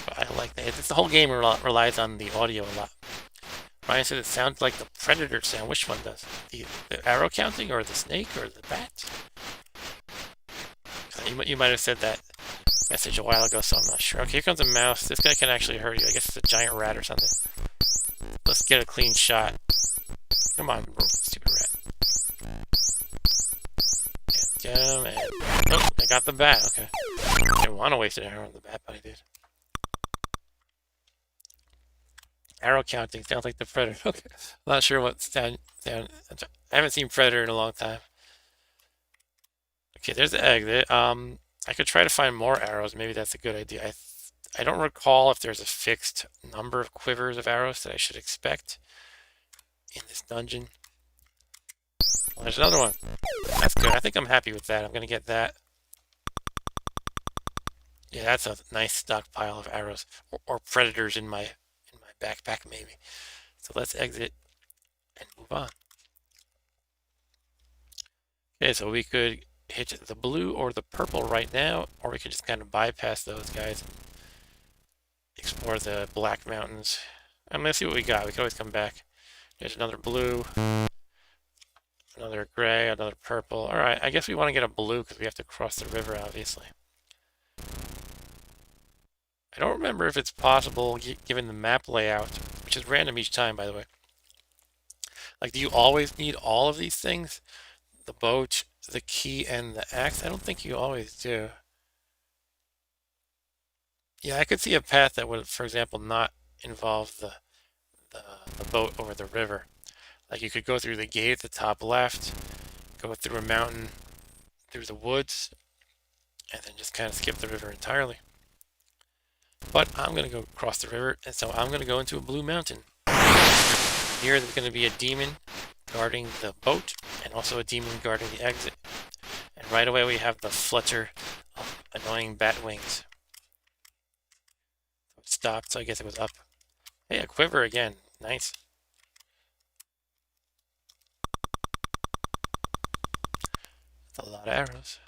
But I like that. It's the whole game relies on the audio a lot. Ryan said it sounds like the predator sound. Which one does? The arrow counting or the snake or the bat? You might have said that message a while ago, so I'm not sure. Okay, here comes a mouse. This guy can actually hurt you. I guess it's a giant rat or something. Let's get a clean shot. Come on, stupid rat. Get him, and... Oh, I got the bat. Okay. I didn't want to waste an arrow on the bat, but I did. Arrow counting sounds like the predator. Okay. I'm not sure what's down. I haven't seen Predator in a long time. Okay, there's the egg. I could try to find more arrows. Maybe that's a good idea. I don't recall if there's a fixed number of quivers of arrows that I should expect in this dungeon. Well, there's another one. That's good. I think I'm happy with that. I'm gonna get that. Yeah, that's a nice stockpile of arrows or predators in my backpack maybe. So let's exit and move on. Okay, so we could hit the blue or the purple right now, or we could just kind of bypass those guys and explore the black mountains. I'm gonna see what we got. We can always come back. There's another blue, another gray, another purple. All right, I guess we want to get a blue because we have to cross the river, obviously. I don't remember if it's possible, given the map layout, which is random each time, by the way. Like, do you always need all of these things? The boat, the key, and the axe? I don't think you always do. Yeah, I could see a path that would, for example, not involve the boat over the river. Like, you could go through the gate at the top left, go through a mountain, through the woods, and then just kind of skip the river entirely. But I'm going to go across the river, and so I'm going to go into a blue mountain. Here there's going to be a demon guarding the boat, and also a demon guarding the exit. And right away we have the flutter of annoying bat wings. It stopped, so I guess it was up. Hey, a quiver again. Nice. That's a lot of arrows.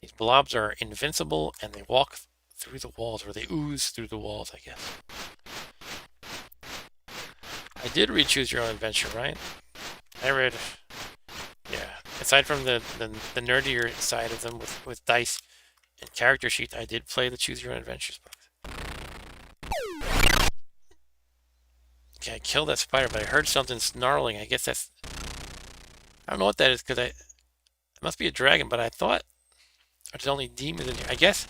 These blobs are invincible, and they walk through the walls, or they ooze through the walls, I guess. I did read Choose Your Own Adventure, right? I read, yeah. Aside from the nerdier side of them with dice and character sheets, I did play the Choose Your Own Adventures books. Okay, I killed that spider, but I heard something snarling. I guess that's... I don't know what that is, because it must be a dragon, but I thought there's only demons in here. I guess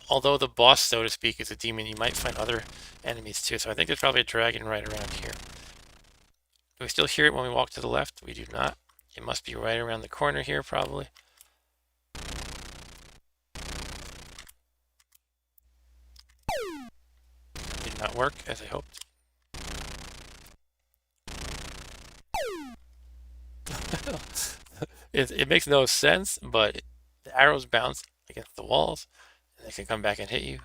although the boss, so to speak, is a demon, you might find other enemies too. So I think there's probably a dragon right around here. Do we still hear it when we walk to the left? We do not. It must be right around the corner here, probably. Did not work as I hoped. It makes no sense, but the arrows bounce against the walls, and they can come back and hit you.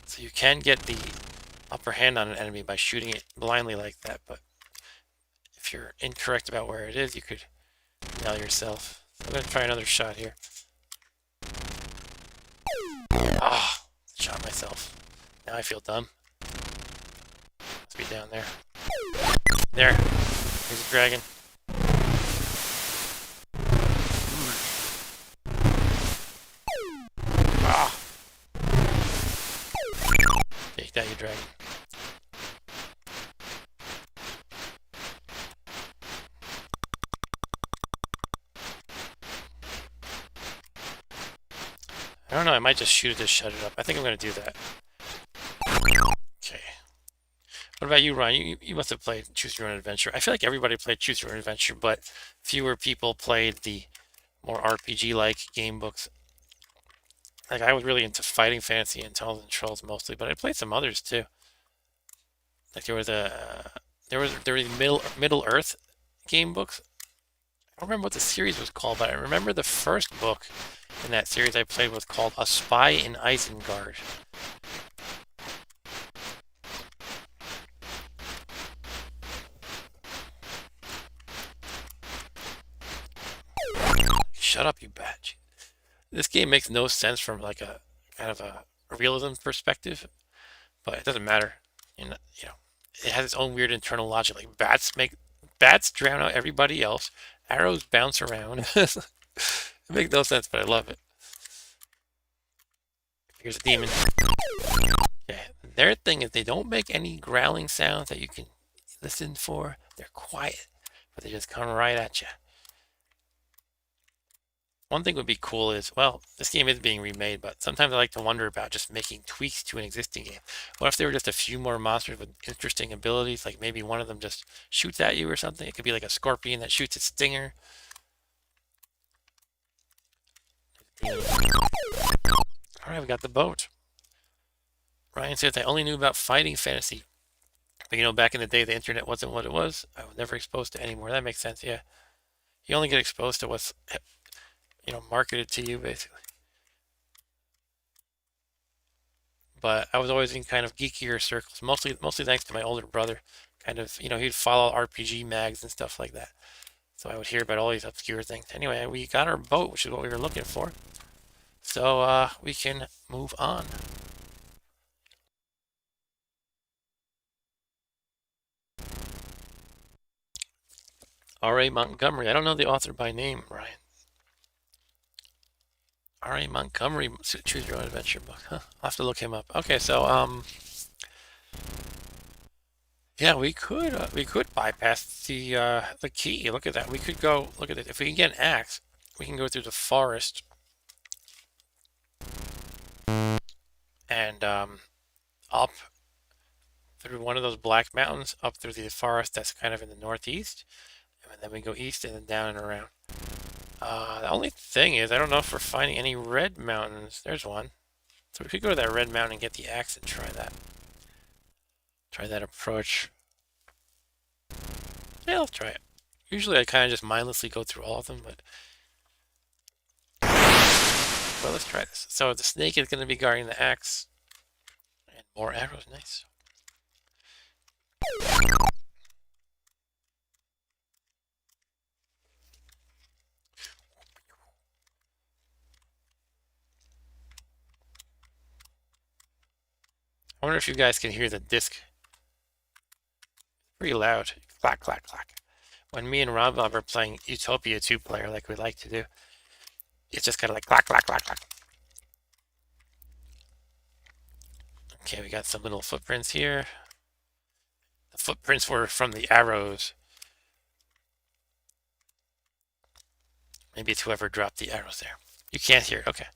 So you can get the upper hand on an enemy by shooting it blindly like that, but if you're incorrect about where it is, you could nail yourself. So I'm going to try another shot here. Ah, shot myself. Now I feel dumb. Must be down there. There. There's a dragon. Ah. dragon. I don't know, I might just shoot it to shut it up. I think I'm going to do that. Okay. What about you, Ryan? You must have played Choose Your Own Adventure. I feel like everybody played Choose Your Own Adventure, but fewer people played the more RPG-like game books. Like, I was really into Fighting Fantasy and Tunnels and Trolls mostly, but I played some others too. Like there were the Middle Earth game books. I don't remember what the series was called, but I remember the first book in that series I played was called A Spy in Isengard. Shut up, you batch. This game makes no sense from like a kind of a realism perspective, but it doesn't matter. You know, it has its own weird internal logic. Like bats drown out everybody else. Arrows bounce around. It makes no sense, but I love it. Here's a demon. Yeah, their thing is they don't make any growling sounds that you can listen for. They're quiet, but they just come right at you. One thing would be cool is, well, this game is being remade, but sometimes I like to wonder about just making tweaks to an existing game. What if there were just a few more monsters with interesting abilities, like maybe one of them just shoots at you or something? It could be like a scorpion that shoots its stinger. Alright, we got the boat. Ryan says, I only knew about Fighting Fantasy. But back in the day, the internet wasn't what it was. I was never exposed to anymore. That makes sense, yeah. You only get exposed to what's, marketed to you, basically. But I was always in kind of geekier circles, mostly thanks to my older brother. Kind of, he'd follow RPG mags and stuff like that. So I would hear about all these obscure things. Anyway, we got our boat, which is what we were looking for. So we can move on. R.A. Montgomery. I don't know the author by name, Ryan. R.A. Montgomery, Choose Your Own Adventure book. Huh. I'll have to look him up. Okay, so yeah, we could bypass the key. Look at that. We could go. Look at it. If we can get an axe, we can go through the forest and up through one of those black mountains, up through the forest that's kind of in the northeast, and then we go east and then down and around. The only thing is, I don't know if we're finding any red mountains. There's one. So we could go to that red mountain and get the axe and try that. Try that approach. Yeah, let's try it. Usually I kind of just mindlessly go through all of them, but let's try this. So the snake is going to be guarding the axe. And more arrows, nice. I wonder if you guys can hear the disc. Pretty loud. Clack, clack, clack. When me and Rob are playing Utopia 2-player like we like to do, it's just kind of like clack, clack, clack, clack. Okay, we got some little footprints here. The footprints were from the arrows. Maybe it's whoever dropped the arrows there. You can't hear it. Okay.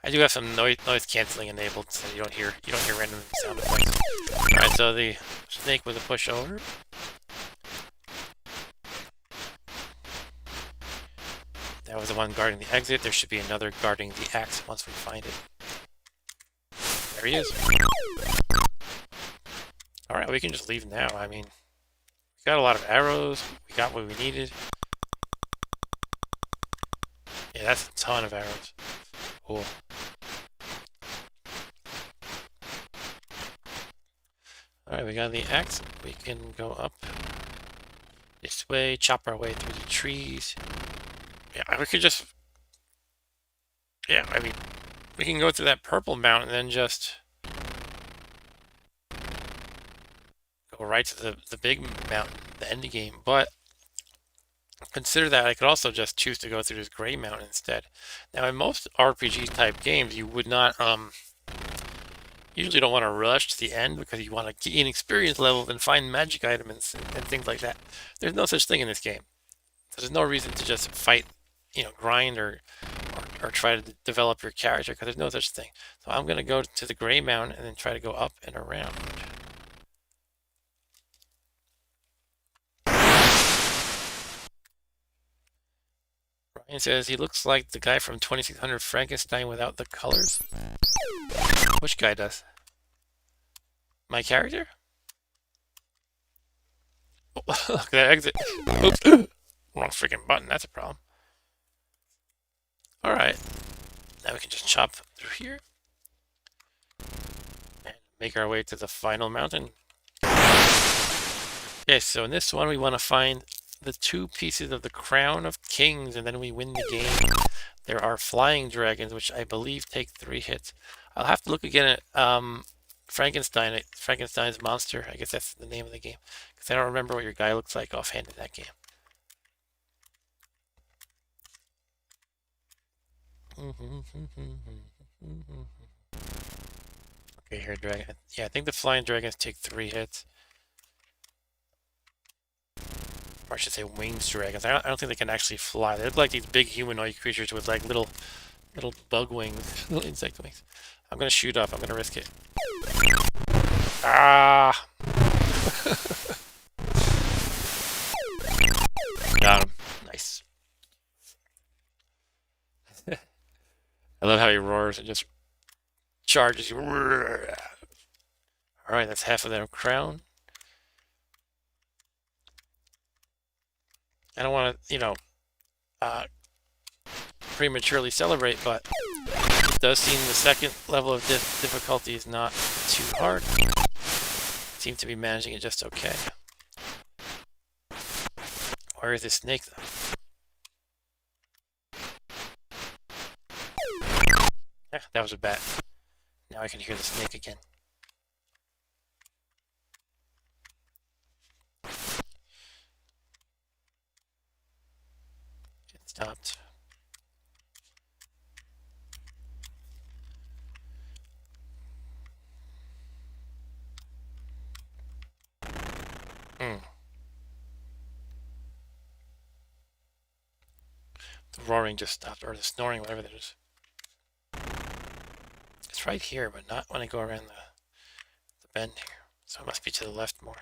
I do have some noise canceling enabled, so you don't hear random sound effects. All right, so the snake was a pushover. That was the one guarding the exit. There should be another guarding the axe once we find it. There he is. All right, we can just leave now. I mean, we got a lot of arrows. We got what we needed. Yeah, that's a ton of arrows. Cool. Alright, we got the axe. We can go up this way, chop our way through the trees. Yeah, we could just... Yeah, I mean, we can go through that purple mountain and then just... go right to the big mountain, the end game. But consider that I could also just choose to go through this gray mountain instead. Now, in most RPG type games, you would not usually don't want to rush to the end because you want to gain experience levels and find magic items and things like that. There's no such thing in this game. So there's no reason to just fight, grind or try to develop your character because there's no such thing. So I'm going to go to the Gray Mountain and then try to go up and around. Ryan says he looks like the guy from 2600 Frankenstein without the colors. Which guy does? My character? Oh, look at that exit. Oops. Wrong freaking button. That's a problem. Alright. Now we can just chop through here. And make our way to the final mountain. Okay, so in this one we want to find the 2 pieces of the Crown of Kings and then we win the game. There are flying dragons, which I believe take 3 hits. I'll have to look again at Frankenstein's monster. I guess that's the name of the game. Because I don't remember what your guy looks like offhand in that game. Okay, here, dragon. Yeah, I think the flying dragons take 3 hits. Or I should say winged dragons. I don't think they can actually fly. They look like these big humanoid creatures with like little bug wings, little insect wings. I'm gonna shoot up. I'm gonna risk it. Ah! Got him. Nice. I love how he roars and just charges you. Alright, that's half of their crown. I don't want to, prematurely celebrate, but it does seem the second level of difficulty is not too hard. Seem to be managing it just okay. Where is this snake, though? Yeah, that was a bat. Now I can hear the snake again. It stopped. The roaring just stopped, or the snoring, whatever that is. It's right here, but not when I go around the bend here. So it must be to the left more.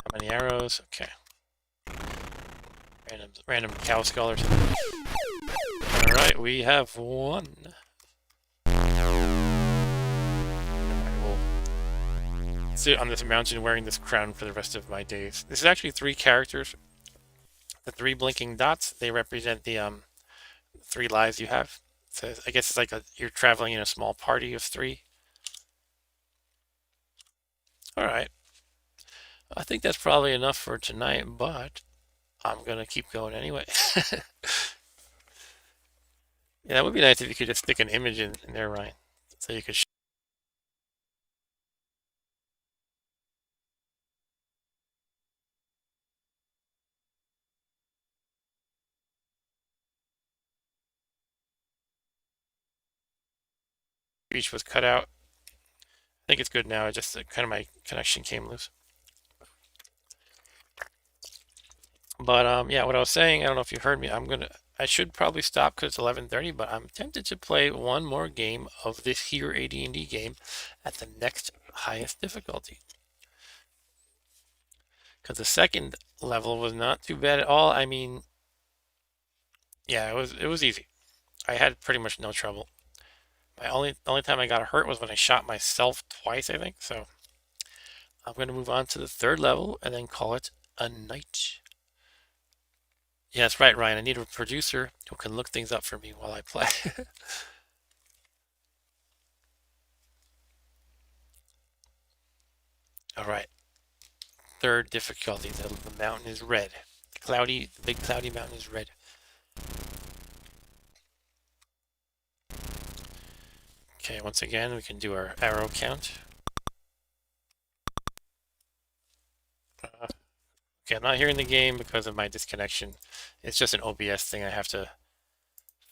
How many arrows? Okay. Random cow scholars. Alright, we have 1. I will sit on this mountain wearing this crown for the rest of my days. This is actually 3 characters. The 3 blinking dots, they represent the 3 lives you have. So I guess it's like you're traveling in a small party of 3. Alright. I think that's probably enough for tonight, but I'm gonna keep going anyway. Yeah, that would be nice if you could just stick an image in there, Ryan, so you could. Speech was cut out. I think it's good now. It just kind of my connection came loose. But yeah, what I was saying, I don't know if you heard me. I should probably stop because it's 11:30, but I'm tempted to play one more game of this here AD&D game at the next highest difficulty. Because the second level was not too bad at all. I mean, yeah, it was easy. I had pretty much no trouble. My only time I got hurt was when I shot myself twice, I think. So I'm going to move on to the 3rd level and then call it a night. Yeah, that's right, Ryan. I need a producer who can look things up for me while I play. All right. 3rd difficulty. The mountain is red. The big cloudy mountain is red. Okay, once again, we can do our arrow count. Okay, I'm not hearing the game because of my disconnection. It's just an OBS thing I have to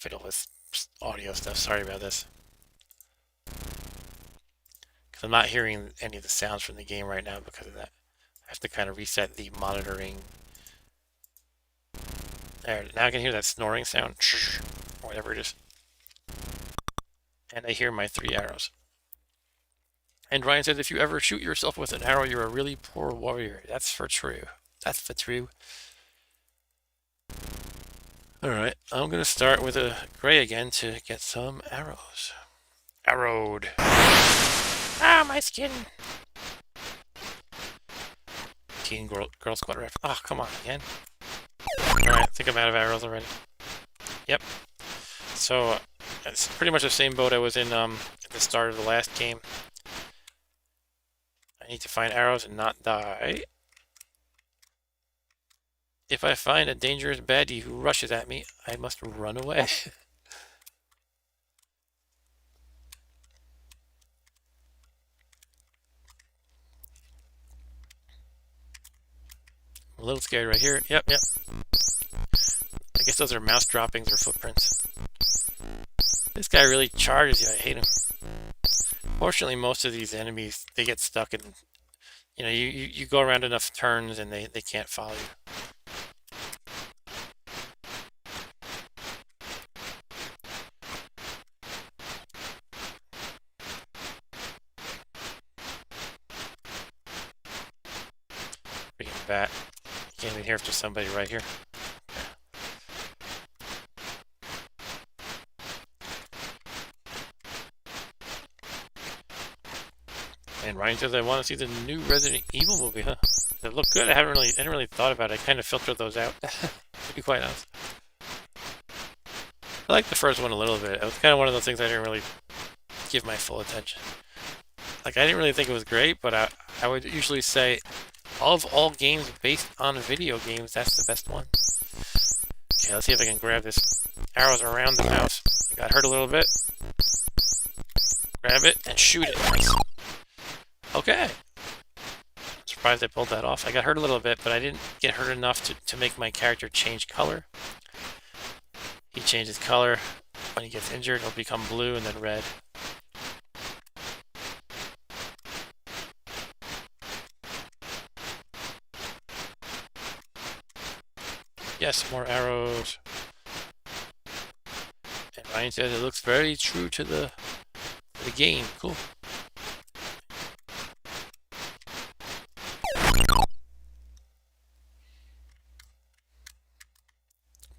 fiddle with audio stuff. Sorry about this. Because I'm not hearing any of the sounds from the game right now because of that. I have to kind of reset the monitoring. There, now I can hear that snoring sound, or whatever it is. And I hear my 3 arrows. And Ryan says, if you ever shoot yourself with an arrow, you're a really poor warrior. That's for true. That's for true. Alright, I'm going to start with a gray again to get some arrows. Arrowed. Ah, my skin. Teen Girl Squad ref. Ah, come on, again. Alright, I think I'm out of arrows already. Yep. So, it's pretty much the same boat I was in at the start of the last game. I need to find arrows and not die. If I find a dangerous baddie who rushes at me, I must run away. I'm a little scared right here. Yep. I guess those are mouse droppings or footprints. This guy really charges you. I hate him. Fortunately, most of these enemies, they get stuck in... You know, you go around enough turns and they can't follow you. Freaking bat. Can't even hear if there's somebody right here. And Ryan says, I want to see the new Resident Evil movie, huh? Does it look good? I hadn't really thought about it. I kind of filtered those out, to be quite honest. I like the first one a little bit. It was kind of one of those things I didn't really give my full attention. Like, I didn't really think it was great, but I would usually say, of all games based on video games, that's the best one. Okay, let's see if I can grab this arrows around the mouse. It got hurt a little bit. Grab it and shoot it. Nice. Okay. Surprised I pulled that off. I got hurt a little bit, but I didn't get hurt enough to make my character change color. He changes color. When he gets injured, it'll become blue and then red. Yes, more arrows. And Ryan says it looks very true to the game. Cool.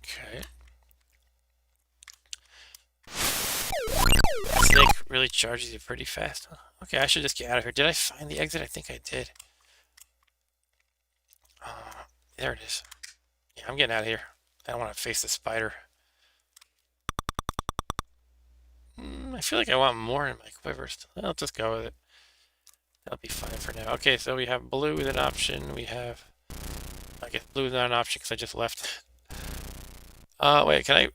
Okay. Snake really charges you pretty fast, huh? Okay, I should just get out of here. Did I find the exit? I think I did. There it is. Yeah, I'm getting out of here. I don't want to face the spider. I feel like I want more in my quivers. I'll just go with it. That'll be fine for now. Okay, so we have blue as an option. We have... I guess blue is not an option because I just left. Wait, can I...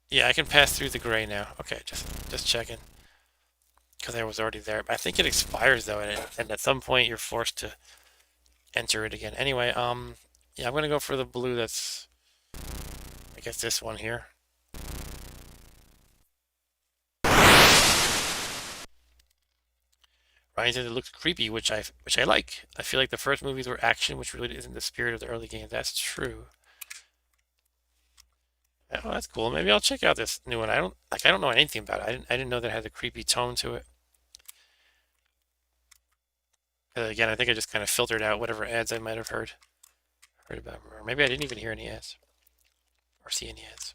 Yeah, I can pass through the gray now. Okay, just checking. Because I was already there. I think it expires, though, and at some point you're forced to enter it again. Anyway, yeah, I'm going to go for the blue that's... I guess this one here. Ryan said it looks creepy, which I like. I feel like the first movies were action, which really isn't the spirit of the early games. That's true. Oh, that's cool. Maybe I'll check out this new one. I don't know anything about it. I didn't know that it had a creepy tone to it. Again, I think I just kind of filtered out whatever ads I might have heard about, or maybe I didn't even hear any ads or see any ads.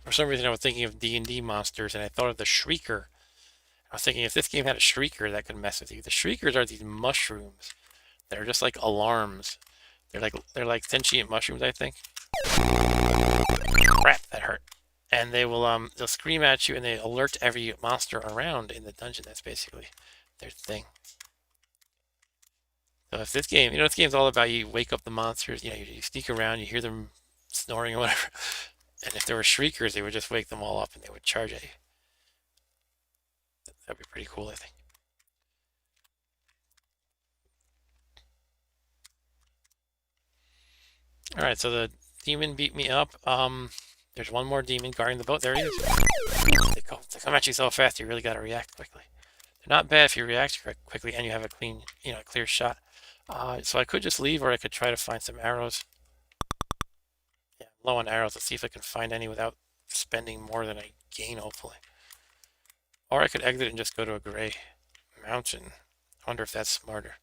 For some reason, I was thinking of D&D monsters, and I thought of the Shrieker. I was thinking if this game had a Shrieker, that could mess with you. The Shriekers are these mushrooms that are just like alarms. They're like sentient mushrooms, I think. Crap, that hurt. And they'll scream at you and they alert every monster around in the dungeon. That's basically their thing. So if this game, this game's all about you wake up the monsters, you sneak around, you hear them snoring or whatever. And if there were Shriekers, they would just wake them all up and they would charge at you. That'd be pretty cool, I think. All right, so the demon beat me up. There's one more demon guarding the boat. There he is. They come at you so fast, you really got to react quickly. They're not bad if you react quickly and you have a clean, clear shot. So I could just leave, or I could try to find some arrows. Yeah, I'm low on arrows. Let's see if I can find any without spending more than I gain, hopefully. Or I could exit and just go to a gray mountain. I wonder if that's smarter.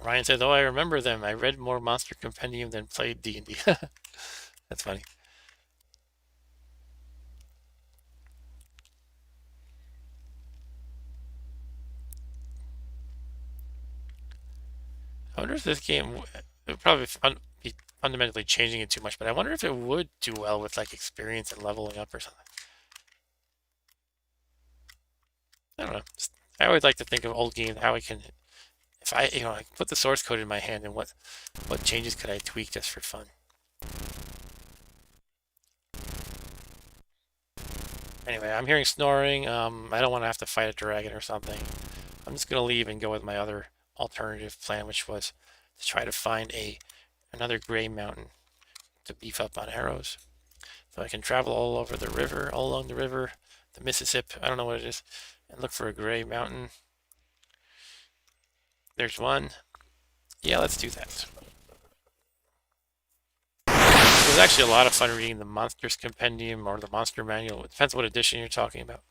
Ryan says, "Oh, I remember them. I read more Monster Compendium than played D&D." That's funny. I wonder if this game would probably be fundamentally changing it too much, but I wonder if it would do well with like experience and leveling up or something. I don't know. I always like to think of old games, how I can, if I, I put the source code in my hand, and what changes could I tweak just for fun. Anyway, I'm hearing snoring. I don't want to have to fight a dragon or something. I'm just gonna leave and go with my other alternative plan, which was to try to find another gray mountain to beef up on arrows. So I can travel all over the river, all along the river, the Mississippi, I don't know what it is, and look for a gray mountain. There's one. Yeah, let's do that. It was actually a lot of fun reading the Monsters Compendium or the Monster Manual. It depends what edition you're talking about.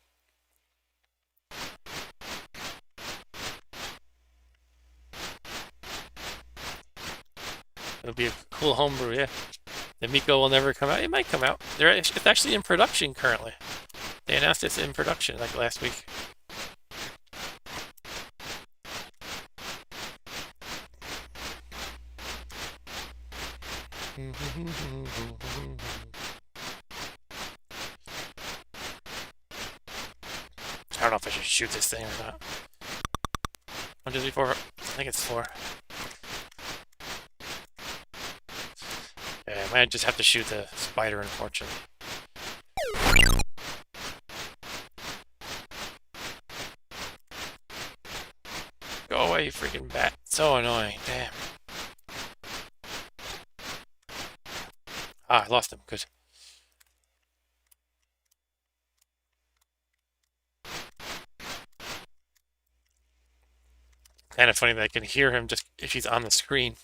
It'll be a cool homebrew, yeah. The Miko will never come out. It might come out. It's actually in production currently. They announced it's in production like last week. I don't know if I should shoot this thing or not. 1, 2, 3, 4. I think it's 4. Yeah, I might just have to shoot the spider, unfortunately. Go away, you freaking bat. So annoying. Damn. Ah, I lost him. Good. Kind of funny that I can hear him just if he's on the screen.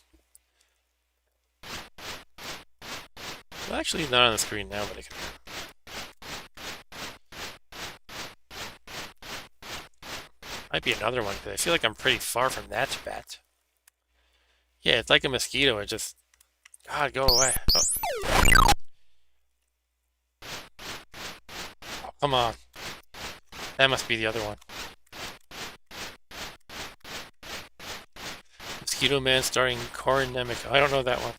Well, actually, he's not on the screen now, but I can. Might be another one, because I feel like I'm pretty far from that bat. Yeah, it's like a mosquito. It just... God, go away. Oh. Oh, come on. That must be the other one. Mosquito Man starring Corin Nemec. I don't know that one.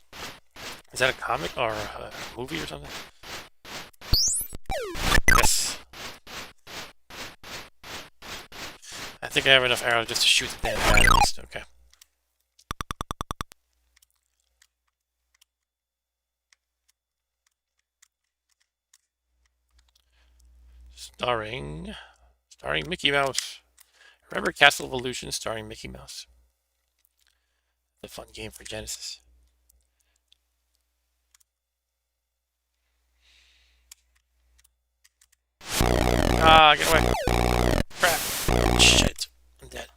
Is that a comic or a movie or something? Yes. I think I have enough arrows just to shoot the damn bat at least. Okay. Starring Mickey Mouse. Remember Castle of Illusion starring Mickey Mouse? The fun game for Genesis. Ah, get away. Crap. Shit. I'm dead.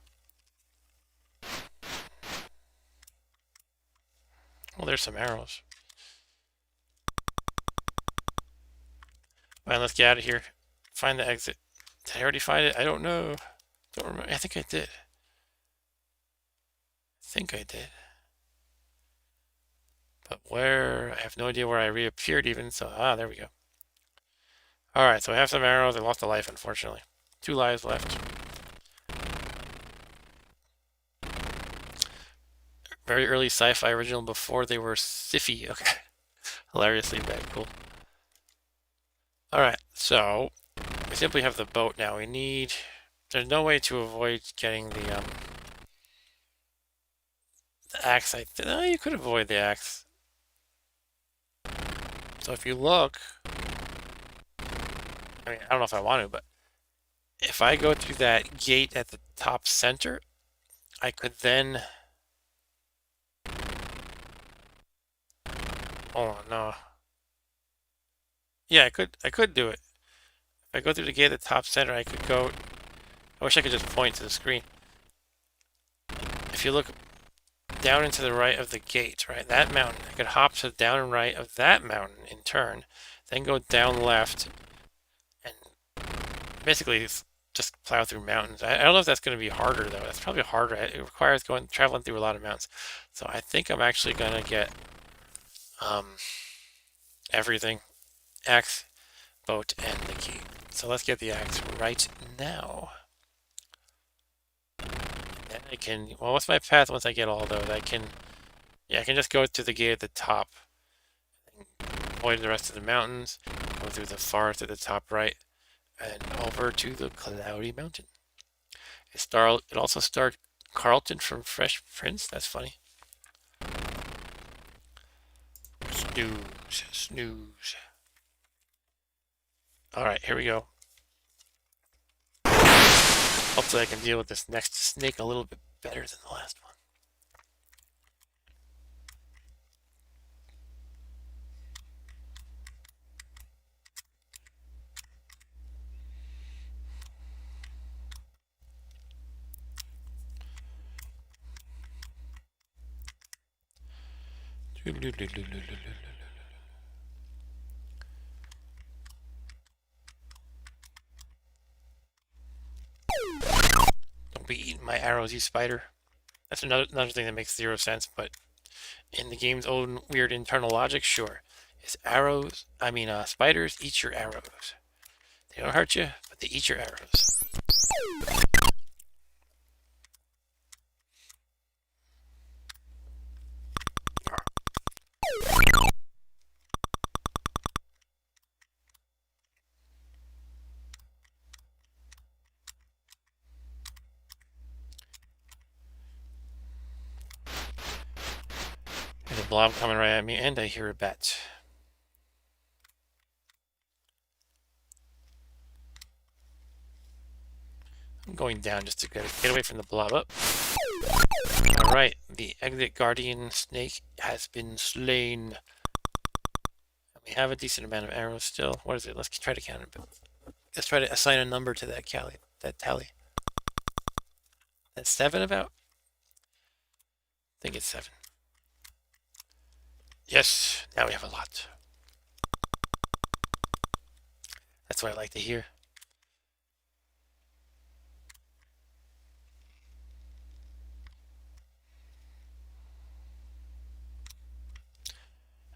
Well, there's some arrows. Fine, let's get out of here. Find the exit. Did I already find it? I don't know. Don't remember. I think I did. But where? I have no idea where I reappeared even, so... Ah, there we go. Alright, so I have some arrows. I lost a life, unfortunately. 2 lives left. Very early sci-fi original before they were sci-fi. Okay. Hilariously bad. Cool. Alright, so... we simply have the boat now. We need... There's no way to avoid getting the axe, you could avoid the axe. So if you look, I mean, I don't know if I want to, but if I go through that gate at the top center, I could then... Oh, no. Yeah, I could do it. If I go through the gate at the top center, I could go... I wish I could just point to the screen. If you look down and to the right of the gate, right, that mountain, I could hop to the down and right of that mountain in turn, then go down left, and basically just plow through mountains. I don't know if that's going to be harder, though. That's probably harder. It requires traveling through a lot of mountains. So I think I'm actually going to get everything. Axe, boat, and the key. So let's get the axe right now. And I can... Well, what's my path once I get all those? I can just go to the gate at the top. Avoid the rest of the mountains. Go through the forest at the top right. And over to the Cloudy Mountain. It also starred Carlton from Fresh Prince. That's funny. Snooze, snooze. Alright, here we go. Hopefully I can deal with this next snake a little bit better than the last one. Don't be eating my arrows, you spider. That's another thing that makes zero sense, but in the game's own weird internal logic, sure. Is spiders eat your arrows. They don't hurt you, but they eat your arrows. There's a blob coming right at me, and I hear a bat. I'm going down just to get away from the blob up. Alright, the exit guardian snake has been slain. We have a decent amount of arrows still. What is it? Let's try to count it. Let's try to assign a number to that tally. That's 7 about? I think it's 7. Yes, now we have a lot. That's what I like to hear.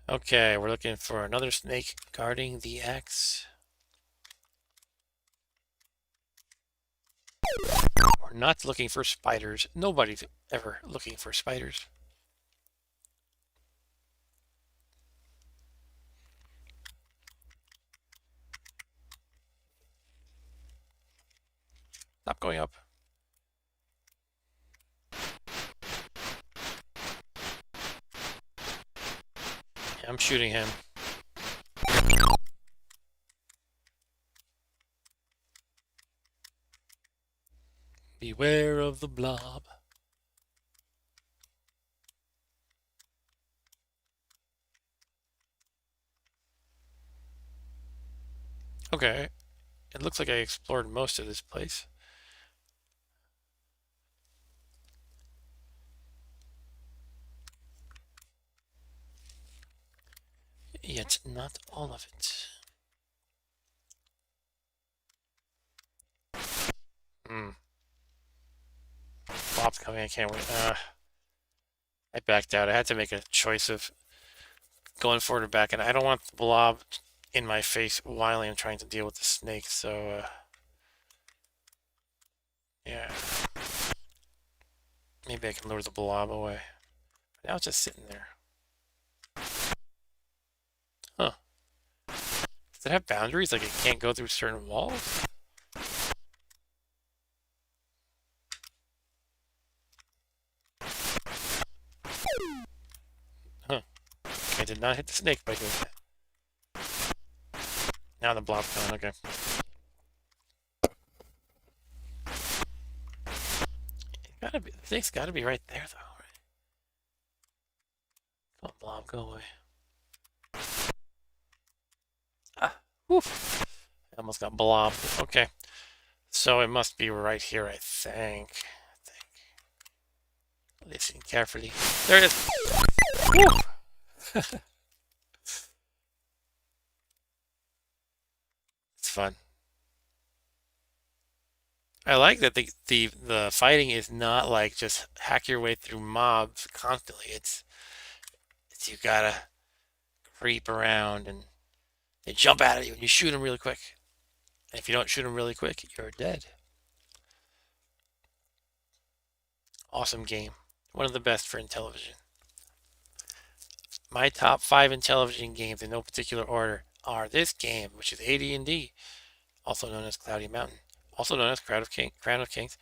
Okay, we're looking for another snake guarding the axe. We're not looking for spiders. Nobody's ever looking for spiders. Stop going up. Yeah, I'm shooting him. Beware of the blob. Okay, it looks like I explored most of this place. Yet not all of it. Blob's coming, I can't wait. I backed out. I had to make a choice of going forward or back, and I don't want the blob in my face while I'm trying to deal with the snake, so, yeah. Maybe I can lure the blob away. But now it's just sitting there. Huh. Does it have boundaries? Like it can't go through certain walls? I did not hit the snake by doing that. Now the blob's gone, okay. Gotta be, the snake's gotta be right there, though. Right? Come on, blob, go away. Ah, woof. I almost got blobbed. Okay. So it must be right here, I think. Listen carefully. There it is. It's fun. I like that the fighting is not like just hack your way through mobs constantly. It's you gotta creep around and they jump out at you and you shoot them really quick. And if you don't shoot them really quick, you're dead. Awesome game. One of the best for Intellivision. My top 5 Intellivision games in no particular order are this game, which is AD&D, also known as Cloudy Mountain, also known as Crown of Kings,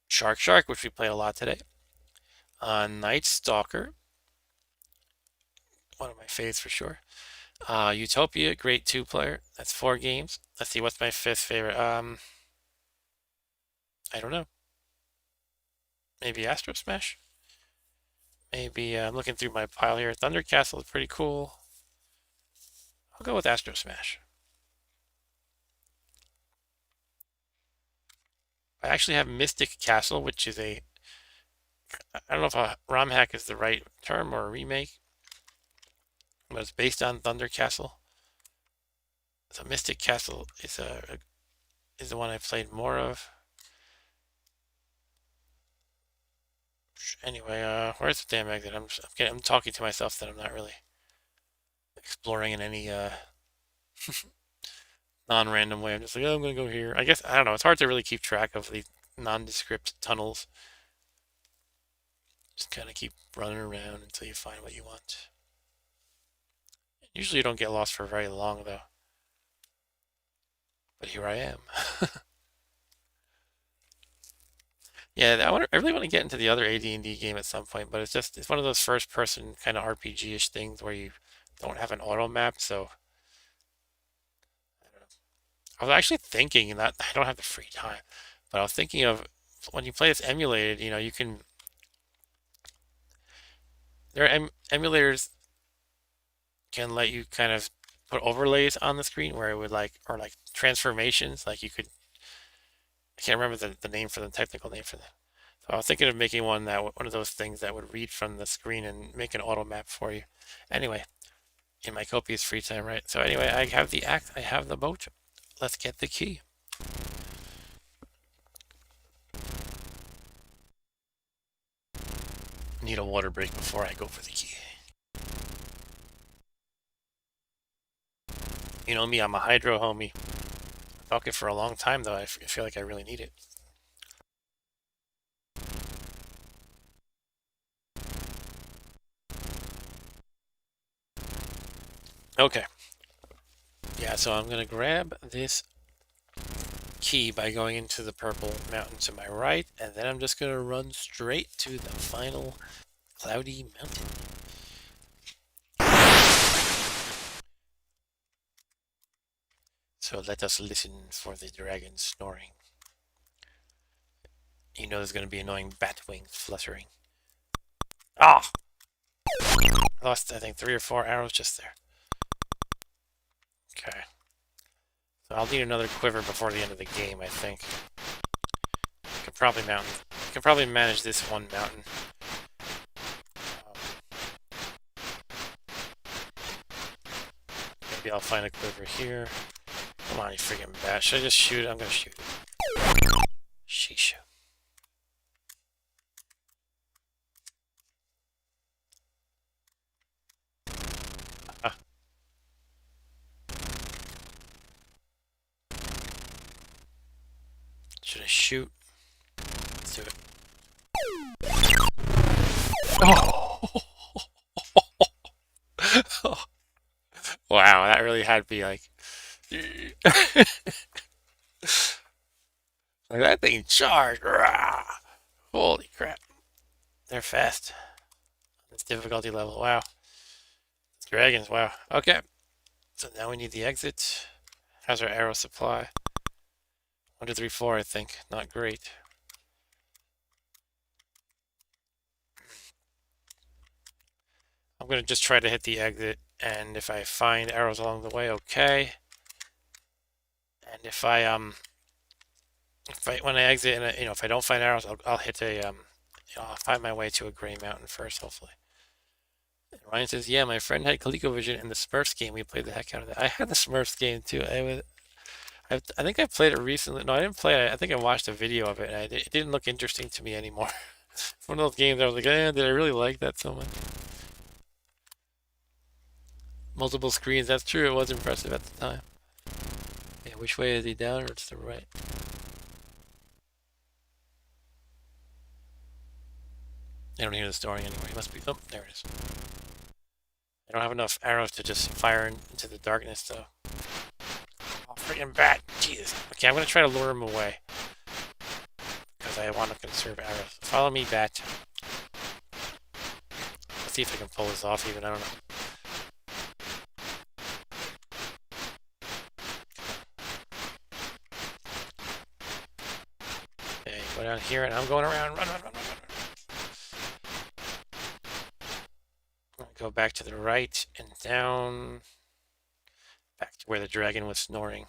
Shark, which we play a lot today, Night Stalker, one of my faves for sure, Utopia, great 2-player, that's 4 games. Let's see, what's my 5th favorite? I don't know. Maybe Astro Smash? Maybe, I'm looking through my pile here. Thunder Castle is pretty cool. I'll go with Astro Smash. I actually have Mystic Castle, which is I don't know if a ROM hack is the right term or a remake, but it's based on Thunder Castle. So Mystic Castle is the one I've played more of. Anyway, where's the damn exit? I'm talking to myself that I'm not really exploring in any non-random way. I'm just like, oh, I'm gonna go here. I guess I don't know. It's hard to really keep track of the nondescript tunnels. Just kind of keep running around until you find what you want. Usually you don't get lost for very long though. But here I am. Yeah, I really want to get into the other AD&D game at some point, but it's one of those first-person kind of RPG-ish things where you don't have an auto map, so I don't know. I was actually thinking that I don't have the free time, but I was thinking of when you play this emulated, you can there are emulators can let you kind of put overlays on the screen where it would or like transformations, like you could I can't remember the name for the technical name for that. So I was thinking of making one of those things that would read from the screen and make an auto map for you. Anyway, in my copious free time, right? So anyway, I have the axe, I have the boat. Let's get the key. Need a water break before I go for the key. You know me, I'm a hydro homie. Talking for a long time though, I feel like I really need it. Okay. Yeah, so I'm gonna grab this key by going into the purple mountain to my right, and then I'm just gonna run straight to the final cloudy mountain. So let us listen for the dragon snoring. You know there's gonna be annoying bat wings fluttering. Ah! I lost, I think, 3 or 4 arrows just there. Okay. So I'll need another quiver before the end of the game, I think. I could probably manage this one mountain. Maybe I'll find a quiver here. Come on, you freaking bat. Should I just shoot it? I'm gonna shoot it. Sheesh. Ah. Should I shoot? Let's do it. Oh! Wow, that really had me like... like that thing charged. Rah! Holy crap. They're fast. This difficulty level. Wow. Dragons, wow. Okay. So now we need the exit. How's our arrow supply? 1, 2, 3, 4, I think. Not great. I'm gonna just try to hit the exit, and if I find arrows along the way, okay. And when I exit, and if I don't find arrows, I'll hit I'll find my way to a gray mountain first, hopefully. And Ryan says, "Yeah, my friend had ColecoVision in the Smurfs game. We played the heck out of that. I had the Smurfs game too. I think I played it recently. No, I didn't play it. I think I watched a video of it, and it didn't look interesting to me anymore. It's one of those games I was like, did I really like that so much? Multiple screens. That's true. It was impressive at the time. Yeah, which way is he down or it's the right? I don't hear the snoring anymore. He must be. Oh, there it is. I don't have enough arrows to just fire into the darkness, though. Oh, freaking bat! Jesus. Okay, I'm gonna try to lure him away because I want to conserve arrows. Follow me, bat. Let's see if I can pull this off. Even I don't know. Okay, go down here, and I'm going around. Run, run, run, run, run. Go back to the right and down. Back to where the dragon was snoring.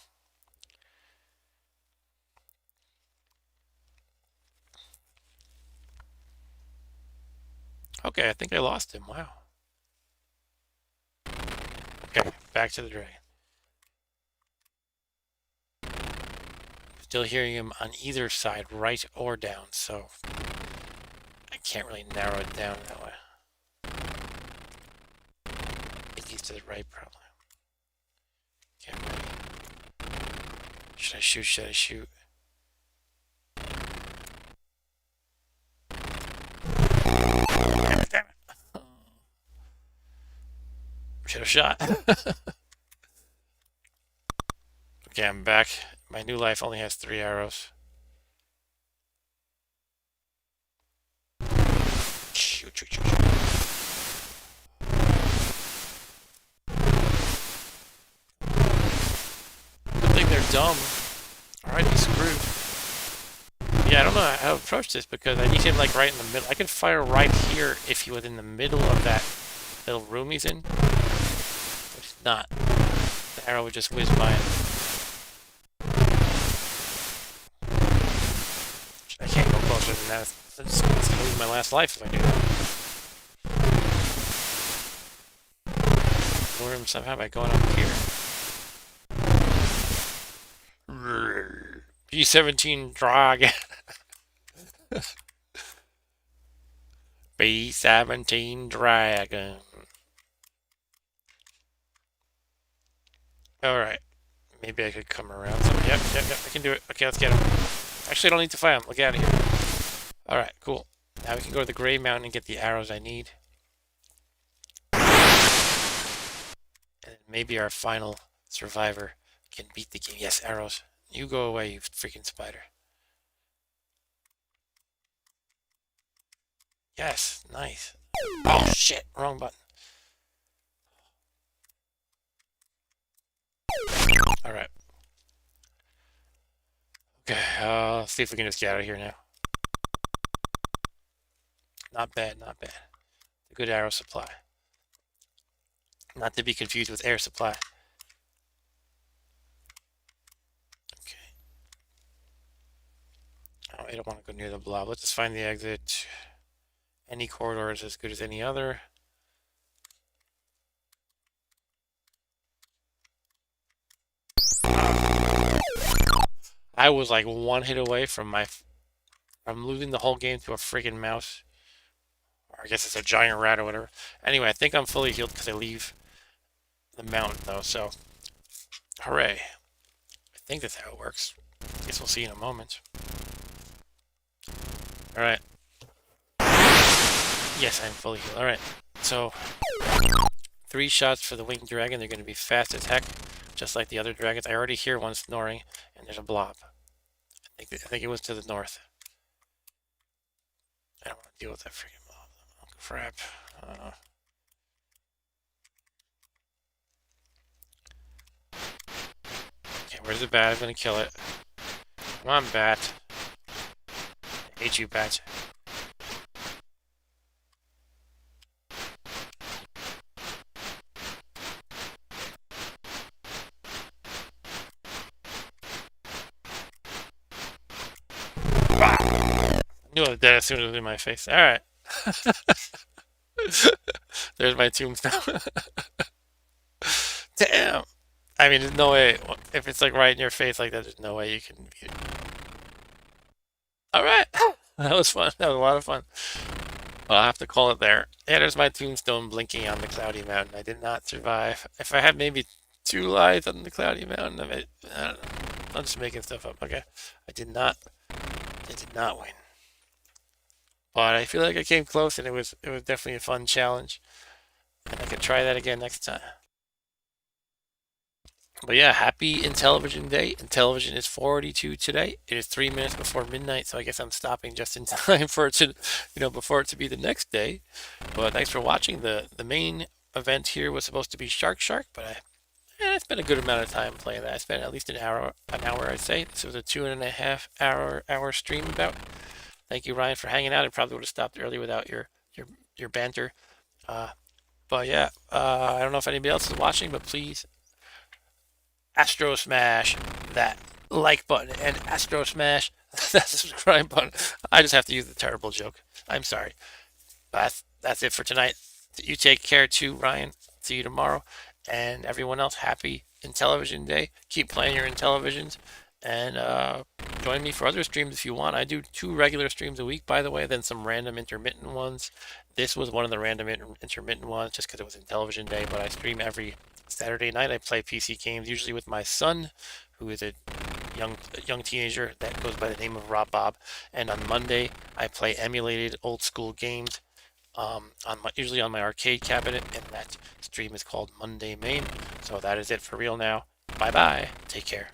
Okay, I think I lost him. Wow. Okay, back to the dragon. Still hearing him on either side, right or down, so I can't really narrow it down that way. I think he's to the right, probably. Can't really. Should I shoot? Should I shoot? Damn it, damn it. Should have shot. Okay, I'm back. My new life only has 3 arrows. Shoot, shoot, shoot, shoot. Good thing they're dumb. Alright, he's screwed. Yeah, I don't know how to approach this because I need him like right in the middle. I could fire right here if he was in the middle of that little room he's in. But he's not. The arrow would just whiz by him. I can't go closer than that. It's gonna lose my last life if I do that. Lure him somehow by going up here. B-17 dragon. B-17 dragon. Alright. Maybe I could come around. Yep, I can do it. Okay, let's get him. Actually, I don't need to fight him. Look out of here. Alright, cool. Now we can go to the Gray Mountain and get the arrows I need. And maybe our final survivor can beat the game. Yes, arrows. You go away, you freaking spider. Yes, nice. Oh, shit. Wrong button. Alright. Okay, let's see if we can just get out of here now. Not bad, not bad. A good arrow supply. Not to be confused with air supply. Okay. Oh, I don't want to go near the blob. Let's just find the exit. Any corridor is as good as any other. I was like one hit away from losing the whole game to a freaking mouse. Or I guess it's a giant rat or whatever. Anyway, I think I'm fully healed because I leave the mountain though, so hooray. I think that's how it works. Guess we'll see in a moment. Alright. Yes, I'm fully healed. Alright, so 3 shots for the winged dragon. They're going to be fast as heck, just like the other dragons. I already hear one snoring, and there's a blob. I think it was to the north. I don't want to deal with that freaking blob. Oh, crap. Where's the bat? I'm gonna kill it. Come on, bat. I hate you, bat. I knew I was dead as soon as it was in my face. Alright. There's my tombstone. Damn. I mean, there's no way. If it's like right in your face like that, there's no way you can. Alright. That was fun. That was a lot of fun. Well, I'll have to call it there. Yeah, there's my tombstone blinking on the cloudy mountain. I did not survive. If I had maybe 2 lives on the cloudy mountain, I don't know. I'm just making stuff up. Okay. I did not. I did not win. But I feel like I came close, and it was definitely a fun challenge, and I could try that again next time. But yeah, happy Intellivision Day. Intellivision is 4:42 today. It is 3 minutes before midnight, so I guess I'm stopping just in time for it to, before it to be the next day. But thanks for watching. The main event here was supposed to be Shark Shark, but I spent a good amount of time playing that. I spent at least an hour, I'd say. This was a 2.5 hour stream about. Thank you, Ryan, for hanging out. I probably would have stopped early without your banter. Uh, but yeah, I don't know if anybody else is watching, but please Astro Smash that like button and Astro Smash that subscribe button. I just have to use the terrible joke. I'm sorry. That's it for tonight. You take care too, Ryan. See you tomorrow. And everyone else, happy Intellivision Day. Keep playing your Intellivisions. And join me for other streams if you want. I do 2 regular streams a week, by the way, then some random intermittent ones. This was one of the random intermittent ones just because it was Intellivision Day, but I stream every Saturday night. I play PC games, usually with my son, who is a young teenager that goes by the name of Rob Bob. And on Monday, I play emulated old school games usually on my arcade cabinet, and that stream is called Monday Main. So that is it for real now. Bye bye. Take care.